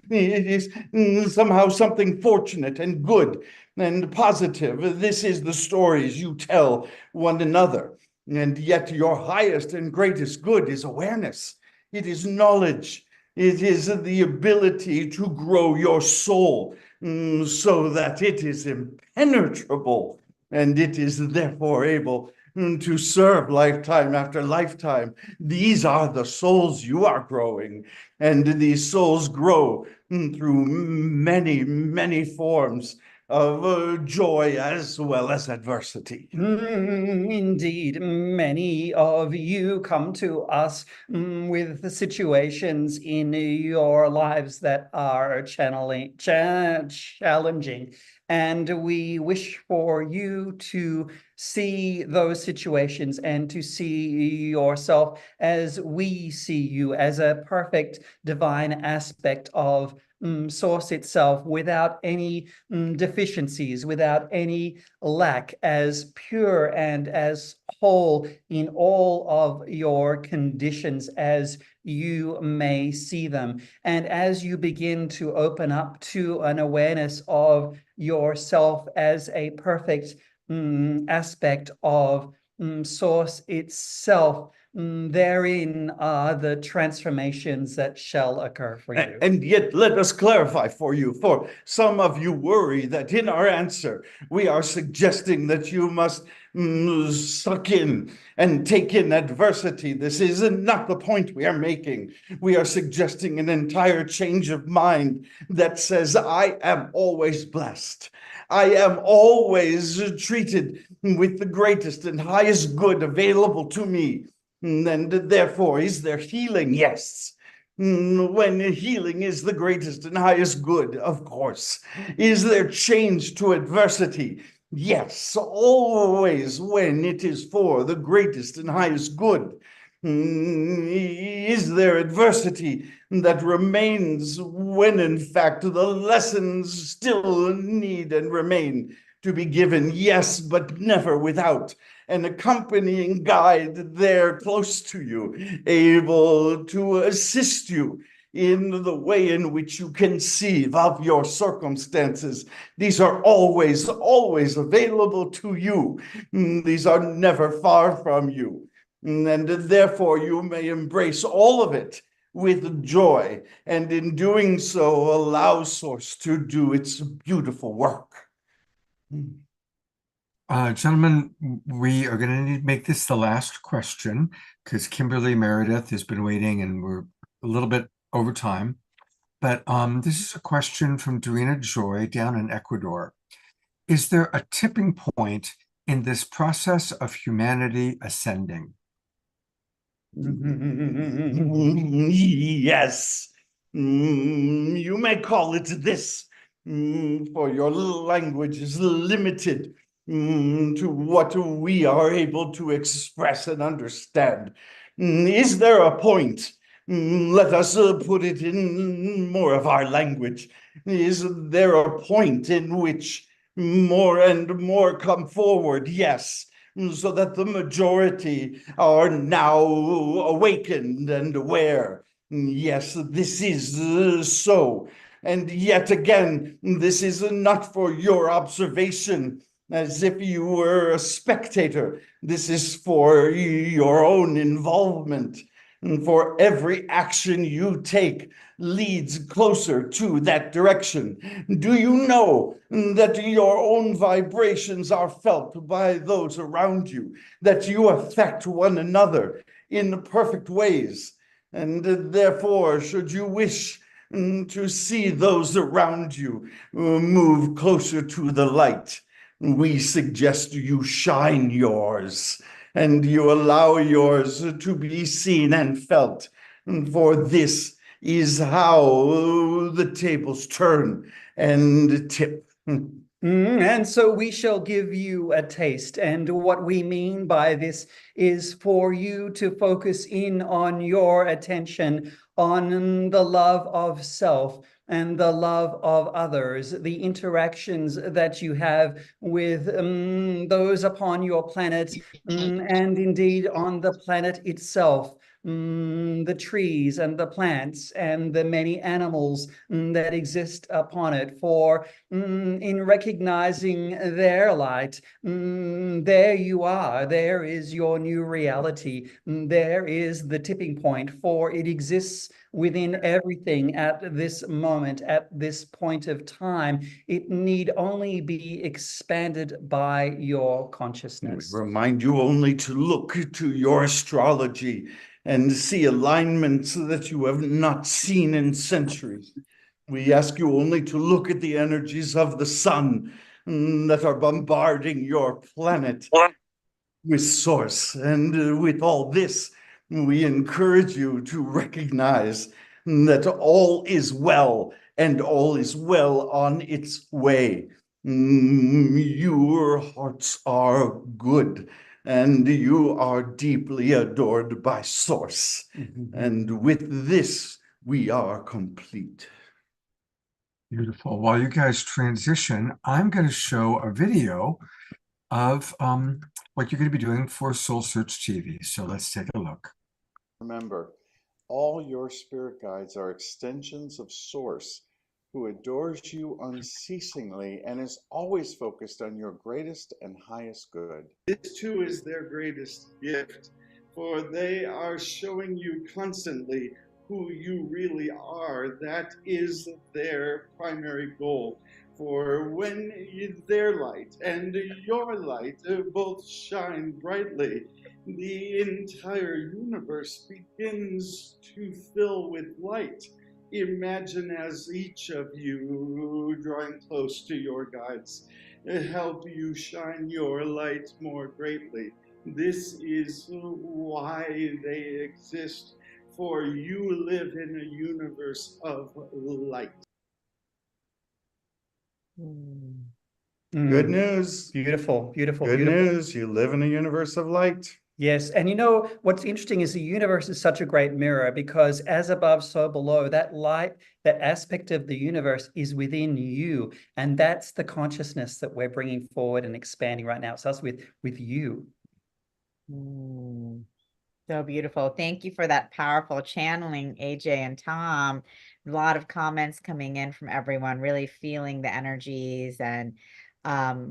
it is somehow something fortunate and good and positive. This is the stories you tell one another. And yet your highest and greatest good is awareness. It is knowledge. It is the ability to grow your soul so that it is impenetrable and it is therefore able to serve lifetime after lifetime. These are the souls you are growing, and these souls grow through many, many forms of joy as well as adversity. Indeed, many of you come to us with the situations in your lives that are challenging. And we wish for you to see those situations and to see yourself as we see you, as a perfect divine aspect of source itself, without any deficiencies, without any lack, as pure and as whole in all of your conditions as you may see them. And as you begin to open up to an awareness of yourself as a perfect aspect of source itself, therein are the transformations that shall occur for you. And yet, let us clarify for you, for some of you worry that in our answer, we are suggesting that you must suck in and take in adversity. This is not the point we are making. We are suggesting an entire change of mind that says, I am always blessed. I am always treated with the greatest and highest good available to me. And therefore, is there healing? Yes. When healing is the greatest and highest good, of course. Is there change to adversity? Yes, always when it is for the greatest and highest good. Is there adversity that remains when in fact the lessons still need and remain to be given? Yes, but never without an accompanying guide there close to you, able to assist you in the way in which you conceive of your circumstances. These are always, always available to you. These are never far from you. And therefore you may embrace all of it with joy, and in doing so, allow Source to do its beautiful work. Gentlemen, we are going to need to make this the last question because Kimberly Meredith has been waiting and we're a little bit over time. But this is a question from Dorina Joy down in Ecuador. Is there a tipping point in this process of humanity ascending? Yes. You may call it this, for your language is limited to what we are able to express and understand. Is there a point? Let us put it in more of our language. Is there a point in which more and more come forward? Yes, so that the majority are now awakened and aware. Yes, this is so. And yet again, this is not for your observation as if you were a spectator. This is for your own involvement. And for every action you take leads closer to that direction. Do you know that your own vibrations are felt by those around you, that you affect one another in perfect ways? And therefore, should you wish to see those around you move closer to the light, we suggest you shine yours and you allow yours to be seen and felt. For this is how the tables turn and tip. And so we shall give you a taste. And what we mean by this is for you to focus in on your attention on the love of self and the love of others, the interactions that you have with those upon your planet, and indeed on the planet itself. the trees and the plants and the many animals that exist upon it, for in recognizing their light, there you are, there is your new reality, there is the tipping point, for it exists within everything at this moment, at this point of time. It need only be expanded by your consciousness. We remind you only to look to your astrology and see alignments that you have not seen in centuries. We ask you only to look at the energies of the sun that are bombarding your planet with source. And with all this, we encourage you to recognize that all is well, and all is well on its way. Your hearts are good, and you are deeply adored by Source. And with this, we are complete. Beautiful. While you guys transition, I'm going to show a video of what you're going to be doing for Soul Search TV. So let's take a look. Remember, all your spirit guides are extensions of Source, who adores you unceasingly and is always focused on your greatest and highest good. This too is their greatest gift, for they are showing you constantly who you really are. That is their primary goal. For when their light and your light both shine brightly, the entire universe begins to fill with light. Imagine as each of you, drawing close to your guides, help you shine your light more greatly. This is why they exist, for you live in a universe of light. Good news. Beautiful, beautiful, Good beautiful. news. You live in a universe of light. Yes, and you know, what's interesting is the universe is such a great mirror, because as above, so below, that light, that aspect of the universe is within you. And that's the consciousness that we're bringing forward and expanding right now. It starts with you. So beautiful. Thank you for that powerful channeling, AJ and Tom. A lot of comments coming in from everyone, really feeling the energies and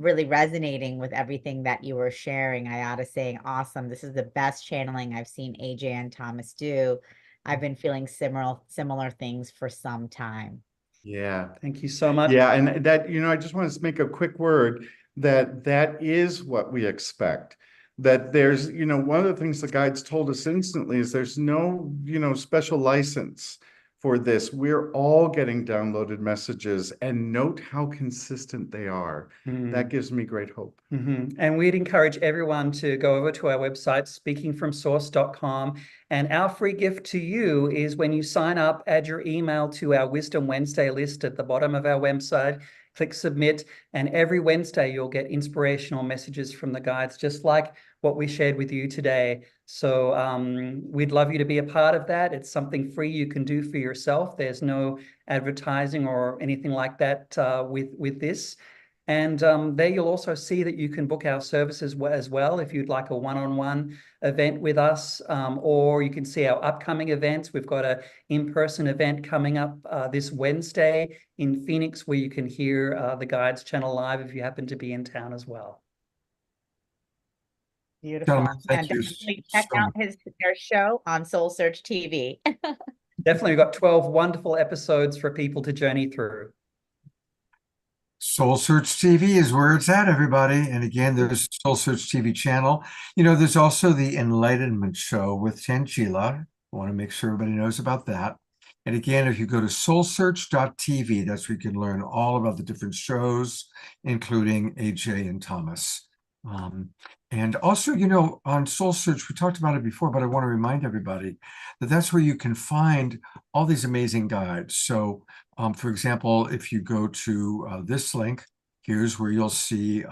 really resonating with everything that you were sharing. Ayada saying, awesome. This is the best channeling I've seen AJ and Thomas do. I've been feeling similar things for some time. Yeah. Thank you so much. Yeah, and that, I just want to make a quick word that is what we expect. That there's, one of the things the guides told us instantly is there's no, special license for this. We're all getting downloaded messages, and note how consistent they are. That gives me great hope. And we'd encourage everyone to go over to our website, speakingfromsource.com. And our free gift to you is when you sign up, add your email to our Wisdom Wednesday list at the bottom of our website, click submit, and every Wednesday you'll get inspirational messages from the guides, just like what we shared with you today. So we'd love you to be a part of that. It's something free you can do for yourself. There's no advertising or anything like that with this. And there you'll also see that you can book our services as well if you'd like a one-on-one event with us, or you can see our upcoming events. We've got an in-person event coming up this Wednesday in Phoenix, where you can hear the guides channel live if you happen to be in town as well. Beautiful. Gentlemen, thank And you definitely check out their show on Soul Search TV. Definitely, we've got 12 wonderful episodes for people to journey through. Soul Search TV is where it's at, everybody. And again, there's Soul Search TV channel. There's also the Enlightenment Show with Tangela. I want to make sure everybody knows about that. And again, if you go to soulsearch.tv, that's where you can learn all about the different shows, including AJ and Thomas. And also, on Soul Search, we talked about it before, but I want to remind everybody that that's where you can find all these amazing guides. So, for example, if you go to this link, here's where you'll see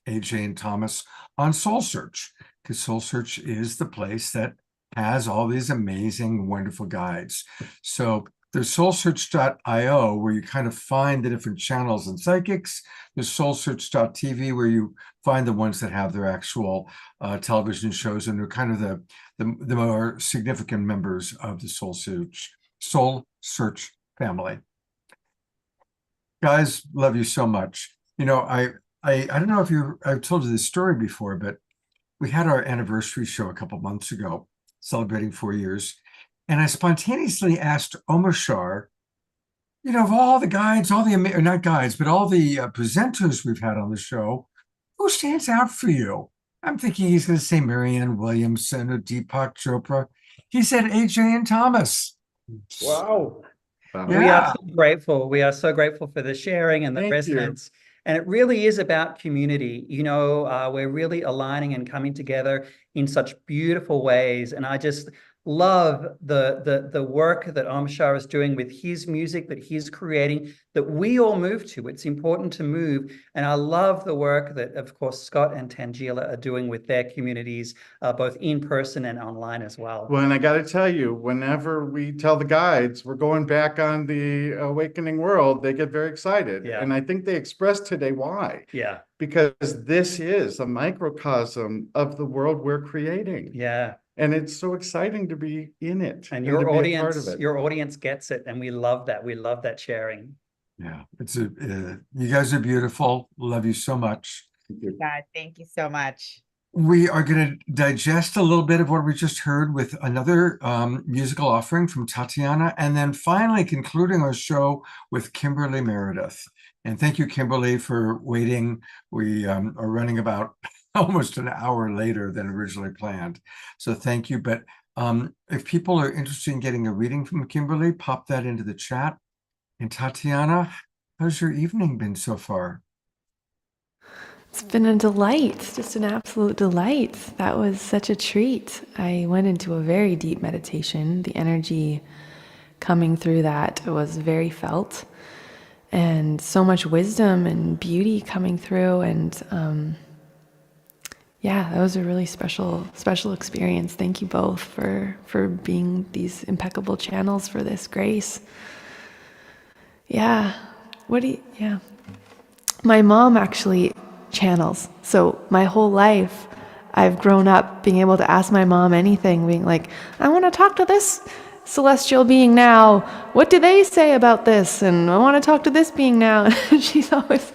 AJ and Thomas on Soul Search, because Soul Search is the place that has all these amazing, wonderful guides. So There's SoulSearch.io, where you kind of find the different channels and psychics. There's SoulSearch.tv, where you find the ones that have their actual television shows, and they're kind of the more significant members of the SoulSearch family. Guys, love you so much. You know, I don't know if I've told you this story before, but we had our anniversary show a couple months ago, celebrating 4 years. And I spontaneously asked Omashar, you know, of all the guides, all the, or not guides, but all the presenters we've had on the show, who stands out for you? I'm thinking he's going to say Marianne Williamson or Deepak Chopra. He said AJ and Thomas. Wow. Yeah. We are so grateful. We are so grateful for the sharing and the Thank you. resonance. And it really is about community. You know, we're really aligning and coming together in such beautiful ways. And I just love the work that Omashar is doing with his music that he's creating, that we all move to. It's important to move. And I love the work that, of course, Scott and Tangela are doing with their communities, both in person and online as well. Well, and I got to tell you, whenever we tell the guides we're going back on the awakening world, they get very excited. Yeah. And I think they expressed today why. Yeah. Because this is a microcosm of the world we're creating. Yeah. And it's so exciting to be in it And to your be a part audience, of it. your audience gets it. And we love that. We love that sharing. Yeah, it's you guys are beautiful. Love you so much. God, thank you so much. We are going to digest a little bit of what we just heard with another musical offering from Tatiana, and then finally concluding our show with Kimberly Meredith. And thank you, Kimberly, for waiting. We are running about almost an hour later than originally planned. So thank you. But if people are interested in getting a reading from Kimberly, pop that into the chat. And Tatiana, how's your evening been so far? It's been a delight, just an absolute delight. That was such a treat. I went into a very deep meditation. The energy coming through that was very felt, and so much wisdom and beauty coming through. And yeah, that was a really special experience. Thank you both for being these impeccable channels for this grace. Yeah. Yeah. My mom actually channels. So my whole life, I've grown up being able to ask my mom anything, being like, I want to talk to this celestial being now. What do they say about this? And I want to talk to this being now. And she's always,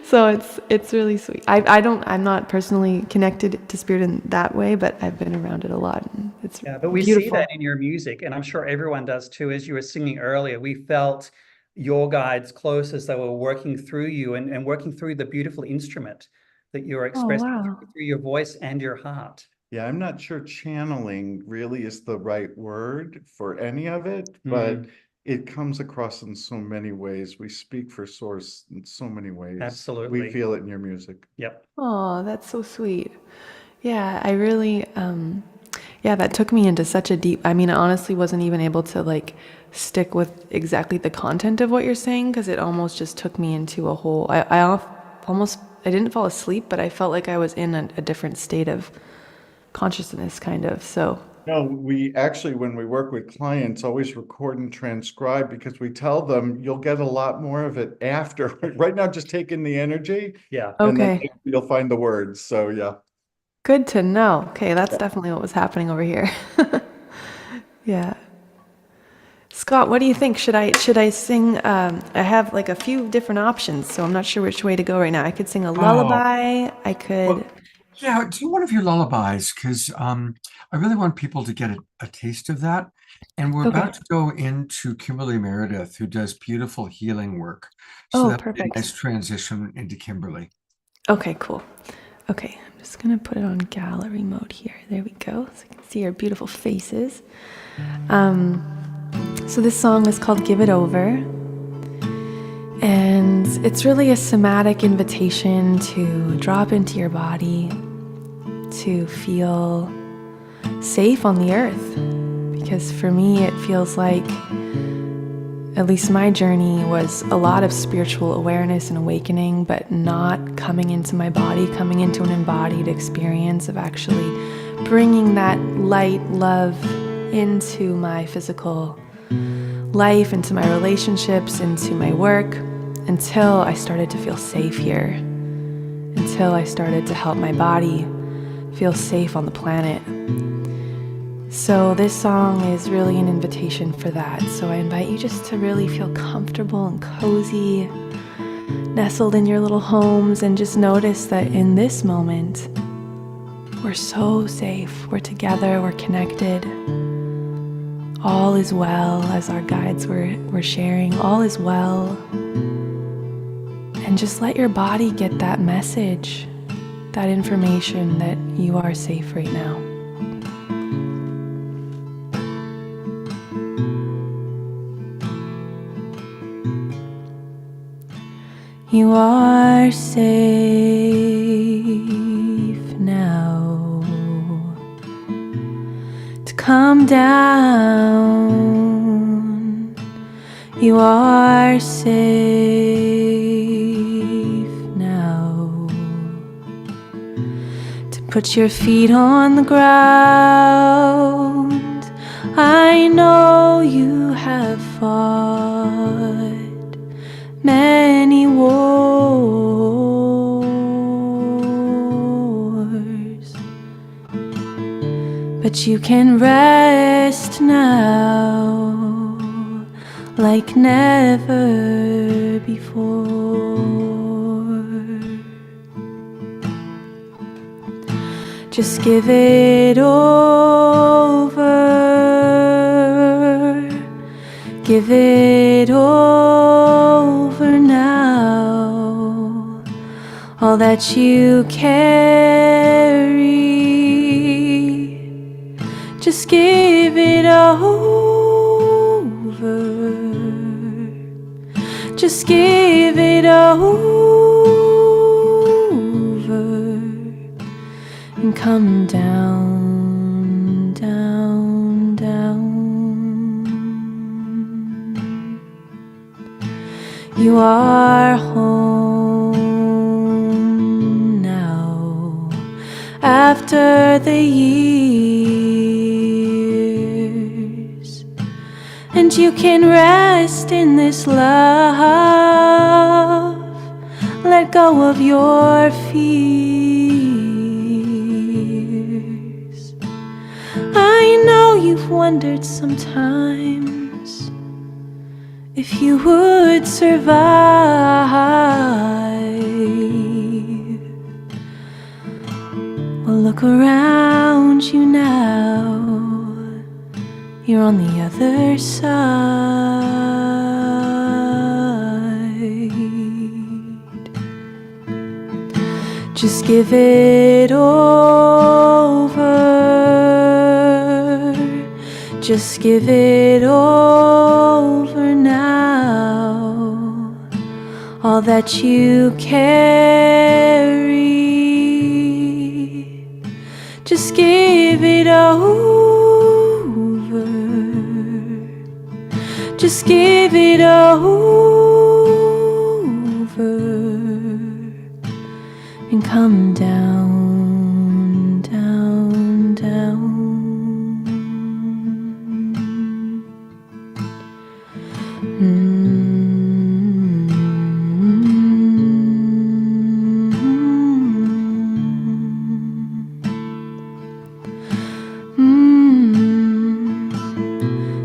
so it's really sweet. I'm not personally connected to spirit in that way, but I've been around it a lot. And it's but we beautiful. see that in your music, and I'm sure everyone does too. As you were singing earlier, we felt your guides close as they were working through you and working through the beautiful instrument that you're expressing through your voice and your heart. Yeah, I'm not sure channeling really is the right word for any of it, but it comes across in so many ways. We speak for source in so many ways. Absolutely. We feel it in your music. Yep. Oh, that's so sweet. Yeah, I really, that took me into such a deep, I mean, I honestly wasn't even able to like stick with exactly the content of what you're saying, because it almost just took me into a whole, I didn't fall asleep, but I felt like I was in a different state of consciousness, kind of. So no, we actually, when we work with clients, always record and transcribe, because we tell them you'll get a lot more of it after. Right now, just take in the energy. Yeah. And then okay, you'll find the words. So yeah. good to know. Okay, that's definitely what was happening over here. Yeah. Scott, what do you think? Should I sing? I have like a few different options, so I'm not sure which way to go right now. I could sing a lullaby. I could. Well, yeah, do one of your lullabies, because I really want people to get a taste of that. And we're about to go into Kimberly Meredith, who does beautiful healing work. So that's perfect. a nice transition into Kimberly. Okay, cool. Okay, I'm just gonna put it on gallery mode here. There we go, so you can see our beautiful faces. So this song is called Give It Over. And it's really a somatic invitation to drop into your body, to feel safe on the earth. Because for me, it feels like, at least my journey was a lot of spiritual awareness and awakening, but not coming into my body, coming into an embodied experience of actually bringing that light, love into my physical life, into my relationships, into my work, until I started to feel safe here, until I started to help my body feel safe on the planet. So this song is really an invitation for that. So I invite you just to really feel comfortable and cozy, nestled in your little homes, and just notice that in this moment, we're so safe, we're together, we're connected. All is well, as our guides were sharing, all is well. And just let your body get that message, that information that you are safe right now. You are safe now to come down. You are safe now to put your feet on the ground. I know you have fought many wars, but you can rest now like never before. Just give it over, give it over now, all that you carry. Just give it over, just give it over, and come down, down, down. You are home now, after the years, and you can rest in this love. Let go of your fears. I know you've wondered sometimes if you would survive. Well, look around you now. You're on the other side. Just give it over. Just give it over now, all that you carry. Just give it over, just give it over, and come down, down, down.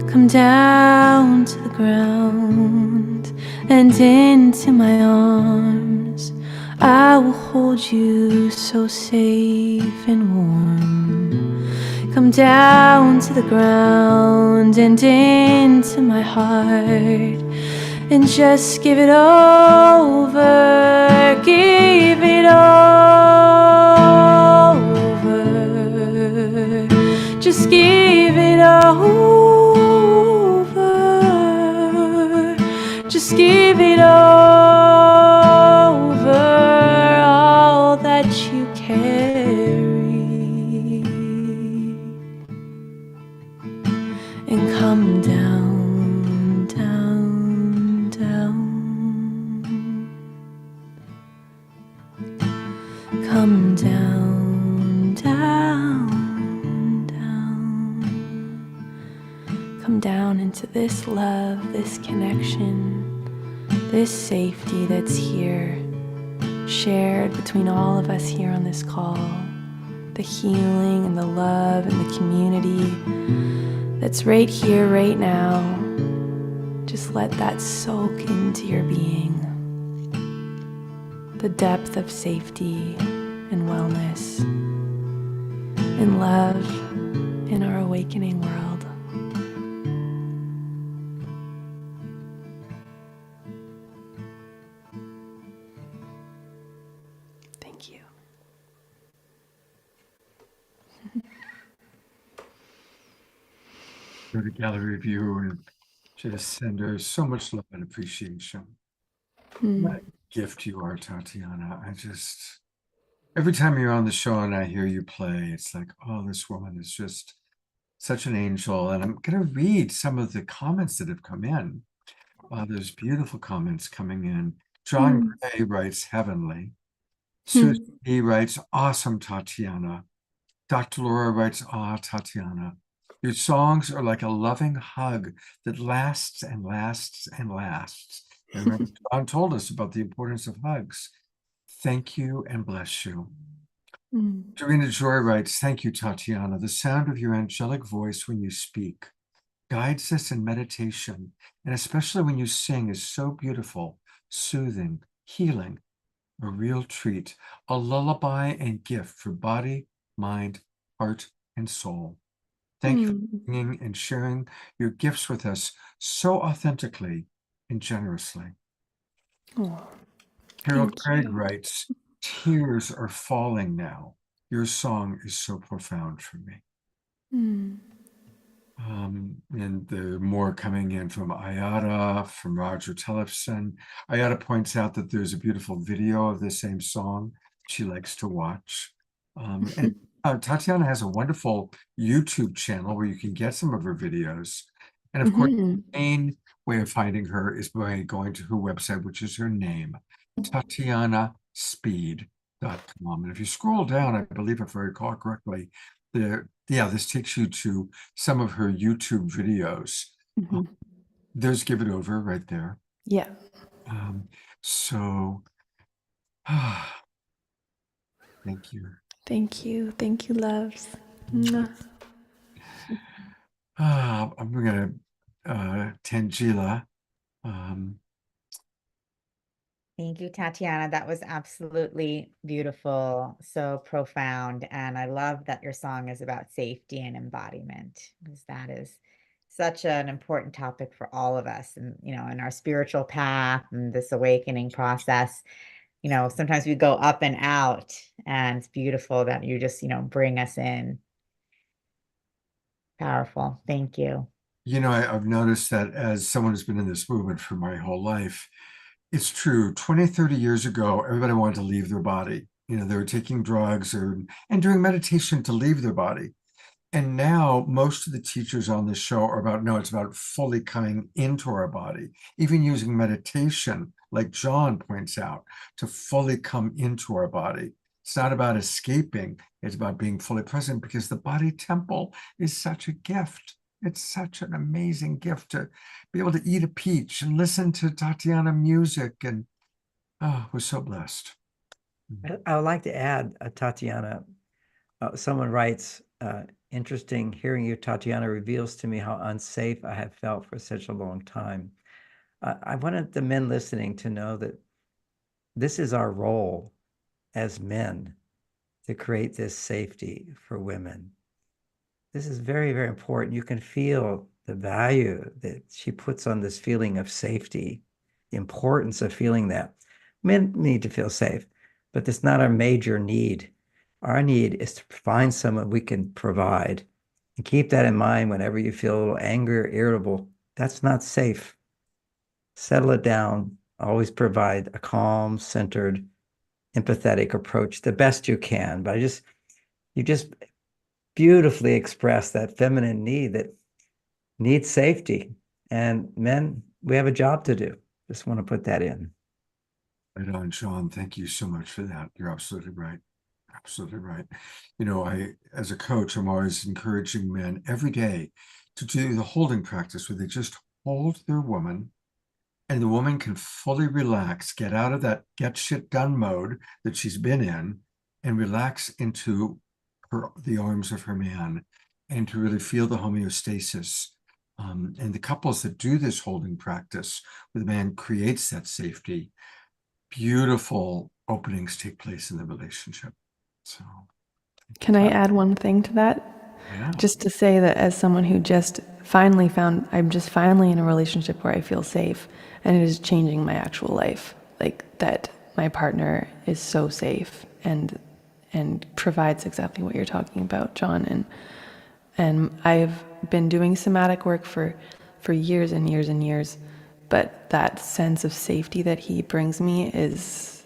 Come down to the ground and into my arms. I will hold you so safe and warm. Come down to the ground and into my heart, and just give it over, give it over, just give it over, just give it over, all that you carry, and come down, down, down. Come down, down, down. Come down into to this love, this connection, this safety that's here, shared between all of us here on this call, the healing and the love and the community that's right here, right now. Just let that soak into your being. The depth of safety and wellness and love in our awakening world. Thank you. Go to gallery view and just send her so much love and appreciation. What a gift you are, Tatiana. Every time you're on the show and I hear you play, it's like, oh, this woman is just such an angel. And I'm going to read some of the comments that have come in. There's beautiful comments coming in. John Gray writes, heavenly. Susan B writes, awesome, Tatiana. Dr. Laura writes, Tatiana. Your songs are like a loving hug that lasts and lasts and lasts. And remember, John told us about the importance of hugs. Thank you and bless you. Dorina Joy writes, thank you, Tatiana. The sound of your angelic voice when you speak guides us in meditation, and especially when you sing is so beautiful, soothing, healing, a real treat, a lullaby and gift for body, mind, heart, and soul. Thank you for singing and sharing your gifts with us so authentically and generously. Oh, Carol Craig writes, tears are falling now. Your song is so profound for me. And there are more coming in from Ayada, from Roger Tellefson. Ayada points out that there's a beautiful video of the same song she likes to watch. And Tatiana has a wonderful YouTube channel where you can get some of her videos. And of course, the main way of finding her is by going to her website, which is her name, TatianaSpeed.com. And if you scroll down, I believe if I recall correctly, this takes you to some of her YouTube videos. There's Give It Over right there. Yeah. Thank you. Thank you. Thank you, loves. I'm going to Tangela. Thank you, Tatiana. That was absolutely beautiful, so profound. And I love that your song is about safety and embodiment, because that is such an important topic for all of us. And, in our spiritual path and this awakening process, sometimes we go up and out, and it's beautiful that you just, bring us in. Powerful. Thank you. I've noticed that as someone who's been in this movement for my whole life, it's true. 20, 30 years ago, everybody wanted to leave their body. They were taking drugs and doing meditation to leave their body. And now most of the teachers on this show are about, no, it's about fully coming into our body, even using meditation, like John points out, to fully come into our body. It's not about escaping. It's about being fully present, because the body temple is such a gift. It's such an amazing gift to be able to eat a peach and listen to Tatiana music. And we're so blessed. I would like to add, Tatiana, someone writes, interesting, hearing you, Tatiana, reveals to me how unsafe I have felt for such a long time. I wanted the men listening to know that this is our role as men, to create this safety for women. This is very, very important. You can feel the value that she puts on this feeling of safety, the importance of feeling that. Men need to feel safe, but that's not our major need. Our need is to find someone we can provide. And keep that in mind whenever you feel a little angry or irritable. That's not safe. Settle it down. Always provide a calm, centered, empathetic approach the best you can. But you just beautifully express that feminine need that needs safety. And men, we have a job to do. Just want to put that in. Right on, Sean. Thank you so much for that. You're absolutely right. Absolutely right. As a coach, I'm always encouraging men every day to do the holding practice where they just hold their woman and the woman can fully relax, get out of that get shit done mode that she's been in and relax into the arms of her man and to really feel the homeostasis. And the couples that do this holding practice where the man creates that safety, beautiful openings take place in the relationship. So Can I add one thing to that? yeah. Just to say that as someone who I'm just finally in a relationship where I feel safe, and it is changing my actual life. Like that my partner is so safe and provides exactly what you're talking about, John. And I've been doing somatic work for years and years and years, but that sense of safety that he brings me it's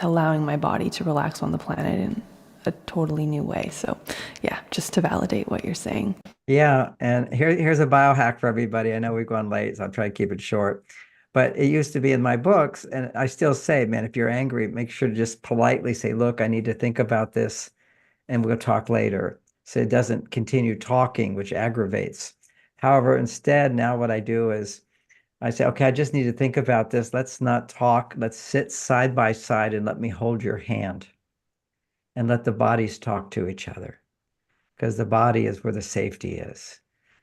allowing my body to relax on the planet in a totally new way. So yeah, just to validate what you're saying. Yeah, and here's a biohack for everybody. I know we've gone late, so I'll try to keep it short. But it used to be in my books, and I still say, man, if you're angry, make sure to just politely say, look, I need to think about this, and we'll talk later. So it doesn't continue talking, which aggravates. However, instead, now what I do is I say, okay, I just need to think about this. Let's not talk. Let's sit side by side and let me hold your hand and let the bodies talk to each other. Because the body is where the safety is.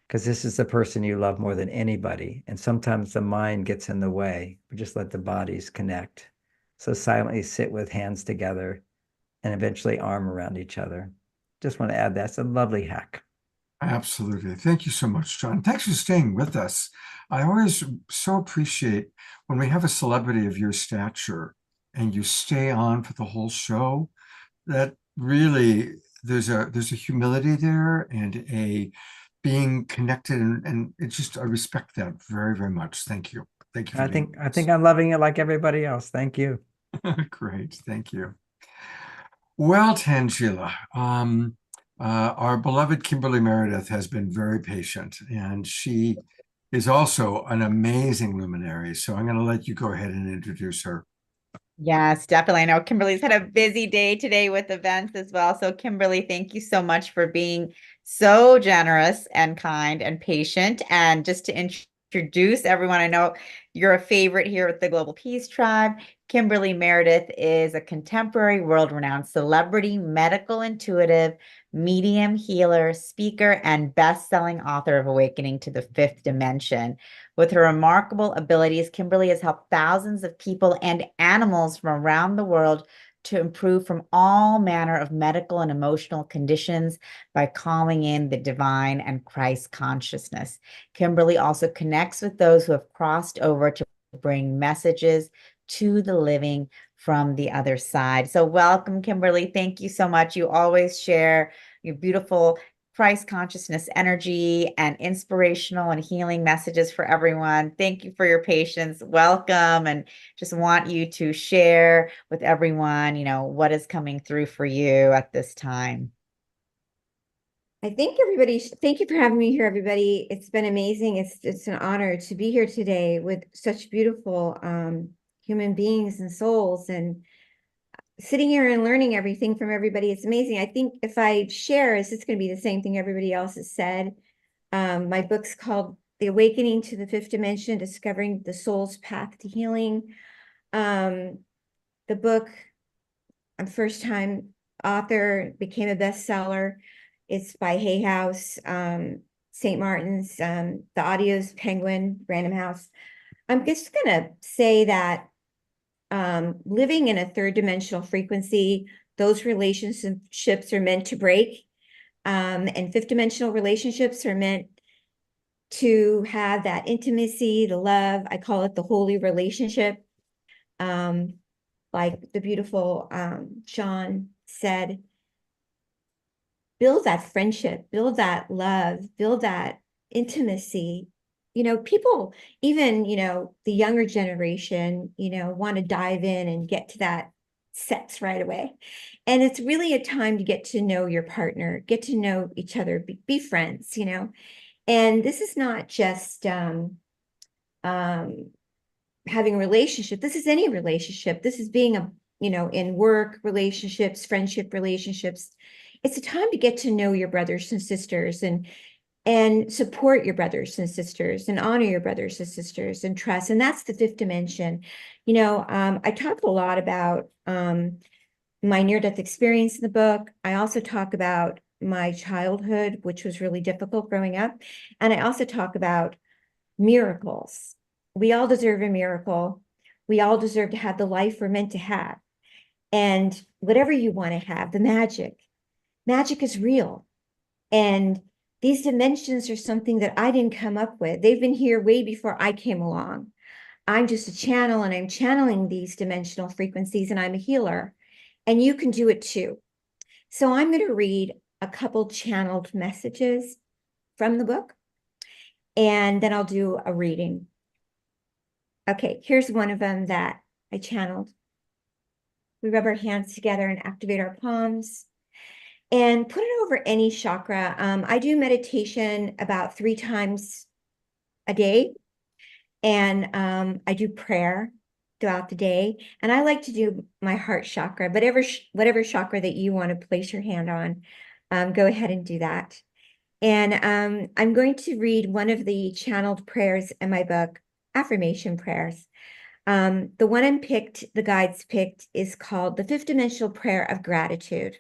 Because this is the person you love more than anybody. And sometimes the mind gets in the way, but just let the bodies connect. So silently sit with hands together and eventually arm around each other. Just want to add that's a lovely hack. Absolutely. Thank you so much, John. Thanks for staying with us. I always so appreciate when we have a celebrity of your stature and you stay on for the whole show. That really there's a humility there and a being connected, and it's just I respect that very, very much. Thank you. Thank you. I think I'm loving it like everybody else. Thank you. Great. Thank you. Well, Tangela, our beloved Kimberly Meredith has been very patient, and she is also an amazing luminary. So I'm going to let you go ahead and introduce her. Yes, definitely. I know Kimberly's had a busy day today with events as well. So Kimberly, thank you so much for being so generous and kind and patient. And just to introduce everyone, I know you're a favorite here with the Global Peace Tribe. Kimberly Meredith is a contemporary world-renowned celebrity, medical intuitive, medium, healer, speaker, and best-selling author of Awakening to the Fifth Dimension. With her remarkable abilities, Kimberly has helped thousands of people and animals from around the world to improve from all manner of medical and emotional conditions by calming in the divine and Christ consciousness. Kimberly also connects with those who have crossed over to bring messages to the living from the other side. So welcome, Kimberly. Thank you so much. You always share your beautiful Christ consciousness energy and inspirational and healing messages for everyone. Thank you for your patience. Welcome, and just want you to share with everyone, what is coming through for you at this time. I think thank you for having me here, everybody. It's been amazing. It's an honor to be here today with such beautiful human beings and souls, and sitting here and learning everything from everybody. It's amazing. I think if I share, it's going to be the same thing everybody else has said. My book's called The Awakening to the Fifth Dimension, Discovering the Soul's Path to Healing. The book, I'm first-time author, became a bestseller. It's by Hay House, St. Martin's, the audio's Penguin, Random House. I'm just going to say that living in a third dimensional frequency, those relationships are meant to break. And fifth dimensional relationships are meant to have that intimacy, the love. I call it the holy relationship. Like the beautiful Sean said, build that friendship, build that love, build that intimacy. People, even, the younger generation, want to dive in and get to that sex right away. And it's really a time to get to know your partner, get to know each other, be friends, And this is not just having a relationship. This is any relationship. This is being in work relationships, friendship relationships. It's a time to get to know your brothers and sisters and and support your brothers and sisters and honor your brothers and sisters and trust. And that's the fifth dimension. I talked a lot about my near-death experience in the book. I also talk about my childhood, which was really difficult growing up. And I also talk about miracles. We all deserve a miracle. We all deserve to have the life we're meant to have. And whatever you want to have, the magic is real. And these dimensions are something that I didn't come up with. They've been here way before I came along. I'm just a channel, and I'm channeling these dimensional frequencies, and I'm a healer. And you can do it too. So I'm going to read a couple channeled messages from the book, and then I'll do a reading. Okay, here's one of them that I channeled. We rub our hands together and activate our palms and put it over any chakra. I do meditation about 3 times a day, and I do prayer throughout the day. And I like to do my heart chakra, but whatever chakra that you want to place your hand on, go ahead and do that. And I'm going to read one of the channeled prayers in my book, affirmation prayers. The one the guides picked is called the Fifth Dimensional Prayer of Gratitude.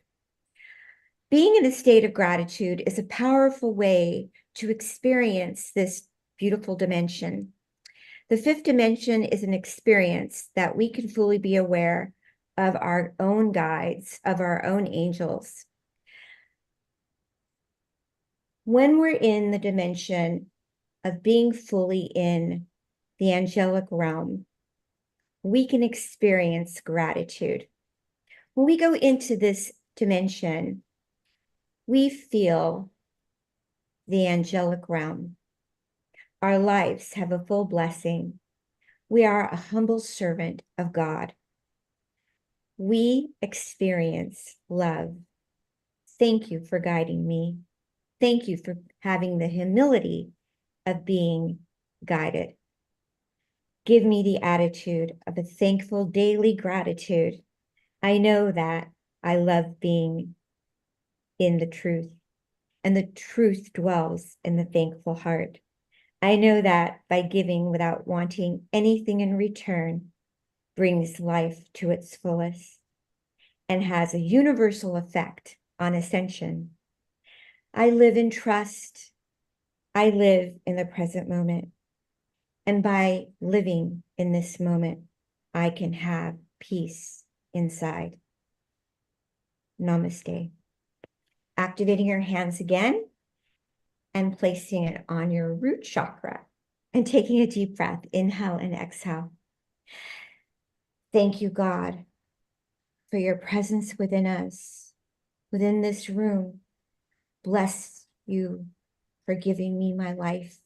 Being in a state of gratitude is a powerful way to experience this beautiful dimension. The fifth dimension is an experience that we can fully be aware of our own guides, of our own angels. When we're in the dimension of being fully in the angelic realm, we can experience gratitude. When we go into this dimension, we feel the angelic realm. Our lives have a full blessing. We are a humble servant of God. We experience love. Thank you for guiding me. Thank you for having the humility of being guided. Give me the attitude of a thankful daily gratitude. I know that I love being in the truth, and the truth dwells in the thankful heart. I know that by giving without wanting anything in return brings life to its fullest and has a universal effect on ascension. I live in trust. I live in the present moment. And by living in this moment, I can have peace inside. Namaste. Activating your hands again and placing it on your root chakra and taking a deep breath, inhale and exhale. Thank you, God, for your presence within us, within this room. Bless you for giving me my life.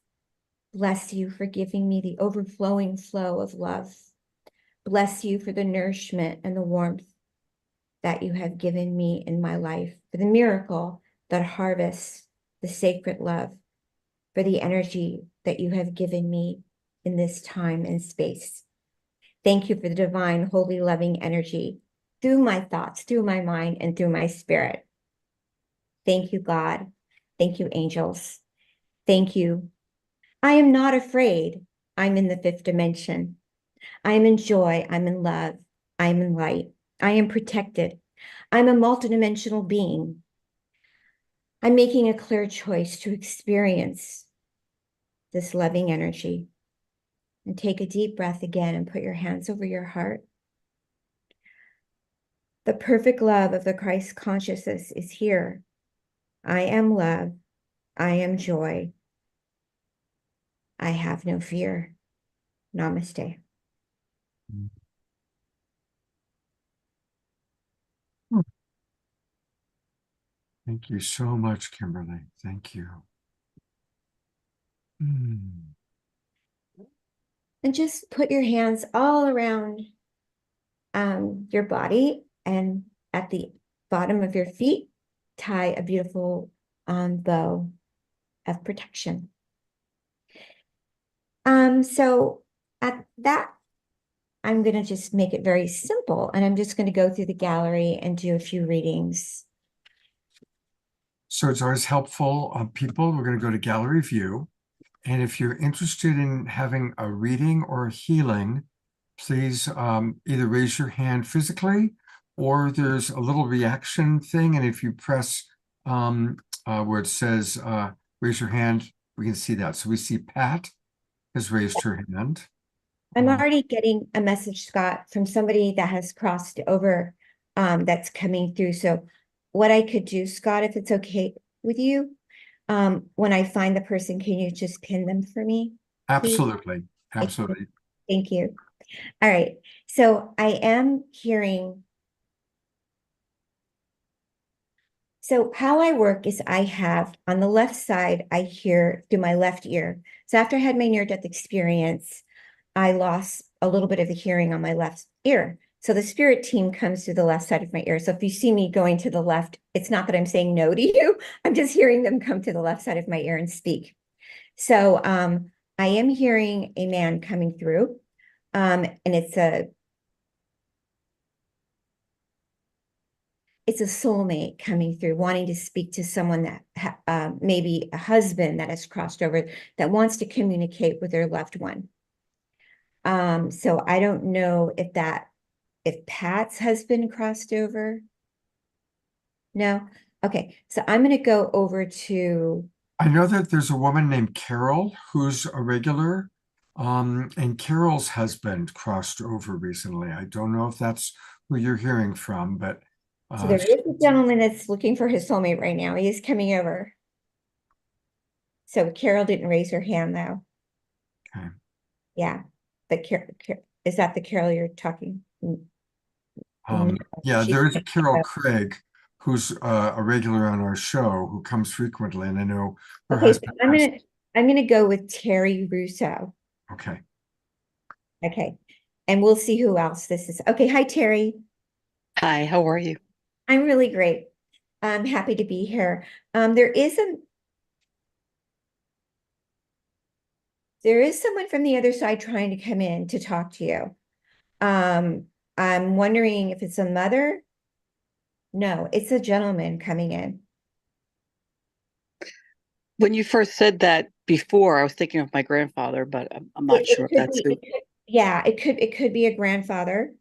Bless you for giving me the overflowing flow of love. Bless you for the nourishment and the warmth that you have given me in my life, for the miracle that harvests the sacred love, for the energy that you have given me in this time and space. Thank you for the divine, holy, loving energy through my thoughts, through my mind, and through my spirit. Thank you, God. Thank you, angels. Thank you. I am not afraid. I'm in the fifth dimension. I am in joy. I'm in love. I am in light. I am protected. I'm a multidimensional being. I'm making a clear choice to experience this loving energy. And take a deep breath again and put your hands over your heart. The perfect love of the Christ consciousness is here. I am love. I am joy. I have no fear. Namaste. Thank you so much, Kimberly. Thank you. And just put your hands all around your body, and at the bottom of your feet, tie a beautiful bow of protection. So at that, I'm going to just make it very simple, and I'm just going to go through the gallery and do a few readings. So it's always helpful. People, we're going to go to gallery view. And if you're interested in having a reading or a healing, please either raise your hand physically, or there's a little reaction thing. And if you press where it says raise your hand, we can see that. So we see Pat has raised her hand. I'm already getting a message, Scott, from somebody that has crossed over that's coming through. So what I could do, Scott, if it's okay with you, when I find the person, can you just pin them for me? Please? Absolutely. Absolutely. Thank you. All right. So I am hearing. So how I work is I have on the left side, I hear through my left ear. So after I had my near-death experience, I lost a little bit of the hearing on my left ear. So the spirit team comes through the left side of my ear. So if you see me going to the left, it's not that I'm saying no to you. I'm just hearing them come to the left side of my ear and speak. So I am hearing a man coming through, and it's a soulmate coming through, wanting to speak to someone that maybe a husband that has crossed over that wants to communicate with their loved one. So I don't know if Pat's husband crossed over. No. Okay. So I'm going to go over to. I know that there's a woman named Carol who's a regular, and Carol's husband crossed over recently. I don't know if that's who you're hearing from, but So there is a gentleman that's looking for his soulmate right now. He is coming over. So Carol didn't raise her hand though. Okay. Yeah, but is that the Carol you're talking? Yeah, she's there is a Carol not. Craig who's a regular on our show who comes frequently, and I know her Okay, so husband. I'm gonna go with Terry Russo. Okay. Okay, and we'll see who else this is. Okay, hi Terry. Hi, how are you? I'm really great. I'm happy to be here. There is someone from the other side trying to come in to talk to you. I'm wondering if it's a mother. No, it's a gentleman coming in. When you first said that before, I was thinking of my grandfather, but I'm not sure if that's who. Yeah, it could be a grandfather.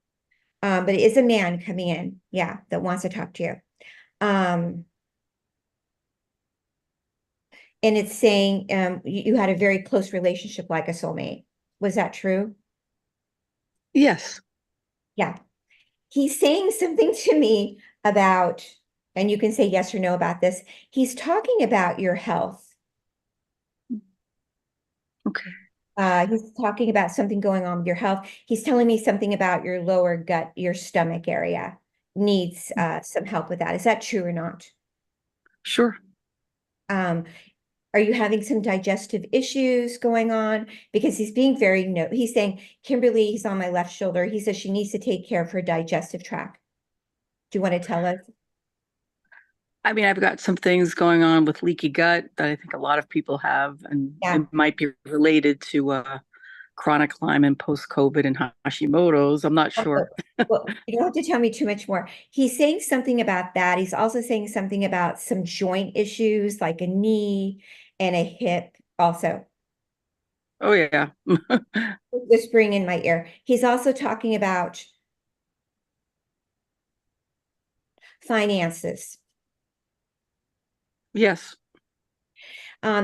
But it is a man coming in, yeah, that wants to talk to you. And it's saying you had a very close relationship like a soulmate. Was that true? Yes. Yeah. He's saying something to me about, and you can say yes or no about this. He's talking about your health. Okay. He's talking about something going on with your health. He's telling me something about your lower gut, your stomach area needs some help with that. Is that true or not? Sure. Are you having some digestive issues going on? Because he's being he's saying, Kimberly, he's on my left shoulder. He says she needs to take care of her digestive tract. Do you want to tell us? I mean, I've got some things going on with leaky gut that I think a lot of people have, and it might be related to chronic Lyme and post-COVID and Hashimoto's. I'm not sure. Well, you don't have to tell me too much more. He's saying something about that. He's also saying something about some joint issues, like a knee and a hip also. Oh, yeah. Whispering in my ear. He's also talking about finances. Yes.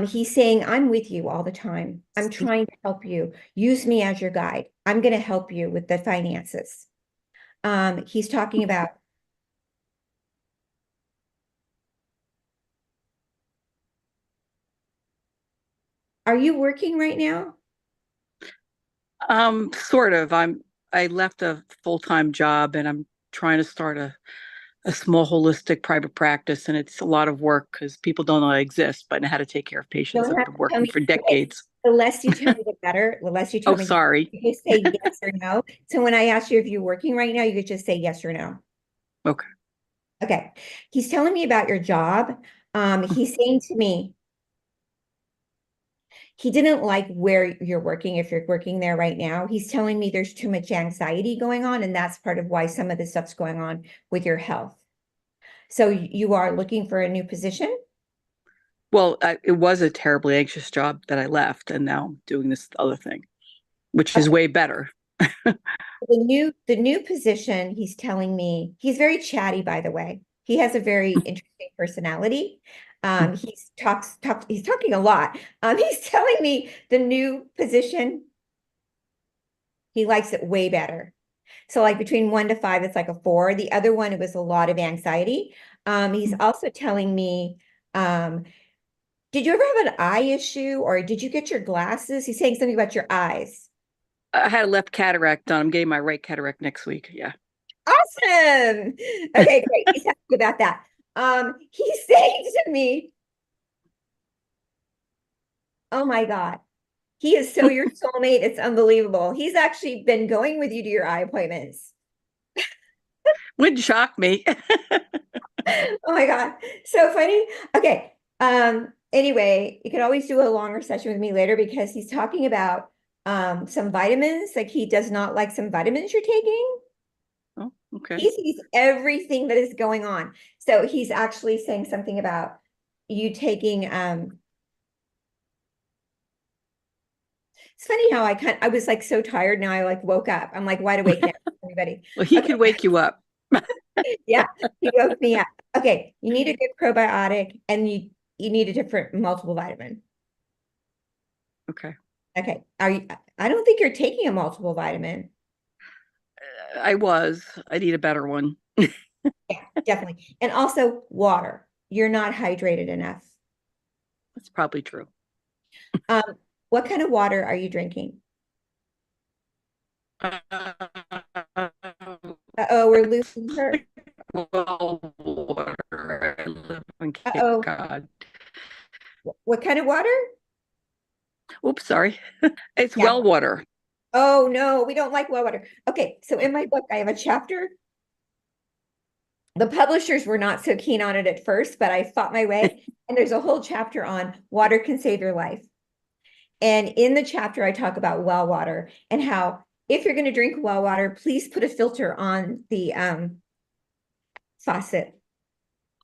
He's saying, I'm with you all the time. I'm trying to help you. Use me as your guide. I'm going to help you with the finances. He's talking about. Are you working right now? Sort of. I left a full-time job and I'm trying to start a small holistic private practice, and it's a lot of work because people don't know I exist, but I know how to take care of patients. I've been working for decades. The less you tell me, the better. The less you tell me. Sorry. You just say yes or no. So when I ask you if you're working right now, you could just say yes or no. Okay. Okay. He's telling me about your job. He's saying to me, he didn't like where you're working, if you're working there right now. He's telling me there's too much anxiety going on, and that's part of why some of the stuff's going on with your health. So you are looking for a new position? Well, it was a terribly anxious job that I left, and now I'm doing this other thing, which is way better. The new position, he's telling me, he's very chatty, by the way. He has a very interesting personality. He's talking a lot. He's telling me the new position, he likes it way better. So like between 1 to 5, it's like a 4. The other one, it was a lot of anxiety. He's also telling me, did you ever have an eye issue, or did you get your glasses? He's saying something about your eyes. I had a left cataract done. I'm getting my right cataract next week. Yeah. Awesome. Okay, great. He's happy about that. He's saying to me, oh my God, he is so your soulmate. It's unbelievable. He's actually been going with you to your eye appointments. Wouldn't shock me. Oh my God. So funny. Okay. Anyway, you can always do a longer session with me later, because he's talking about some vitamins. Like, he does not like some vitamins you're taking. Oh, okay. He sees everything that is going on. So he's actually saying something about you taking it's funny how I was like so tired, now I like woke up. I'm like wide awake now, everybody. Well, he Okay. could wake you up. Yeah, he woke me up. Okay, you need a good probiotic, and you need a different multiple vitamin. Okay. Okay. I don't think you're taking a multiple vitamin. I need a better one. Yeah, definitely. And also water. You're not hydrated enough. That's probably true. What kind of water are you drinking? Uh-oh, we're losing her. Well, water. I live in Cape Uh-oh. Cod. What kind of water? Oops, sorry. It's Yeah. well water. Oh no, we don't like well water. Okay, so in my book, I have a chapter. The publishers were not so keen on it at first, but I fought my way. And there's a whole chapter on water can save your life. And in the chapter, I talk about well water and how if you're going to drink well water, please put a filter on the faucet.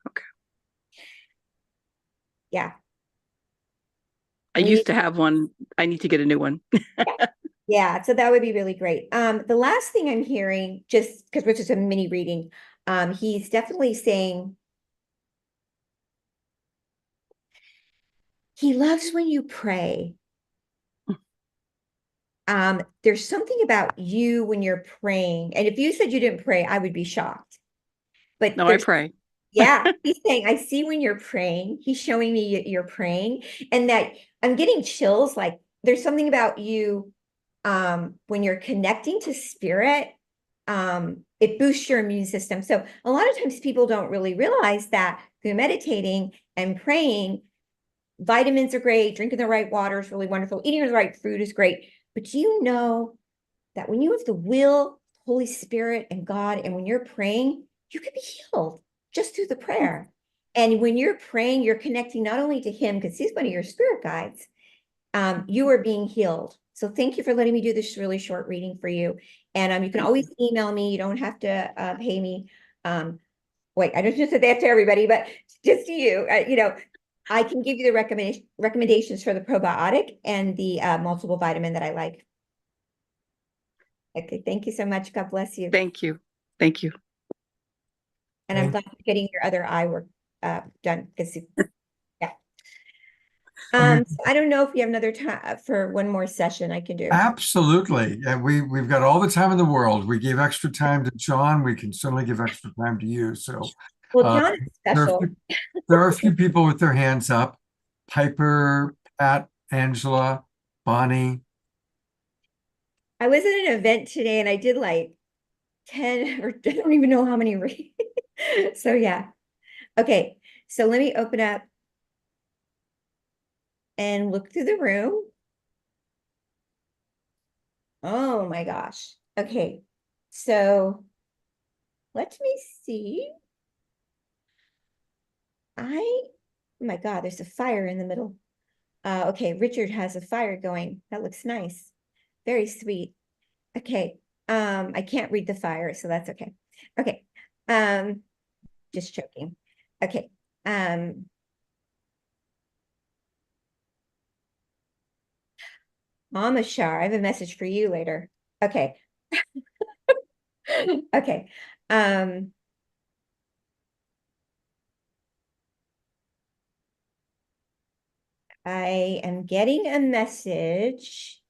Okay. Yeah. I used to have one. I need to get a new one. Yeah, so that would be really great. The last thing I'm hearing, just because we're just a mini reading, he's definitely saying he loves when you pray. There's something about you when you're praying. And if you said you didn't pray, I would be shocked. But No, I pray. Yeah, he's saying, I see when you're praying. He's showing me you're praying, and that I'm getting chills. Like there's something about you when you're connecting to spirit, it boosts your immune system. So a lot of times people don't really realize that through meditating and praying, vitamins are great, drinking the right water is really wonderful, eating the right food is great. But do you know that when you have the will, Holy Spirit, and God, and when you're praying, you can be healed just through the prayer. And when you're praying, you're connecting not only to Him, because He's one of your spirit guides, you are being healed. So thank you for letting me do this really short reading for you. And you can always email me. You don't have to pay me. Wait, I don't just say that to everybody, but just to you, I can give you the recommendations for the probiotic and the multiple vitamin that I like. Okay, thank you so much. God bless you. Thank you. Thank you. And I'm glad you're getting your other eye work done, because yeah. So I don't know if we have another time for one more session I can do. Absolutely. And we've got all the time in the world. We gave extra time to John. We can certainly give extra time to you. So well, John is special. There are a few people with their hands up. Piper, Pat, Angela, Bonnie. I was at an event today and I did like 10 or I don't even know how many read. So yeah. Okay. So let me open up and look through the room. Oh my gosh. Okay. So let me see. Oh my God, there's a fire in the middle. Okay, Richard has a fire going. That looks nice. Very sweet. Okay. I can't read the fire, so that's okay. Okay. Just joking. Okay. Amashar, I have a message for you later. Okay. Okay. I am getting a message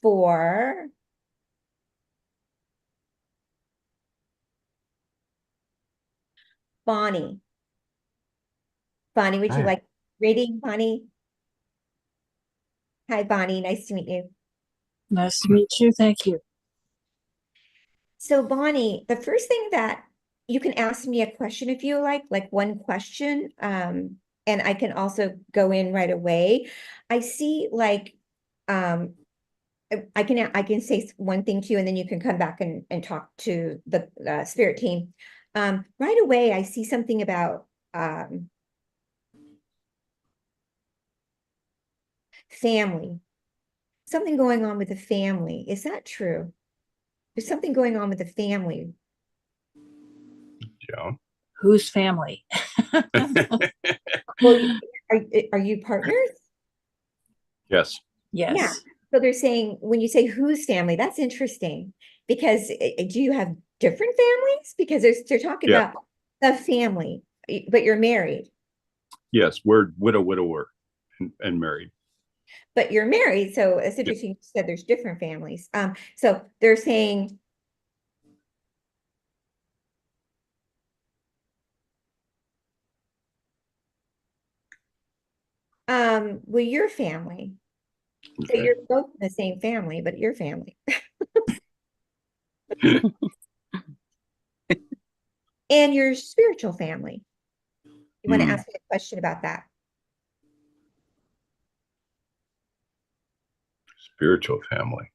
for Bonnie. Bonnie, would you Hi. like reading, Bonnie? Hi, Bonnie. Nice to meet you. Nice to meet you. Thank you. So, Bonnie, the first thing that you can ask me a question if you like one question, and I can also go in right away. I see like, I can say one thing to you, and then you can come back and talk to the spirit team. Right away, I see something about family. Something going on with the family. Is that true? There's something going on with the family. Yeah. Whose family? Well, are you partners? Yes. Yeah. Yes. So they're saying when you say whose family, that's interesting because do you have different families? Because they're talking Yeah. about the family, but you're married. Yes. We're widower and married. But you're married, so it's interesting you said there's different families. So they're saying well, your family. So Okay. you're both in the same family, but your family. And your spiritual family. You want to ask me a question about that? Spiritual family.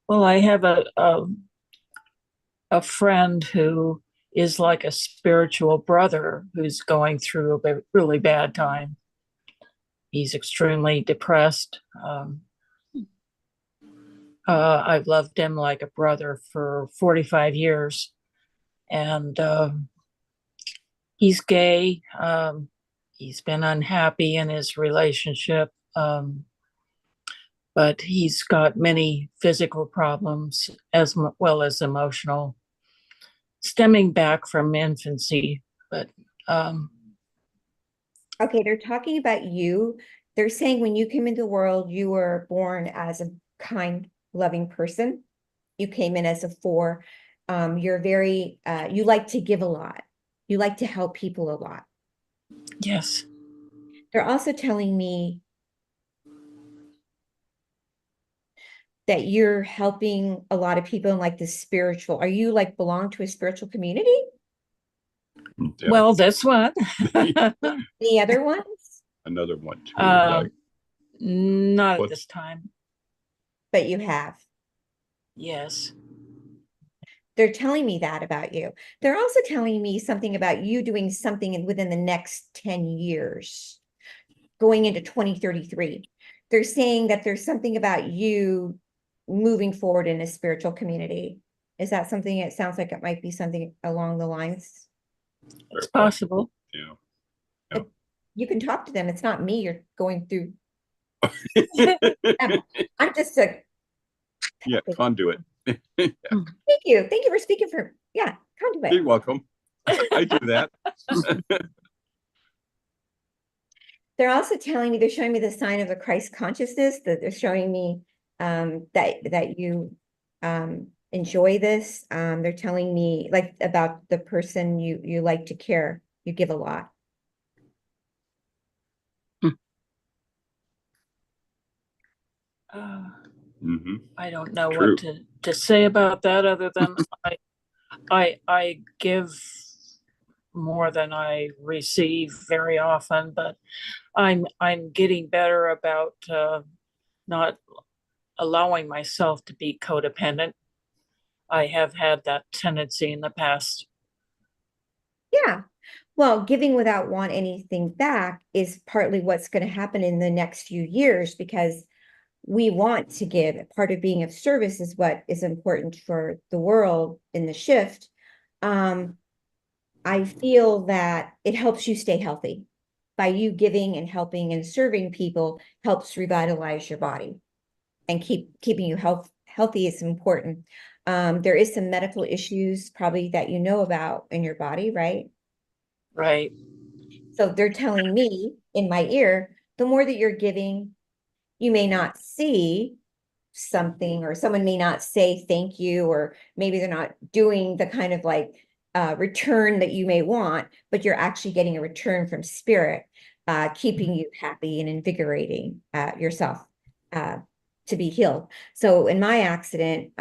Well, I have a friend who is like a spiritual brother who's going through a really bad time. He's extremely depressed. I've loved him like a brother for 45 years, and he's gay. He's been unhappy in his relationship, but he's got many physical problems as well as emotional, stemming back from infancy. But okay, they're talking about you. They're saying when you came into the world, you were born as a kind, loving person. You came in as a 4. You're very, you like to give a lot. You like to help people a lot. yes. They're also telling me that you're helping a lot of people in like the spiritual. Are you like belong to a spiritual community? Yeah. Well, this one. The other ones? Another one too. Not at this time. But you have. Yes. They're telling me that about you. They're also telling me something about you doing something within the next 10 years, going into 2033. They're saying that there's something about you moving forward in a spiritual community. Is that something? It sounds like it might be something along the lines. It's possible. Yeah. You can talk to them. It's not me you're going through. I'm just a conduit. Thank you. Thank you for speaking for conduit. You're welcome. I do that. They're also telling me, they're showing me the sign of the Christ consciousness, that they're showing me that you enjoy this. They're telling me like about the person you like to care. You give a lot. I don't know what to say about that other than I give more than I receive very often, but I'm getting better about not allowing myself to be codependent. I have had that tendency in the past. Yeah. Well, giving without want anything back is partly what's going to happen in the next few years because we want to give. Part of being of service is what is important for the world in the shift. I feel that it helps you stay healthy. by you giving and helping and serving people helps revitalize your body and keeping you healthy is important. There is some medical issues probably that you know about in your body, right? Right. So they're telling me in my ear, the more that you're giving, you may not see something, or someone may not say thank you, or maybe they're not doing the kind of like return that you may want, but you're actually getting a return from spirit, keeping you happy and invigorating yourself to be healed. So in my accident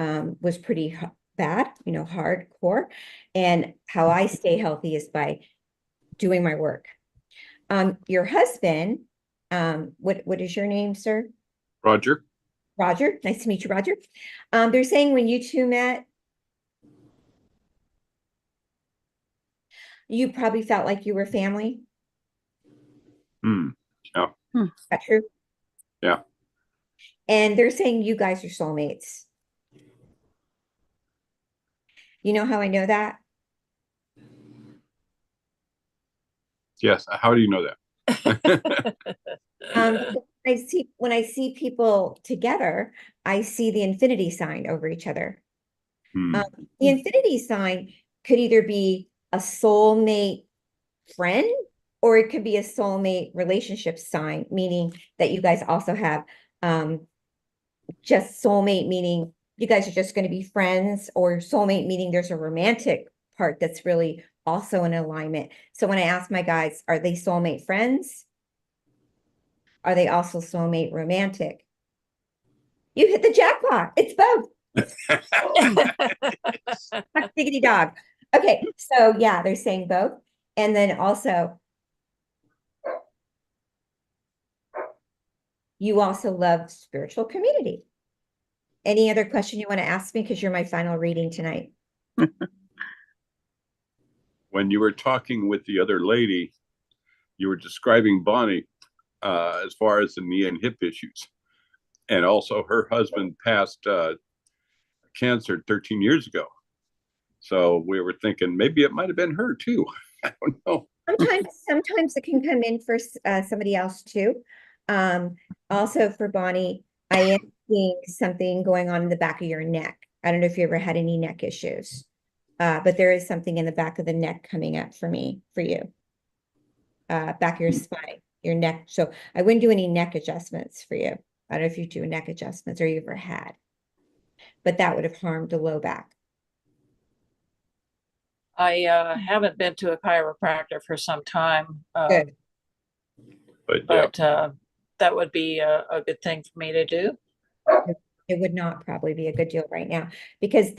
was pretty bad, hardcore. And how I stay healthy is by doing my work. Your husband, what is your name, sir? Roger. Roger, nice to meet you, Roger. They're saying when you two met, you probably felt like you were family. Yeah. Is that true? Yeah. And they're saying you guys are soulmates. You know how I know that? Yes. How do you know that? When I see people together, I see the infinity sign over each other. The infinity sign could either be a soulmate friend, or it could be a soulmate relationship sign, meaning that you guys also have just soulmate, meaning you guys are just going to be friends, or soulmate meaning there's a romantic part that's really also in alignment. So when I ask my guys, are they soulmate friends? Are they also soulmate romantic? You hit the jackpot. It's both. Diggity dog. Okay, so yeah, they're saying both. And then also, you also love spiritual community. Any other question you want to ask me? Because you're my final reading tonight. When you were talking with the other lady, you were describing Bonnie as far as the knee and hip issues. And also her husband passed cancer 13 years ago. So we were thinking maybe it might have been her too. I don't know. Sometimes it can come in for somebody else too. Also for Bonnie, I am seeing something going on in the back of your neck. I don't know if you ever had any neck issues, but there is something in the back of the neck coming up for you. Back of your spine, your neck. So I wouldn't do any neck adjustments for you. I don't know if you do neck adjustments or you ever had, but that would have harmed the low back. I haven't been to a chiropractor for some time. Good. But that would be a good thing for me to do. It would not probably be a good deal right now, because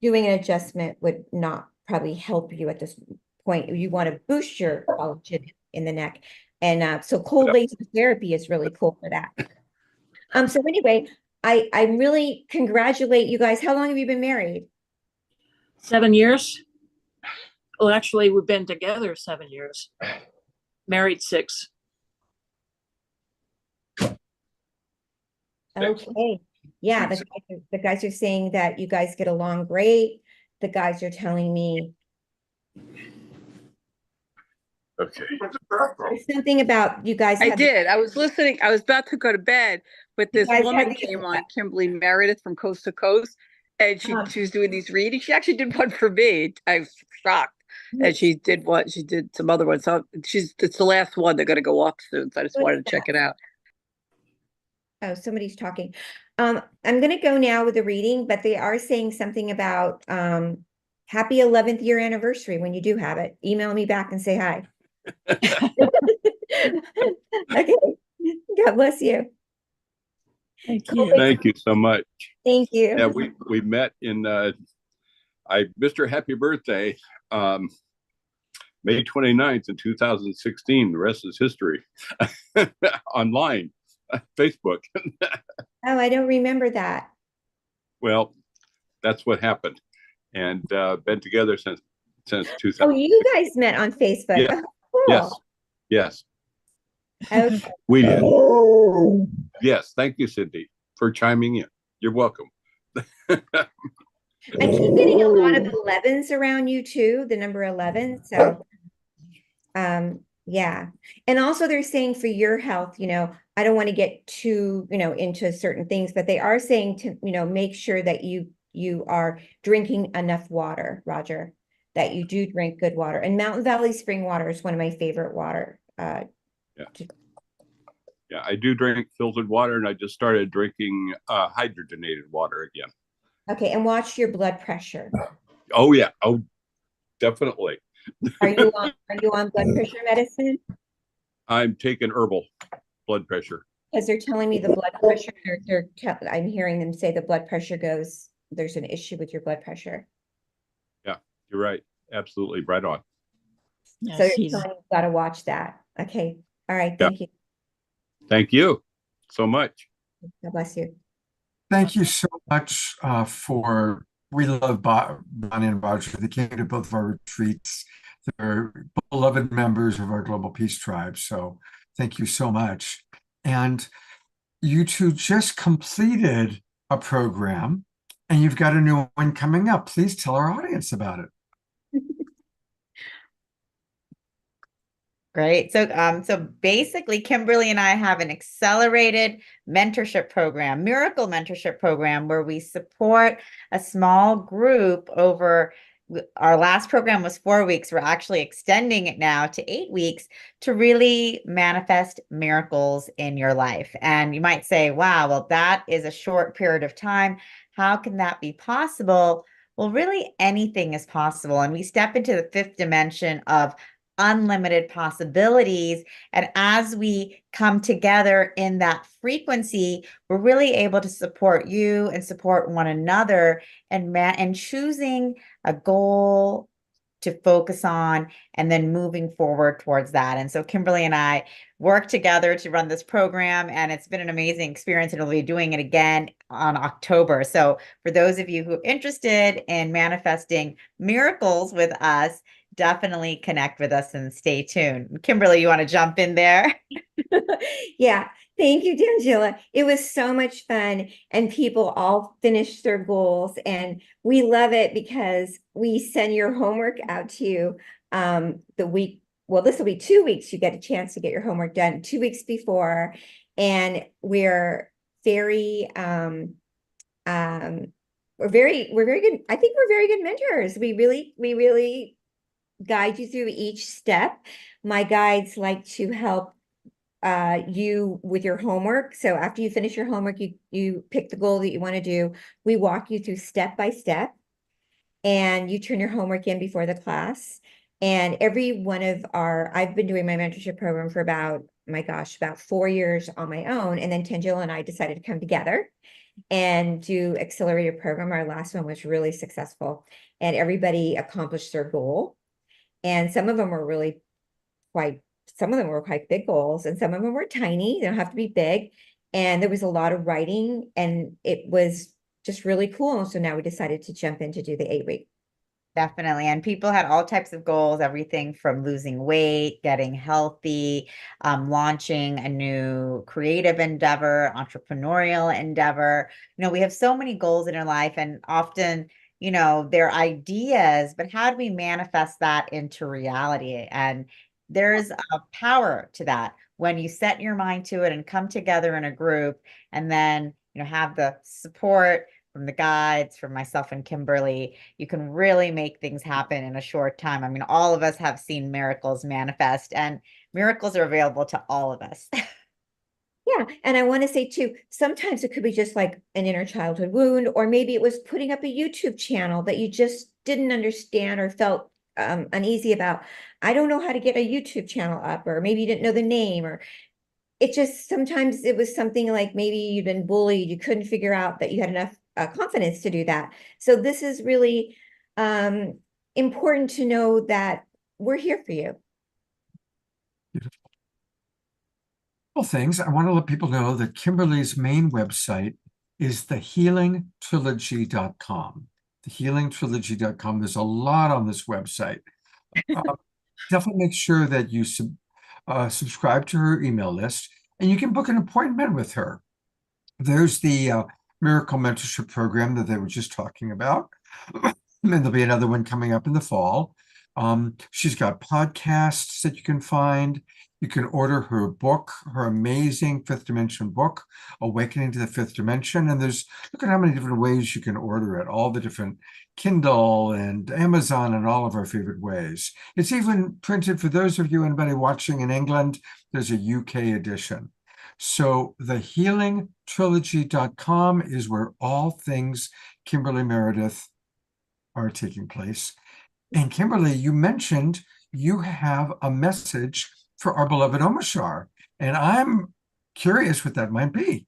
doing an adjustment would not probably help you at this point. You want to boost your collagen in the neck. And so cold laser therapy is really cool for that. So anyway, I really congratulate you guys. How long have you been married? 7 years. Well, actually, we've been together 7 years. Married 6. Okay. Yeah, the guys are saying that you guys get along great. The guys are telling me there's something about you guys. I did. I was listening. I was about to go to bed, but this woman came on, Kimberly Meredith from Coast to Coast, and she was doing these readings. She actually did one for me. I was shocked. And she did some other ones. So it's the last one. They're going to go off soon. So I just wanted to check it out. Oh, somebody's talking. I'm going to go now with the reading, but they are saying something about happy 11th year anniversary when you do have it. Email me back and say hi. Okay. God bless you. Thank you. Thank you so much. Thank you. Yeah, we met in I missed her happy birthday May 29th in 2016. The rest is history. Online, Facebook. Oh, I don't remember that. Well, that's what happened. And been together since 2000. Oh, you guys met on Facebook. Yeah. Oh, cool. Yes. Okay. We did. Yes. Thank you, Cindy, for chiming in. You're welcome. I keep getting a lot of 11s around you too, the number 11. So Yeah. And also they're saying for your health, I don't want to get too, into certain things, but they are saying to, make sure that you are drinking enough water, Roger, that you do drink good water. And Mountain Valley spring water is one of my favorite water. Yeah. Yeah, I do drink filtered water, and I just started drinking hydrogenated water again. Okay, and watch your blood pressure. Oh yeah, oh definitely. Are you on blood pressure medicine? I'm taking herbal blood pressure. Because they're telling me the blood pressure, I'm hearing them say the blood pressure there's an issue with your blood pressure. Yeah, you're right. Absolutely right on. So they're telling you got to watch that. Okay. All right. Thank you. Thank you so much. God bless you. Thank you so much we love Bonnie and Roger. They came to both of our retreats. They're beloved members of our Global Peace Tribe. So thank you so much. And you two just completed a program and you've got a new one coming up. Please tell our audience about it. Great. So basically, Kimberly and I have an accelerated mentorship program, miracle mentorship program, where we support a small group over. Our last program was 4 weeks. We're actually extending it now to 8 weeks to really manifest miracles in your life. And you might say, wow, well, that is a short period of time. How can that be possible? Well, really anything is possible. And we step into the fifth dimension of unlimited possibilities. And as we come together in that frequency, we're really able to support you and support one another and choosing a goal to focus on and then moving forward towards that. And so Kimberly and I work together to run this program, and it's been an amazing experience, and we'll be doing it again on October. So for those of you who are interested in manifesting miracles with us, definitely connect with us and stay tuned. Kimberly, you want to jump in there? Yeah. Thank you, D'Angela. It was so much fun, and people all finished their goals, and we love it because we send your homework out to you the week. Well, this will be 2 weeks. You get a chance to get your homework done 2 weeks before, and we're very we're very good. I think we're very good mentors. We really guide you through each step. My guides like to help you with your homework. So after you finish your homework, you pick the goal that you want to do. We walk you through step by step, and you turn your homework in before the class. And every one of I've been doing my mentorship program for about 4 years on my own. And then Tangela and I decided to come together and do accelerated program. Our last one was really successful, and everybody accomplished their goal. And some of them were quite big goals, and some of them were tiny. They don't have to be big. And there was a lot of writing, and it was just really cool. And so now we decided to jump in to do the 8-week. Definitely. And people had all types of goals, everything from losing weight, getting healthy, launching a new creative endeavor, entrepreneurial endeavor. We have so many goals in our life, and often, they're ideas, but how do we manifest that into reality? And there's a power to that when you set your mind to it and come together in a group, and then, have the support from the guides, from myself and Kimberly. You can really make things happen in a short time. I mean, all of us have seen miracles manifest, and miracles are available to all of us. Yeah. And I want to say too, sometimes it could be just like an inner childhood wound, or maybe it was putting up a YouTube channel that you just didn't understand or felt uneasy about. I don't know how to get a YouTube channel up, or maybe you didn't know the name, or sometimes it was something like maybe you'd been bullied. You couldn't figure out that you had enough confidence to do that. So this is really important to know that we're here for you. Beautiful. Well, things. I want to let people know that Kimberly's main website is thehealingtrilogy.com. Thehealingtrilogy.com. There's a lot on this website. Definitely make sure that you subscribe to her email list, and you can book an appointment with her. There's the Miracle Mentorship Program that they were just talking about. And there'll be another one coming up in the fall. She's got podcasts that you can find. You can order her book, her amazing Fifth Dimension book, Awakening to the Fifth Dimension. And look at how many different ways you can order it, all the different Kindle and Amazon and all of our favorite ways. It's even printed for those of you, anybody watching in England, there's a UK edition. So thehealingtrilogy.com is where all things Kimberly Meredith are taking place. And Kimberly, you mentioned you have a message for our beloved Omashar, and I'm curious what that might be.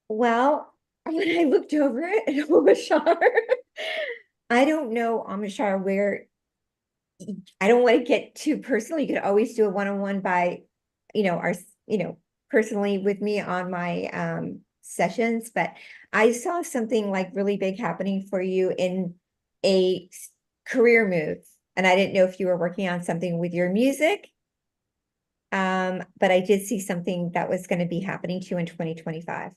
Well, when I looked over it at Omashar, I don't know, Omashar, where I don't want to get too personal. You could always do a one-on-one by, personally with me on my sessions, but I saw something like really big happening for you in a career move. And I didn't know if you were working on something with your music. But I did see something that was going to be happening to you in 2025.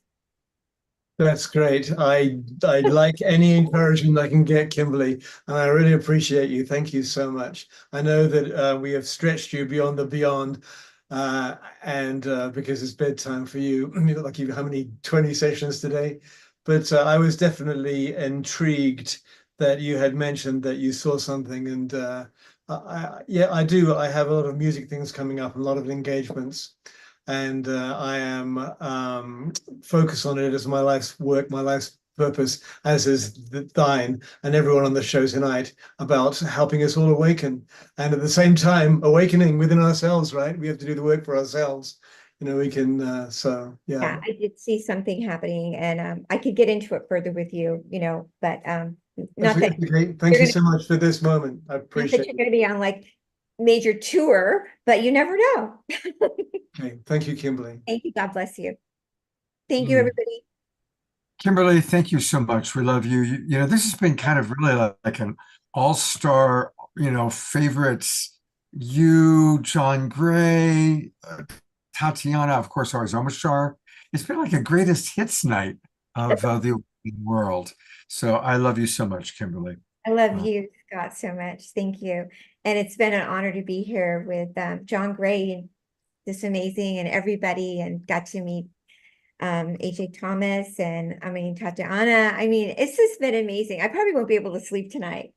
That's great. I like any encouragement I can get, Kimberly, and I really appreciate you. Thank you so much. I know that we have stretched you beyond the beyond, and because it's bedtime for you. You look like you how many 20 sessions today, but I was definitely intrigued that you had mentioned that you saw something, and yeah, I do. I have a lot of music things coming up, a lot of engagements. And I am focused on it as my life's work, my life's purpose, as is thine and everyone on the show tonight, about helping us all awaken. And at the same time, awakening within ourselves, right? We have to do the work for ourselves. We can, so yeah. Yeah, I did see something happening, and I could get into it further with you, but not that Thank you so much for this moment. I appreciate it. You're going to be on like major tour, but you never know. Okay, thank you, Kimberly. Thank you. God bless you. Thank you, everybody. Kimberly, thank you so much. We love you. This has been kind of really like an all-star, favorites. You, John Gray, Tatiana, of course, ours, Omashar. It's been like a greatest hits night of the world. So I love you so much, Kimberly. I love you, Scott, so much. Thank you. And it's been an honor to be here with John Gray and this amazing and everybody, and got to meet AJ Thomas and Tatiana. It's just been amazing. I probably won't be able to sleep tonight.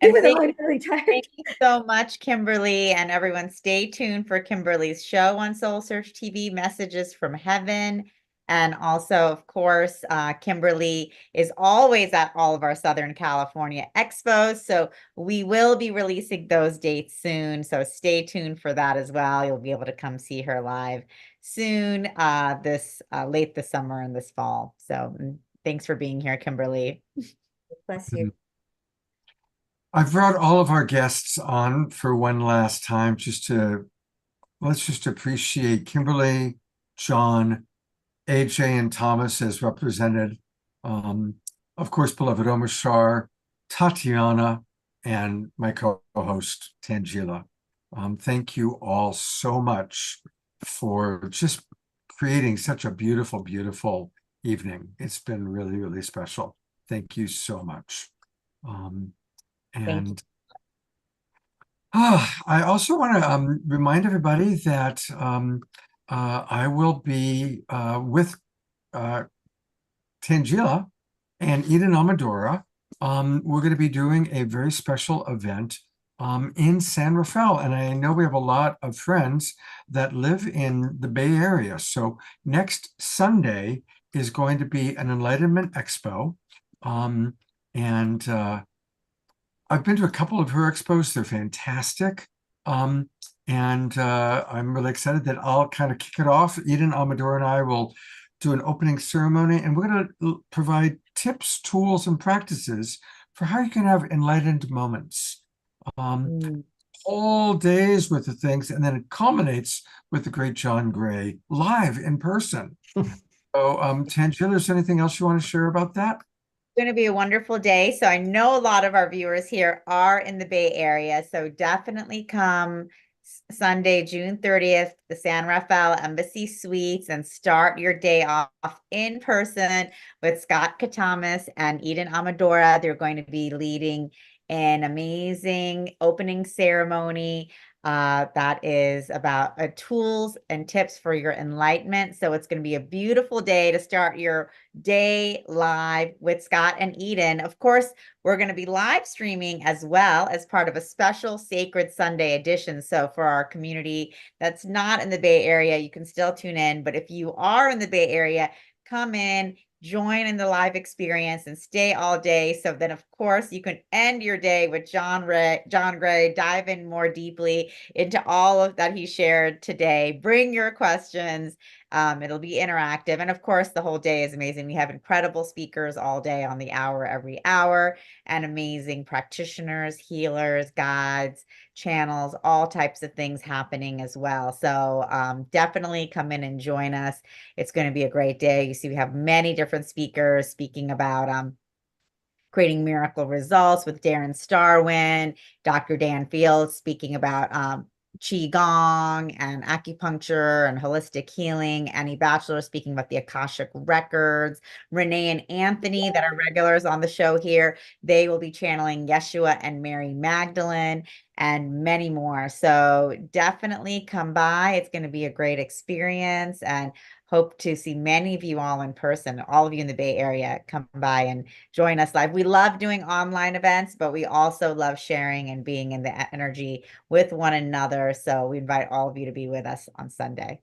Even though I'm really tired. Thank you so much, Kimberly, and everyone. Stay tuned for Kimberly's show on Soul Search TV, Messages from Heaven. And also, of course, Kimberly is always at all of our Southern California expos. So we will be releasing those dates soon. So stay tuned for that as well. You'll be able to come see her live soon, late this summer and this fall. So thanks for being here, Kimberly. Bless you. I've brought all of our guests on for one last time, let's just appreciate Kimberly, John, AJ, and Thomas as represented. Of course, beloved Omashar, Tatiana, and my co-host, Tangela. Thank you all so much for just creating such a beautiful, beautiful evening. It's been really, really special. Thank you so much. I also want to remind everybody that I will be with Tangela and Eden Amadora. We're going to be doing a very special event in San Rafael. And I know we have a lot of friends that live in the Bay Area. So next Sunday is going to be an Enlightenment Expo. I've been to a couple of her expos. They're fantastic. I'm really excited that I'll kind of kick it off. Eden Amador and I will do an opening ceremony, and we're going to provide tips, tools, and practices for how you can have enlightened moments. Whole days with the things, and then it culminates with the great John Gray live in person. So, Tangela, is there anything else you want to share about that? Going to be a wonderful day. So I know a lot of our viewers here are in the Bay Area. So definitely come Sunday, June 30th, the San Rafael Embassy Suites, and start your day off in person with Scott Katamas and Eden Amadora. They're going to be leading an amazing opening ceremony that is about tools and tips for your enlightenment. So it's going to be a beautiful day to start your day live with Scott and Eden. Of course, we're going to be live streaming as well as part of a special Sacred Sunday edition. So for our community that's not in the Bay Area, you can still tune in. But if you are in the Bay Area, come in, join in the live experience and stay all day. So then, of course, you can end your day with John Gray, dive in more deeply into all of that he shared today. Bring your questions. It'll be interactive. And of course, the whole day is amazing. We have incredible speakers all day on the hour, every hour, and amazing practitioners, healers, guides, channels, all types of things happening as well. So definitely come in and join us. It's going to be a great day. You see, we have many different speakers speaking about creating miracle results with Darren Starwin, Dr. Dan Fields speaking about Qigong and acupuncture and holistic healing. Annie Batchelor speaking about the Akashic records. Renee and Anthony that are regulars on the show here. They will be channeling Yeshua and Mary Magdalene and many more. So definitely come by. It's going to be a great experience, and hope to see many of you all in person. All of you in the Bay Area, come by and join us live. We love doing online events, but we also love sharing and being in the energy with one another. So we invite all of you to be with us on Sunday.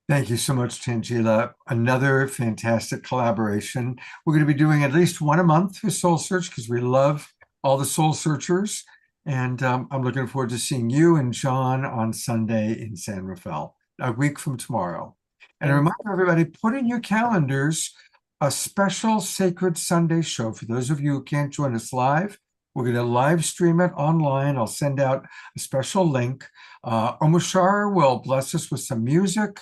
Thank you so much, Tangela. Another fantastic collaboration. We're going to be doing at least one a month for Soul Search because we love all the soul searchers. And I'm looking forward to seeing you and John on Sunday in San Rafael, a week from tomorrow. And a reminder, everybody, put in your calendars a special Sacred Sunday show. For those of you who can't join us live, we're going to live stream it online. I'll send out a special link. Omashar will bless us with some music.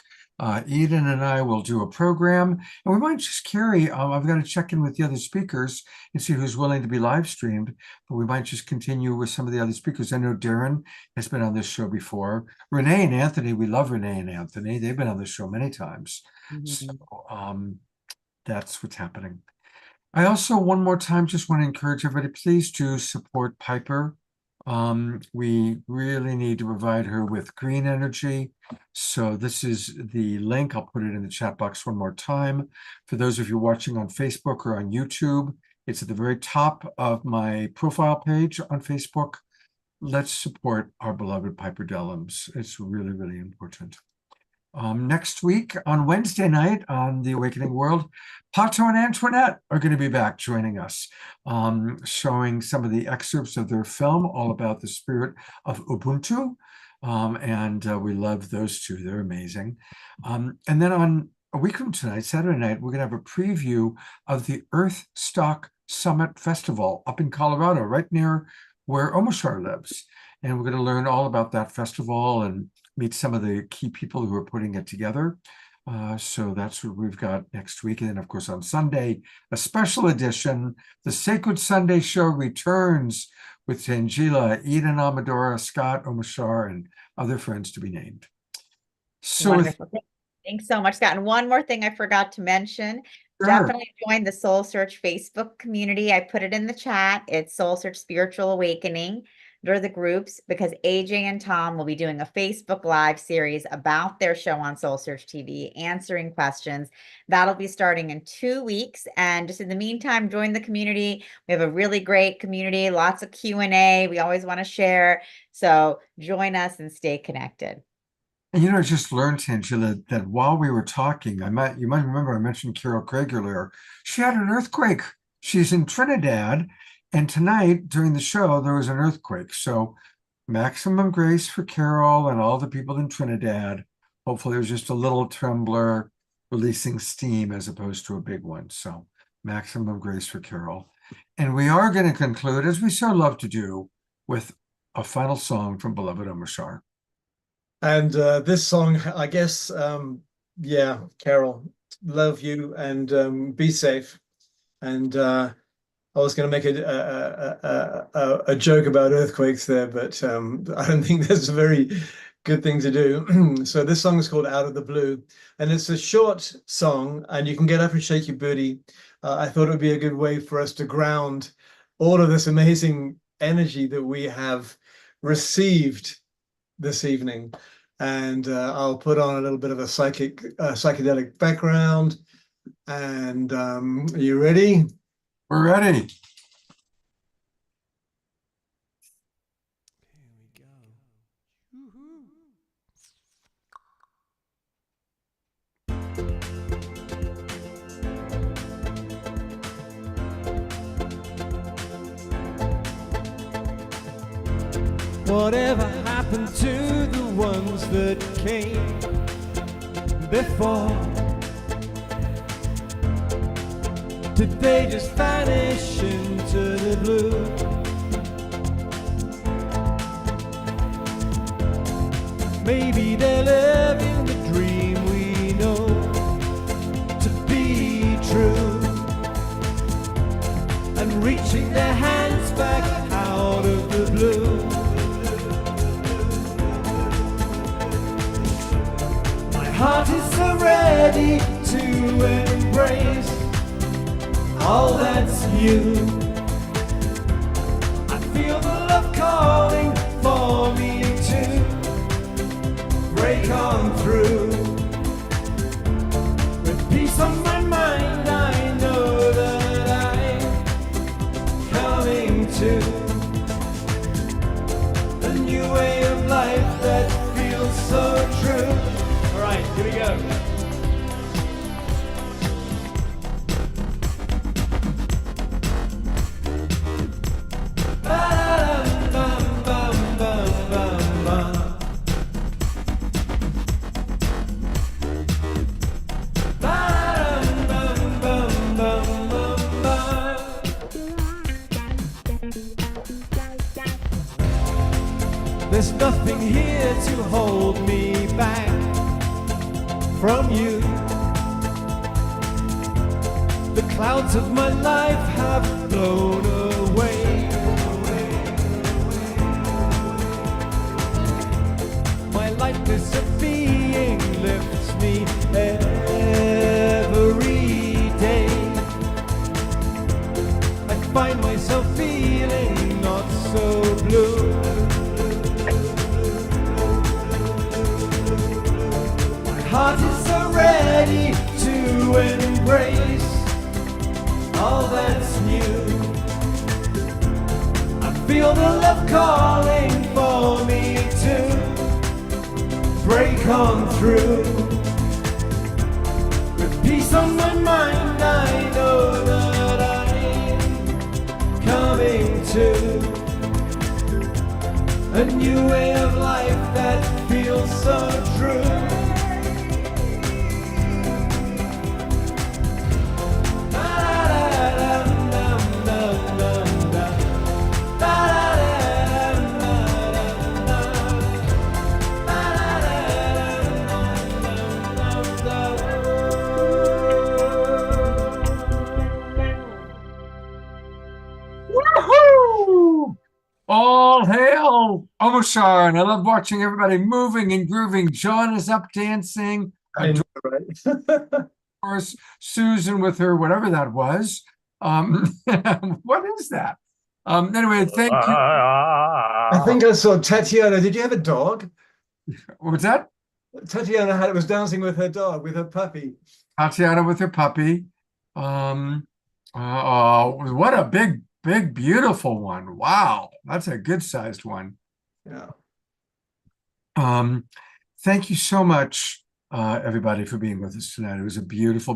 Eden and I will do a program, and we might just carry, I've got to check in with the other speakers and see who's willing to be live streamed, but we might just continue with some of the other speakers. I know Darren has been on this show before. Renee and Anthony, we love Renee and Anthony. They've been on this show many times. So that's what's happening. I also, one more time, just want to encourage everybody, please do support Piper. We really need to provide her with green energy. So this is the link. I'll put it in the chat box one more time. For those of you watching on Facebook or on YouTube, it's at the very top of my profile page on Facebook. Let's support our beloved Piper Dellums. It's really, really important. Next week on Wednesday night on The Awakening World, Pato and Antoinette are going to be back joining us, showing some of the excerpts of their film all about the spirit of Ubuntu. And we love those two. They're amazing. And then on a week from tonight, Saturday night, we're going to have a preview of the Earth Stock Summit Festival up in Colorado, right near where Omashar lives. And we're going to learn all about that festival and meet some of the key people who are putting it together. So that's what we've got next week. And then, of course, on Sunday, a special edition, the Sacred Sunday Show returns with Tangela, Eden Amadora, Scott, Omashar, and other friends to be named. So wonderful. Thanks so much, Scott. And one more thing I forgot to mention. Sure. Definitely join the Soul Search Facebook community. I put it in the chat. It's Soul Search Spiritual Awakening. Under the groups, because AJ and Tom will be doing a Facebook Live series about their show on Soul Search TV, answering questions. That'll be starting in 2 weeks. And just in the meantime, join the community. We have a really great community, lots of Q&A. We always want to share. So join us and stay connected. And I just learned, Tangela, that while we were talking, you might remember I mentioned Carol Craig earlier. She had an earthquake. She's in Trinidad. And tonight, during the show, there was an earthquake. So maximum grace for Carol and all the people in Trinidad. Hopefully it was just a little trembler releasing steam as opposed to a big one. So maximum grace for Carol. And we are going to conclude, as we so love to do, with a final song from beloved Omashar. And this song, I guess, Carol, love you and be safe. And I was going to make a joke about earthquakes there, but I don't think that's a very good thing to do. So this song is called Out of the Blue, and it's a short song, and you can get up and shake your booty. I thought it would be a good way for us to ground all of this amazing energy that we have received this evening. And I'll put on a little bit of a psychedelic background. And are you ready? We're ready. Whatever happened to the ones that came before? Did they just vanish into the blue? Maybe they're living the dream we know to be true, and reaching their hands back out of the blue. Heart is so ready to embrace all that's new. I feel the love calling for me to break on through. With peace on my mind, I know that I'm coming to a new way of life that feels so true. All right, here we go. There's nothing here to hold me back from you. The clouds of my life have blown away. My lightness of being lifts me every day. I find myself feeling not so blue. Heart is so ready to embrace all that's new. I feel the love calling for me to break on through. With peace on my mind, I know that I'm coming to a new way of life that feels so true. All hail Omashar, and I love watching everybody moving and grooving. John is up dancing. I know, right? Of course, Susan with her, whatever that was. What is that? Anyway, thank you. I think I saw Tatiana. Did you have a dog? What's that? Tatiana was dancing with her dog, with her puppy. Tatiana with her puppy. What a big, beautiful one. Wow, that's a good sized one. Yeah. Thank you so much, everybody, for being with us tonight. It was a beautiful,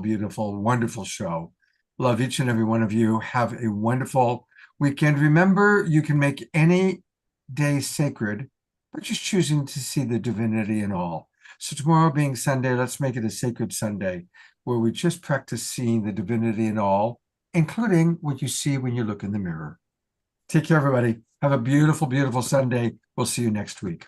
wonderful show. Love each and every one of you. Have a wonderful weekend. Remember, you can make any day sacred by just choosing to see the divinity in all. So tomorrow being Sunday, let's make it a sacred Sunday where we just practice seeing the divinity in all, including what you see when you look in the mirror. Take care, everybody. Have a beautiful, Sunday. We'll see you next week.